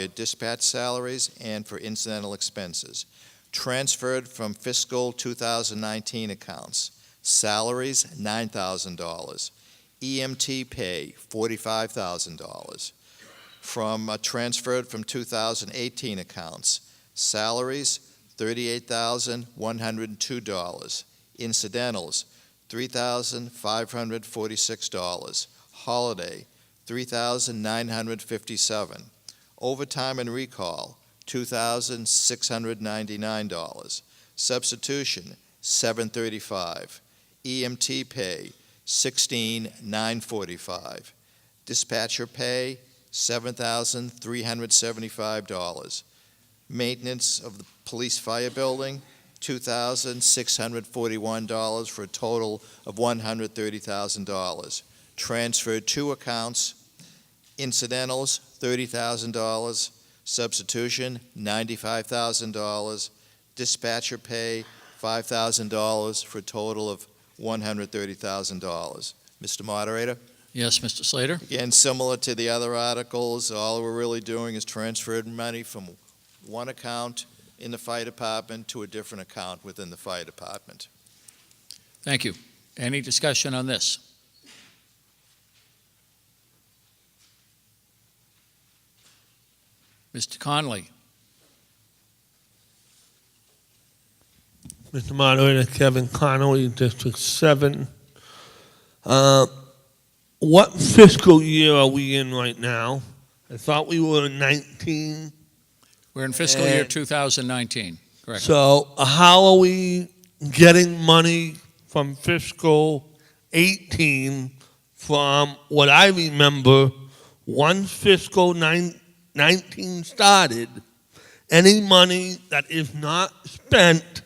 dispatch salaries, and for incidental expenses. Transferred from fiscal 2019 accounts. Salaries, $9,000. EMT pay, $45,000. Transferred from 2018 accounts. Salaries, $38,102. Incidentals, $3,546. Holiday, $3,957. Overtime and recall, $2,699. Substitution, $735. EMT pay, $16,945. Dispatcher pay, $7,375. Maintenance of the police fire building, $2,641 for a total of $130,000. Transferred to accounts, incidentals, $30,000. Substitution, $95,000. Dispatcher pay, $5,000 for a total of $130,000. Mr. Moderator? Yes, Mr. Slater? Again, similar to the other articles, all we're really doing is transferring money from one account in the fire department to a different account within the fire department. Thank you. Any discussion on this? Mr. Conley? Mr. Moderator, Kevin Connolly, District 7. What fiscal year are we in right now? I thought we were in 19. We're in fiscal year 2019, correct. So how are we getting money from fiscal 18 from what I remember, once fiscal 19 started, any money that is not spent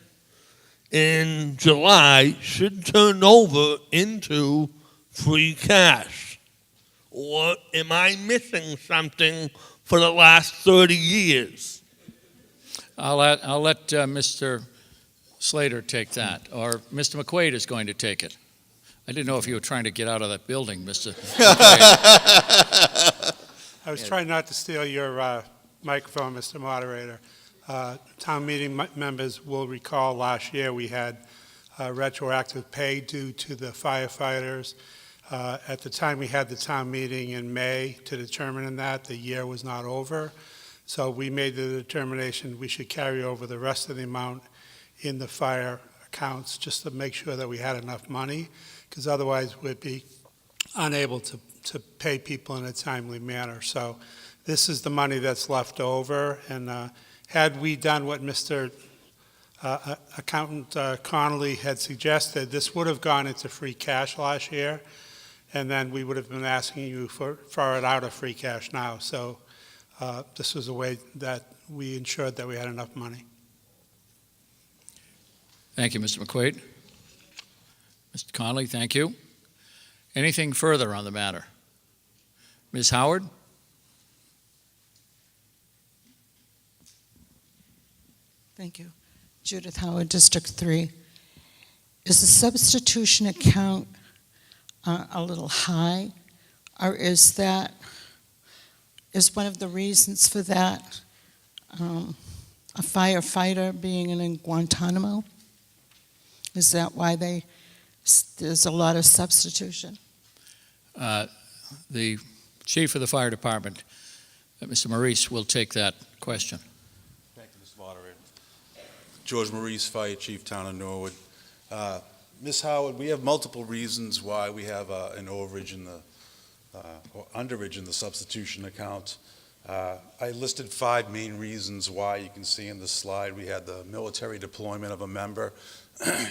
in July should turn over into free cash? Or am I missing something for the last 30 years? I'll let Mr. Slater take that, or Mr. McQuaid is going to take it. I didn't know if you were trying to get out of that building, Mr. McQuaid. I was trying not to steal your microphone, Mr. Moderator. Town meeting members will recall last year we had retroactive pay due to the firefighters. At the time we had the town meeting in May to determine that, the year was not over. So we made the determination we should carry over the rest of the amount in the fire accounts just to make sure that we had enough money, because otherwise we'd be unable to pay people in a timely manner. So this is the money that's left over, and had we done what Mr. Accountant Connolly had suggested, this would have gone into free cash last year, and then we would have been asking you for it out of free cash now. So this was a way that we ensured that we had enough money. Thank you, Mr. McQuaid. Mr. Conley, thank you. Anything further on the matter? Ms. Howard? Thank you. Judith Howard, District 3. Is the substitution account a little high, or is one of the reasons for that a firefighter being in Guantanamo? Is that why there's a lot of substitution? The chief of the fire department, Mr. Maurice, will take that question. Thank you, Mr. Moderator. George Maurice, Fire Chief, Town of Norwood. Ms. Howard, we have multiple reasons why we have an overage in the, or underage in the substitution account. I listed 5 main reasons why. You can see in the slide we had the military deployment of a member.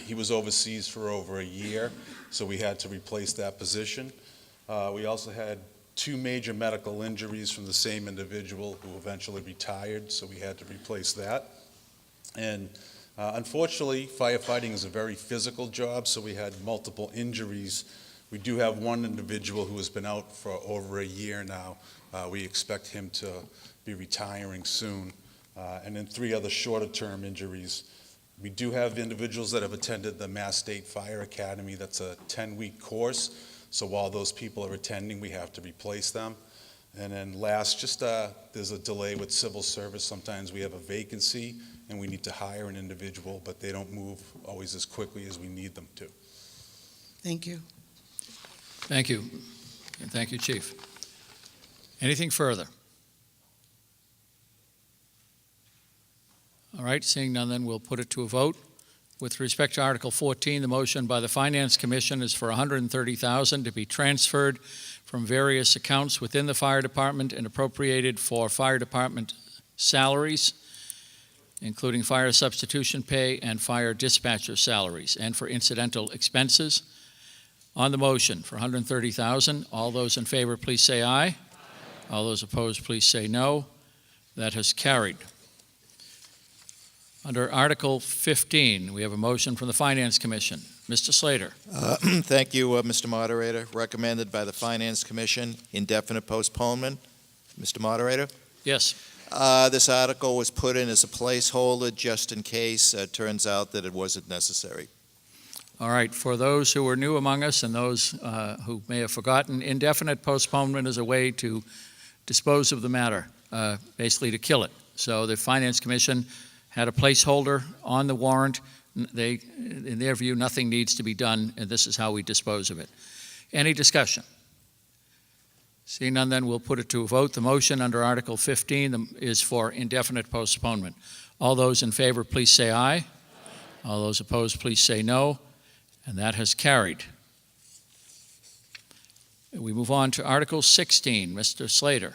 He was overseas for over a year, so we had to replace that position. We also had 2 major medical injuries from the same individual who eventually retired, so we had to replace that. And unfortunately, firefighting is a very physical job, so we had multiple injuries. We do have 1 individual who has been out for over a year now. We expect him to be retiring soon. And then 3 other shorter-term injuries. We do have individuals that have attended the Mass State Fire Academy. That's a 10-week course. So while those people are attending, we have to replace them. And then last, just there's a delay with civil service. Sometimes we have a vacancy and we need to hire an individual, but they don't move always as quickly as we need them to. Thank you. Thank you. And thank you, Chief. Anything further? All right, seeing none, then we'll put it to a vote. With respect to Article 14, the motion by the Finance Commission is for $130,000 to be transferred from various accounts within the fire department and appropriated for fire department salaries, including fire substitution pay and fire dispatcher salaries, and for incidental expenses. On the motion for $130,000, all those in favor, please say aye. Aye. All those opposed, please say no. That has carried. Under Article 15, we have a motion from the Finance Commission. Mr. Slater. Thank you, Mr. Moderator. Recommended by the Finance Commission, indefinite postponement. Mr. Moderator? Yes. This article was put in as a placeholder just in case. Turns out that it wasn't necessary. All right. For those who are new among us and those who may have forgotten, indefinite postponement is a way to dispose of the matter, basically to kill it. So the Finance Commission had a placeholder on the warrant. In their view, nothing needs to be done, and this is how we dispose of it. Any discussion? Seeing none, then we'll put it to a vote. The motion under Article 15 is for indefinite postponement. All those in favor, please say aye. Aye. All those opposed, please say no. And that has carried. We move on to Article 16. Mr. Slater.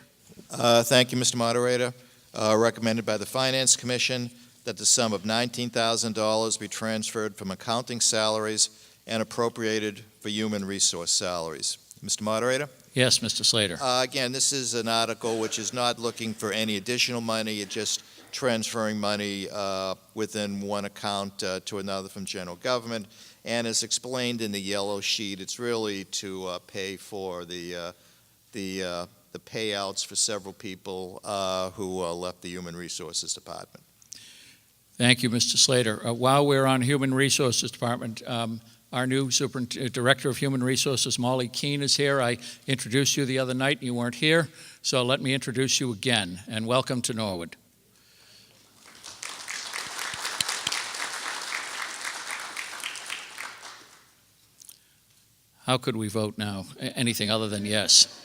Thank you, Mr. Moderator. Recommended by the Finance Commission that the sum of $19,000 be transferred from accounting salaries and appropriated for human resource salaries. Mr. Moderator? Yes, Mr. Slater. Again, this is an article which is not looking for any additional money. It's just transferring money within one account to another from general government. And as explained in the yellow sheet, it's really to pay for the payouts for several people who left the Human Resources Department. Thank you, Mr. Slater. While we're on Human Resources Department, our new Director of Human Resources, Molly Keene, is here. I introduced you the other night and you weren't here, so let me introduce you again, and welcome to Norwood. How could we vote now? Anything other than yes.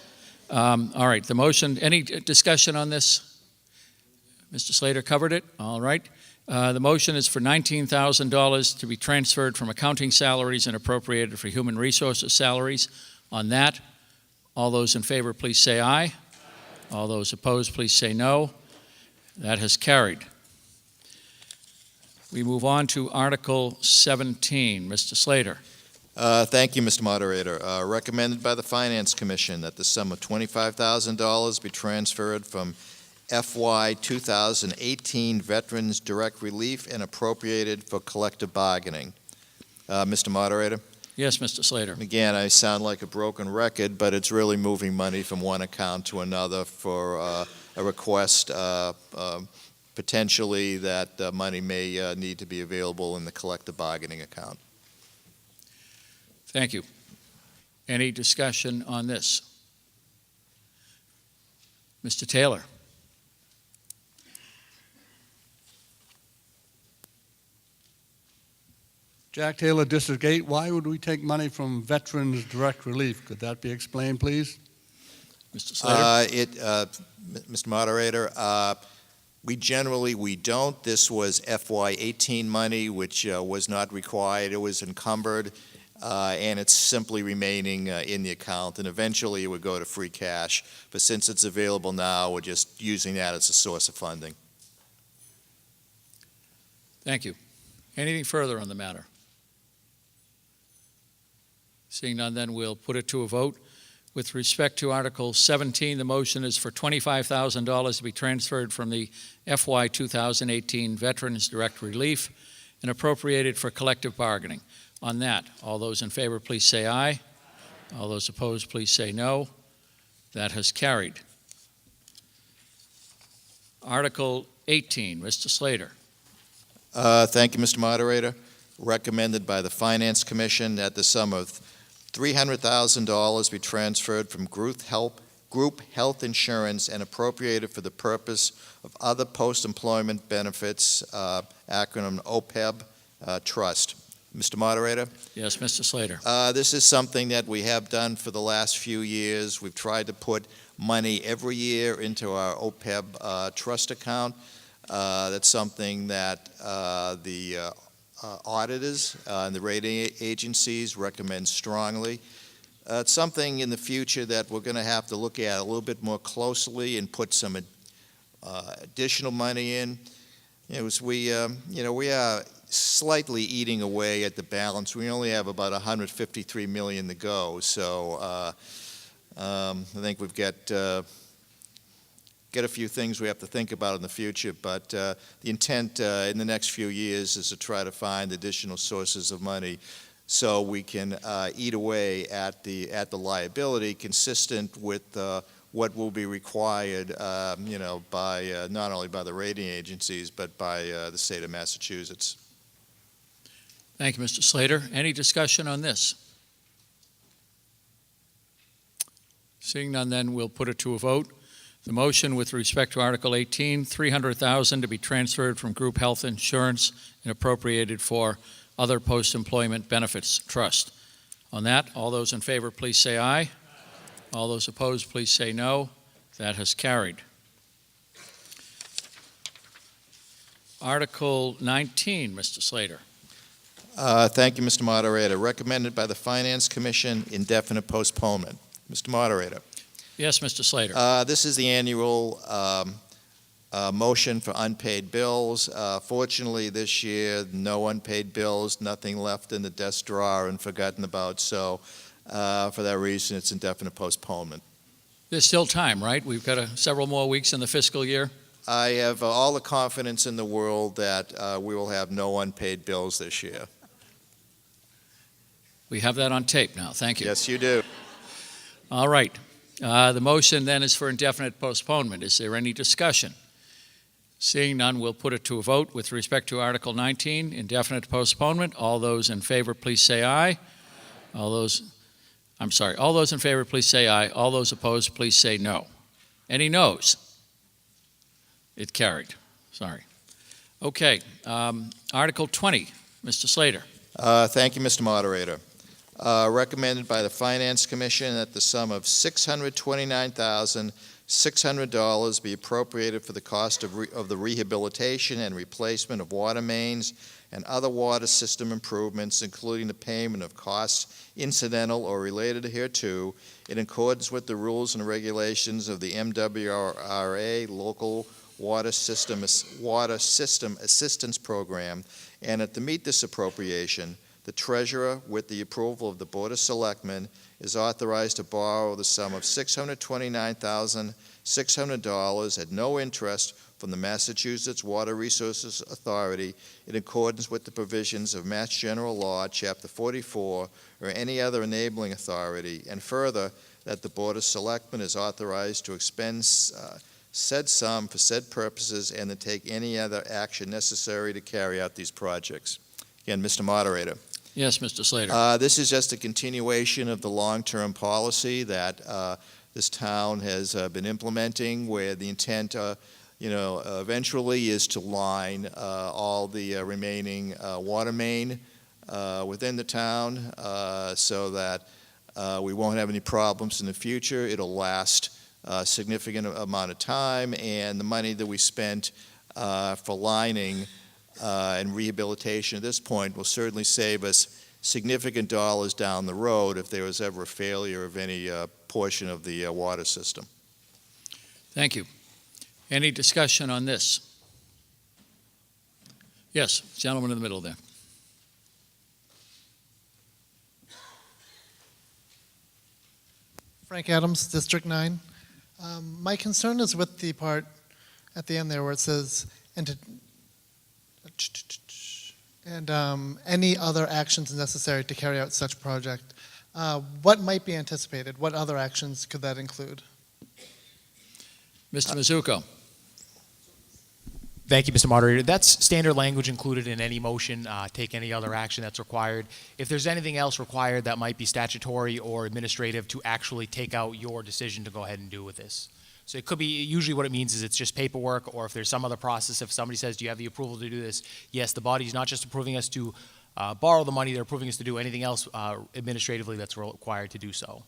All right, the motion, any discussion on this? Mr. Slater covered it, all right. The motion is for $19,000 to be transferred from accounting salaries and appropriated for human resources salaries. On that, all those in favor, please say aye. Aye. All those opposed, please say no. That has carried. We move on to Article 17. Mr. Slater. Thank you, Mr. Moderator. Recommended by the Finance Commission that the sum of $25,000 be transferred from FY 2018 Veterans Direct Relief and appropriated for collective bargaining. Mr. Moderator? Yes, Mr. Slater. Again, I sound like a broken record, but it's really moving money from one account to another for a request, potentially that money may need to be available in the collective bargaining account. Thank you. Any discussion on this? Mr. Taylor? Jack Taylor, District 8. Why would we take money from Veterans Direct Relief? Could that be explained, please? Mr. Slater? Mr. Moderator, we don't. This was FY18 money, which was not required. It was encumbered, and it's simply remaining in the account, and eventually it would go to free cash. But since it's available now, we're just using that as a source of funding. Thank you. Anything further on the matter? Seeing none, then we'll put it to a vote. With respect to Article 17, the motion is for $25,000 to be transferred from the FY 2018 Veterans Direct Relief and appropriated for collective bargaining. On that, all those in favor, please say aye. All those opposed, please say no. That has carried. Article 18, Mr. Slater. Thank you, Mr. Moderator. Recommended by the Finance Commission that the sum of $300,000 be transferred from group health insurance and appropriated for the purpose of other post-employment benefits, acronym OPEB, trust. Mr. Moderator? Yes, Mr. Slater. This is something that we have done for the last few years. We've tried to put money every year into our OPEB trust account. That's something that the auditors and the rating agencies recommend strongly. It's something in the future that we're going to have to look at a little bit more closely and put some additional money in. We are slightly eating away at the balance. We only have about $153 million to go, so I think we've got a few things we have to think about in the future, but the intent in the next few years is to try to find additional sources of money so we can eat away at the liability consistent with what will be required, by not only by the rating agencies but by the state of Massachusetts. Thank you, Mr. Slater. Any discussion on this? Seeing none, then we'll put it to a vote. The motion with respect to Article 18, $300,000 to be transferred from group health insurance and appropriated for other post-employment benefits trust. On that, all those in favor, please say aye. All those opposed, please say no. That has carried. Article 19, Mr. Slater. Thank you, Mr. Moderator. Recommended by the Finance Commission, indefinite postponement. Mr. Moderator. Yes, Mr. Slater. This is the annual motion for unpaid bills. Fortunately, this year, no unpaid bills, nothing left in the desk drawer and forgotten about. So for that reason, it's indefinite postponement. There's still time, right? We've got several more weeks in the fiscal year. I have all the confidence in the world that we will have no unpaid bills this year. We have that on tape now. Thank you. Yes, you do. All right. The motion then is for indefinite postponement. Is there any discussion? Seeing none, we'll put it to a vote with respect to Article 19, indefinite postponement. All those in favor, please say aye. All those in favor, please say aye. All those opposed, please say no. Any noes? It carried. Sorry. Okay. Article 20, Mr. Slater. Thank you, Mr. Moderator. Recommended by the Finance Commission that the sum of $629,600 be appropriated for the cost of the rehabilitation and replacement of water mains and other water system improvements, including the payment of costs incidental or related hereto, in accordance with the rules and regulations of the MWRA Local Water System Assistance Program, and that to meet this appropriation, the Treasurer, with the approval of the Board of Selectmen, is authorized to borrow the sum of $629,600 at no interest from the Massachusetts Water Resources Authority in accordance with the provisions of Mass General Law, Chapter 44, or any other enabling authority, and further, that the Board of Selectmen is authorized to expend said sum for said purposes and to take any other action necessary to carry out these projects. Again, Mr. Moderator. Yes, Mr. Slater. This is just a continuation of the long-term policy that this town has been implementing, where the intent, eventually is to line all the remaining water main within the town so that we won't have any problems in the future. It'll last a significant amount of time, and the money that we spent for lining and rehabilitation at this point will certainly save us significant dollars down the road if there was ever a failure of any portion of the water system. Thank you. Any discussion on this? Yes, gentleman in the middle there. Frank Adams, District 9. My concern is with the part at the end there where it says, and any other actions necessary to carry out such project. What might be anticipated? What other actions could that include? Mr. Mizuko. Thank you, Mr. Moderator. That's standard language included in any motion, take any other action that's required. If there's anything else required that might be statutory or administrative to actually take out your decision to go ahead and do with this. So it could be, usually what it means is it's just paperwork, or if there's some other process, if somebody says, do you have the approval to do this? Yes, the body's not just approving us to borrow the money, they're approving us to do anything else administratively that's required to do so.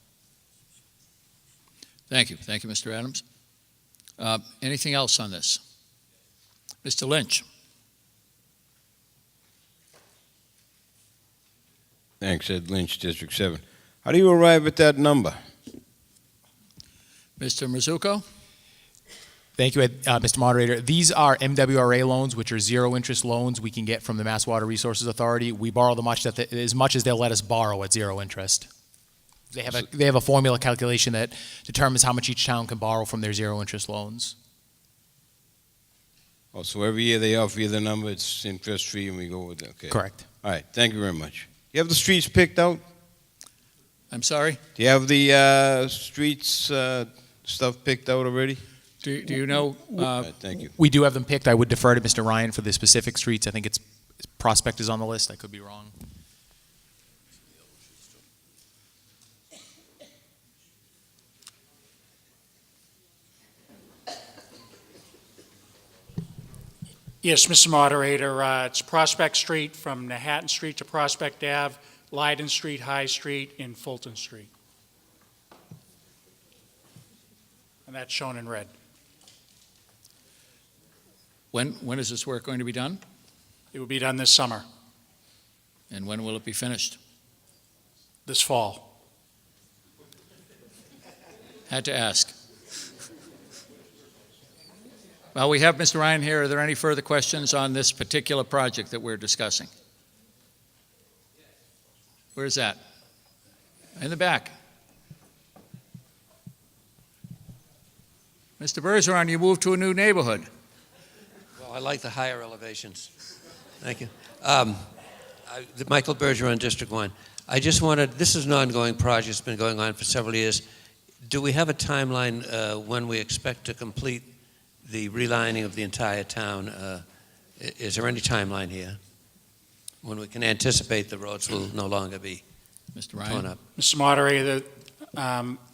Thank you. Thank you, Mr. Adams. Anything else on this? Mr. Lynch. Thanks, Ed Lynch, District 7. How do you arrive at that number? Mr. Mizuko. Thank you, Mr. Moderator. These are MWRA loans, which are zero-interest loans we can get from the Mass Water Resources Authority. We borrow as much as they'll let us borrow at zero interest. They have a formula calculation that determines how much each town can borrow from their zero-interest loans. Oh, so every year they offer you the number, it's interest-free, and we go with it, okay? Correct. All right, thank you very much. You have the streets picked out? I'm sorry? Do you have the streets stuff picked out already? Do you know? Thank you. We do have them picked. I would defer to Mr. Ryan for the specific streets. I think it's Prospect is on the list. I could be wrong. Yes, Mr. Moderator, it's Prospect Street from Manhattan Street to Prospect Ave, Leiden Street, High Street, and Fulton Street. And that's shown in red. When is this work going to be done? It will be done this summer, And when will it be finished? this fall. Had to ask. Well, we have Mr. Ryan here. Are there any further questions on this particular project that we're discussing? Where's that? In the back. Mr. Bergeron, you moved to a new neighborhood. Well, I like the higher elevations. Thank you. Michael Bergeron, District 1. I just wanted, this is an ongoing project. It's been going on for several years. Do we have a timeline when we expect to complete the relining of the entire town? Is there any timeline here when we can anticipate the roads will no longer be Mr. Ryan? torn up? Mr. Moderator,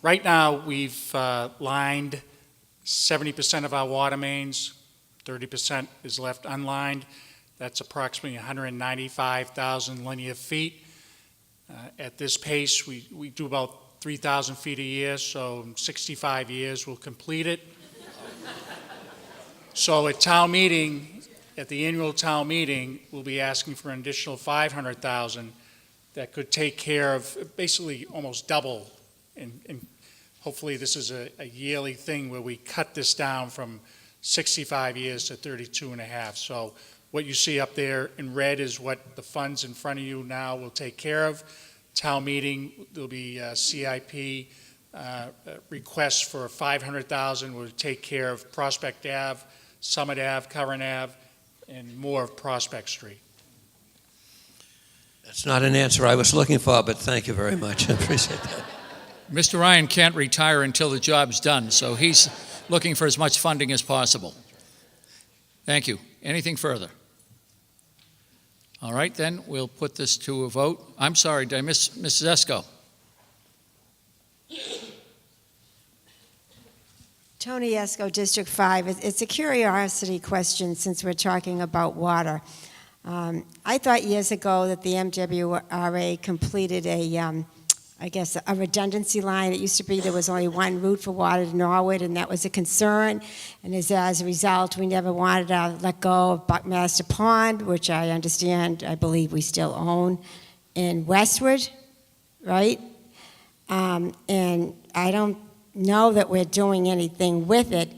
right now we've lined 70% of our water mains, 30% is left unlined. That's approximately 195,000 linear feet. At this pace, we do about 3,000 feet a year, so in 65 years we'll complete it. So at town meeting, at the annual town meeting, we'll be asking for an additional 500,000 that could take care of basically almost double. And hopefully this is a yearly thing where we cut this down from 65 years to 32 and a half. So what you see up there in red is what the funds in front of you now will take care of. Town meeting, there'll be a CIP request for 500,000 will take care of Prospect Ave, Summit Ave, Current Ave, and more of Prospect Street. That's not an answer I was looking for, but thank you very much. I appreciate that. Mr. Ryan can't retire until the job's done, so he's looking for as much funding as possible. Thank you. Anything further? All right, then, we'll put this to a vote. I'm sorry, did I miss Mrs. Esco? Tony Esco, District 5. It's a curiosity question since we're talking about water. I thought years ago that the MWRA completed a redundancy line. It used to be there was only one route for water to Norwood, and that was a concern. And as a result, we never wanted to let go of Buckmaster Pond, which I believe we still own, in Westwood, right? And I don't know that we're doing anything with it.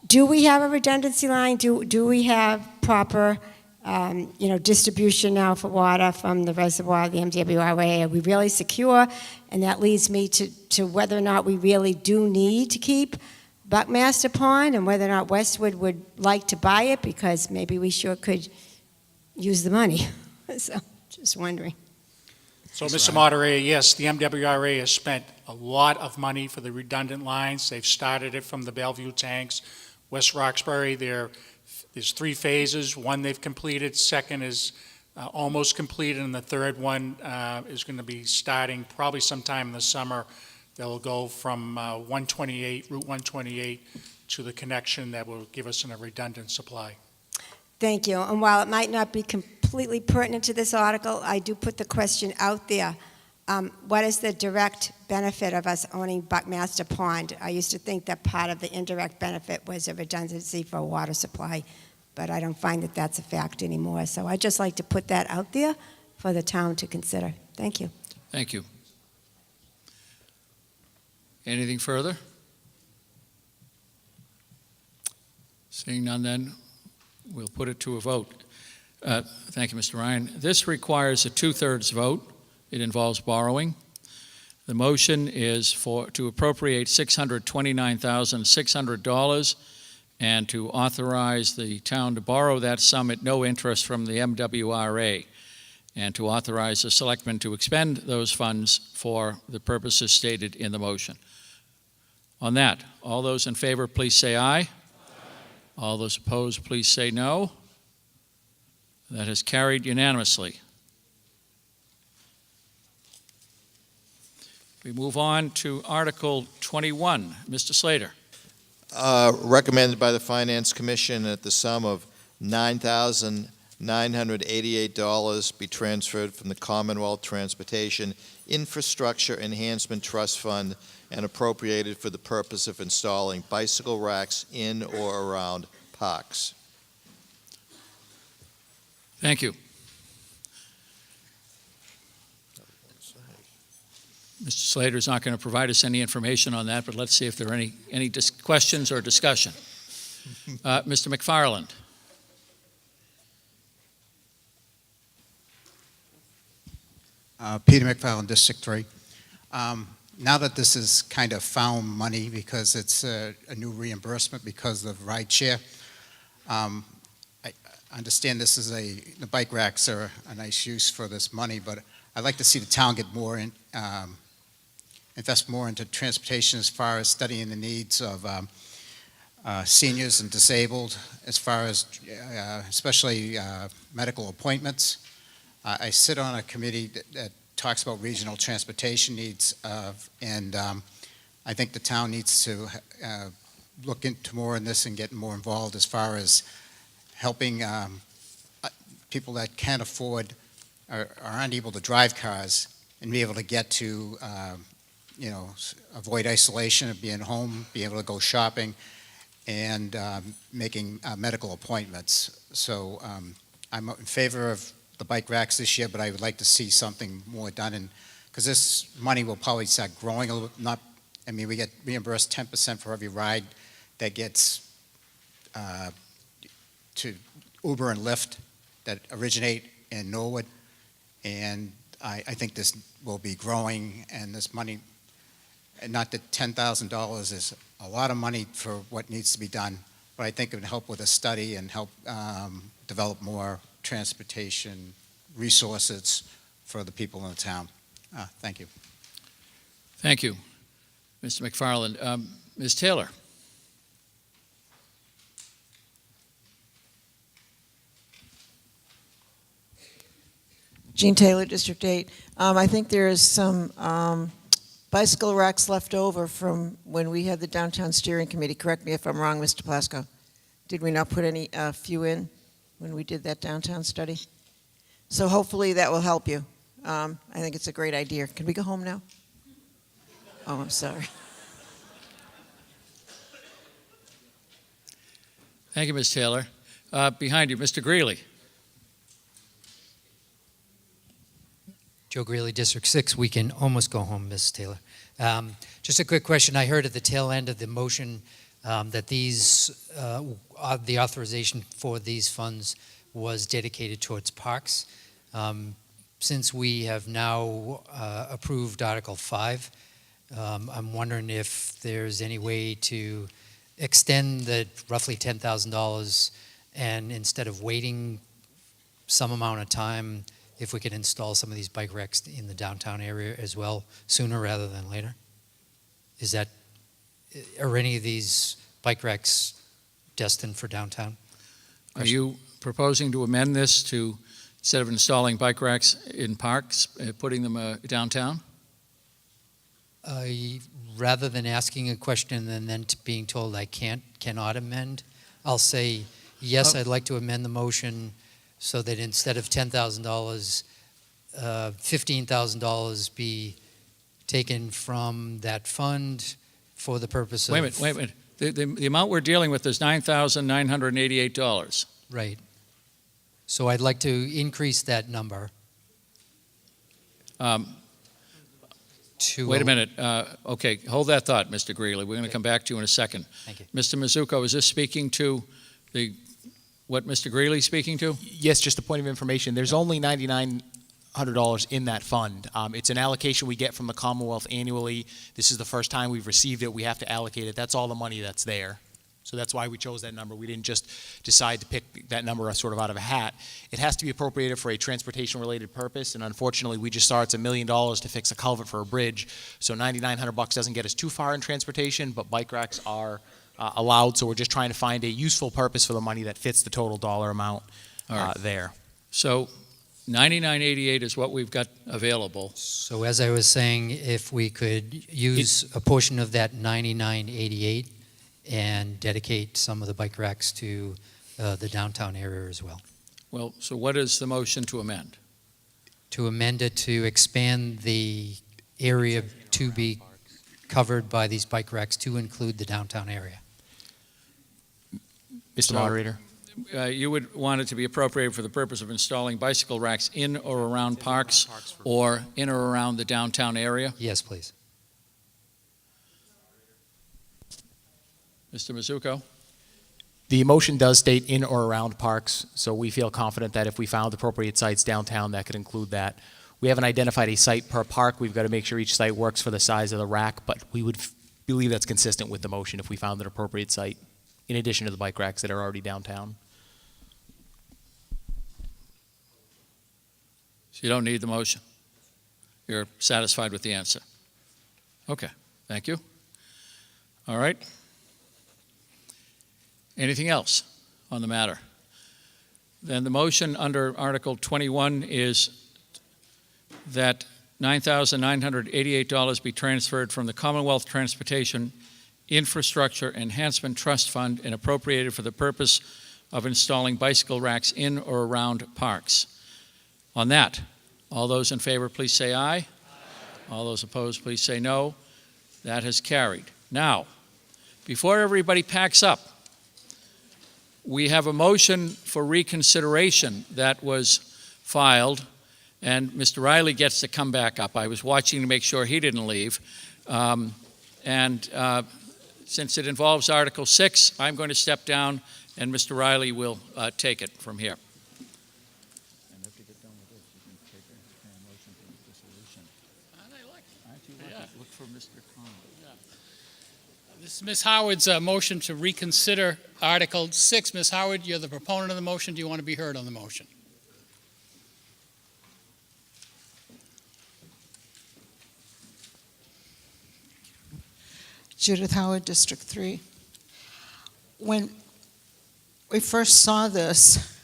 Do we have a redundancy line? Do we have proper distribution now for water from the reservoir of the MWRA? Are we really secure? And that leads me to whether or not we really do need to keep Buckmaster Pond and whether or not Westwood would like to buy it, because maybe we sure could use the money. So, just wondering. So, Mr. Moderator, yes, the MWRA has spent a lot of money for the redundant lines. They've started it from the Bellevue tanks, West Roxbury. There's 3 phases. One they've completed, second is almost completed, and the third one is going to be starting probably sometime in the summer. They'll go from Route 128 to the connection that will give us a redundant supply. Thank you. And while it might not be completely pertinent to this article, I do put the question out there. What is the direct benefit of us owning Buckmaster Pond? I used to think that part of the indirect benefit was a redundancy for water supply, but I don't find that that's a fact anymore. So I'd just like to put that out there for the town to consider. Thank you. Thank you. Anything further? Seeing none, then, we'll put it to a vote. Thank you, Mr. Ryan. This requires a 2/3 vote. It involves borrowing. The motion is to appropriate $629,600 and to authorize the town to borrow that sum at no interest from the MWRA, and to authorize the selectmen to expend those funds for the purposes stated in the motion. On that, all those in favor, please say aye. Aye. All those opposed, please say no. That has carried unanimously. We move on to Article 21. Mr. Slater. Recommended by the Finance Commission that the sum of $9,988 be transferred from the Commonwealth Transportation Infrastructure Enhancement Trust Fund and appropriated for the purpose of installing bicycle racks in or around parks. Thank you. Mr. Slater is not going to provide us any information on that, but let's see if there are any questions or discussion. Mr. McFarland. Peter McFarland, District 3. Now that this is kind of found money because it's a new reimbursement because of rideshare, I understand the bike racks are a nice use for this money, but I'd like to see the town get more invest more into transportation as far as studying the needs of seniors and disabled, as far as especially medical appointments. I sit on a committee that talks about regional transportation needs, and I think the town needs to look into more in this and get more involved as far as helping people that can't afford or are unable to drive cars and be able to get to, avoid isolation of being home, be able to go shopping, and making medical appointments. So I'm in favor of the bike racks this year, but I would like to see something more done, because this money will probably start growing a little. We get reimbursed 10% for every ride that gets to Uber and Lyft that originate in Norwood, and I think this will be growing, and this money, and not that $10,000 is a lot of money for what needs to be done, but I think it would help with a study and help develop more transportation resources for the people in the town. Thank you. Thank you, Mr. McFarland. Ms. Taylor? Jean Taylor, District 8. I think there is some bicycle racks left over from when we had the Downtown Steering Committee. Correct me if I'm wrong, Mr. Plasko. Did we not put any few in when we did that downtown study? So hopefully that will help you. I think it's a great idea. Can we go home now? Oh, I'm sorry. Thank you, Ms. Taylor. Behind you, Mr. Greeley. Joe Greeley, District 6. We can almost go home, Ms. Taylor. Just a quick question. I heard at the tail end of the motion that these, the authorization for these funds was dedicated towards parks. Since we have now approved Article 5, I'm wondering if there's any way to extend the roughly $10,000 and instead of waiting some amount of time, if we could install some of these bike racks in the downtown area as well, sooner rather than later? Are any of these bike racks destined for downtown? Are you proposing to amend this to, instead of installing bike racks in parks, putting them downtown? Rather than asking a question and then being told I cannot amend, I'll say, yes, I'd like to amend the motion so that instead of $10,000, $15,000 be taken from that fund for the purpose of... Wait a minute. The amount we're dealing with is $9,988. Right. So I'd like to increase that number. Wait a minute. Okay, hold that thought, Mr. Greeley. We're going to come back to you in a second. Thank you. Mr. Mizuko, is this speaking to what Mr. Greeley's speaking to? Yes, just a point of information. There's only $9,900 in that fund. It's an allocation we get from the Commonwealth annually. This is the first time we've received it. We have to allocate it. That's all the money that's there. So that's why we chose that number. We didn't just decide to pick that number sort of out of a hat. It has to be appropriated for a transportation-related purpose, and unfortunately, we just saw it's $1 million to fix a culvert for a bridge. So $9,900 doesn't get us too far in transportation, but bike racks are allowed. So we're just trying to find a useful purpose for the money that fits the total dollar amount there. So $9,988 is what we've got available. So as I was saying, if we could use a portion of that $9,988 and dedicate some of the bike racks to the downtown area as well. Well, so what is the motion to amend? To amend it to expand the area to be covered by these bike racks to include the downtown area. Mr. Moderator. You would want it to be appropriated for the purpose of installing bicycle racks in or around parks or in or around the downtown area? Yes, please. Mr. Mizuko? The motion does state in or around parks, so we feel confident that if we found appropriate sites downtown, that could include that. We haven't identified a site per park. We've got to make sure each site works for the size of the rack, but we would believe that's consistent with the motion if we found an appropriate site, in addition to the bike racks that are already downtown. So you don't need the motion? You're satisfied with the answer? Okay, thank you. All right. Anything else on the matter? Then the motion under Article 21 is that $9,988 be transferred from the Commonwealth Transportation Infrastructure Enhancement Trust Fund and appropriated for the purpose of installing bicycle racks in or around parks. On that, all those in favor, please say aye. Aye. All those opposed, please say no. That has carried. Now, before everybody packs up, we have a motion for reconsideration that was filed, and Mr. Riley gets to come back up. I was watching to make sure he didn't leave. Since it involves Article 6, I'm going to step down, and Mr. Riley will take it from here. This is Ms. Howard's motion to reconsider Article 6. Ms. Howard, you're the proponent of the motion. Do you want to be heard on the motion? Judith Howard, District 3. When we first saw this,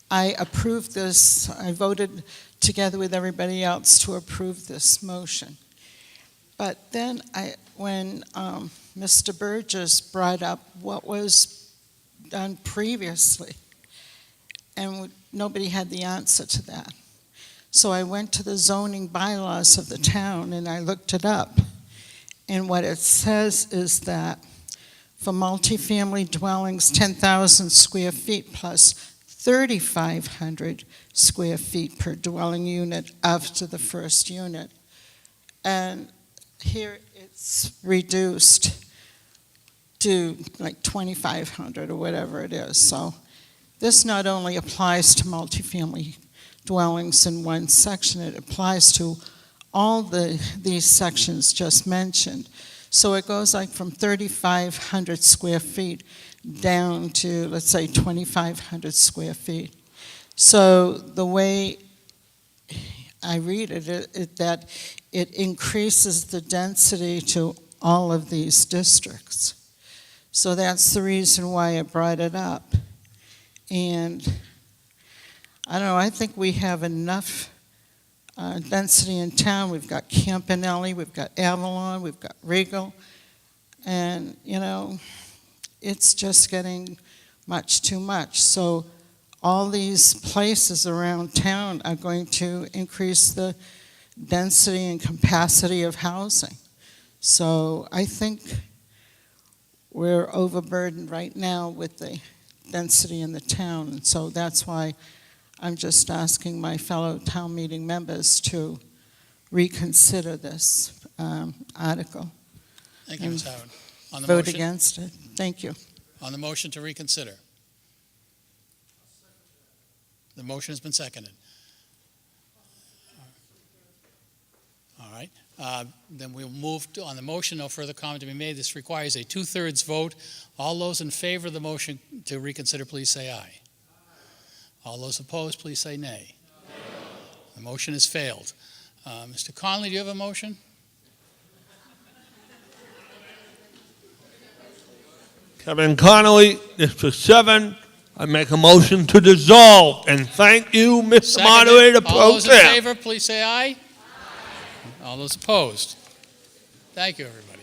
I approved this. I voted together with everybody else to approve this motion. But then when Mr. Burgess brought up what was done previously, and nobody had the answer to that. So I went to the zoning bylaws of the town and I looked it up. And what it says is that for multifamily dwellings, 10,000 square feet plus 3,500 square feet per dwelling unit after the first unit. And here it's reduced to like 2,500 or whatever it is. So this not only applies to multifamily dwellings in one section, it applies to all these sections just mentioned. So it goes like from 3,500 square feet down to, let's say, 2,500 square feet. So the way I read it, that it increases the density to all of these districts. So that's the reason why I brought it up. And I don't know, I think we have enough density in town. We've got Campanelli, we've got Avalon, we've got Regal, and you know, it's just getting much too much. So all these places around town are going to increase the density and capacity of housing. So I think we're overburdened right now with the density in the town, and so that's why I'm just asking my fellow town meeting members to reconsider this article. Thank you, Ms. Howard. On the Vote motion, against it. Thank you. on the motion to reconsider. The motion has been seconded. All right. Then we'll move on the motion. No further comment to be made. This requires a 2/3 vote. All those in favor of the motion to reconsider, please say aye. All those opposed, please say nay. The motion has failed. Mr. Conley, do you have a motion? Kevin Connolly, District 7. I make a motion to dissolve, and thank you, Mr. Seconded. Moderator All Pro those in Tem. favor, please say aye. All those opposed? Thank you, everybody.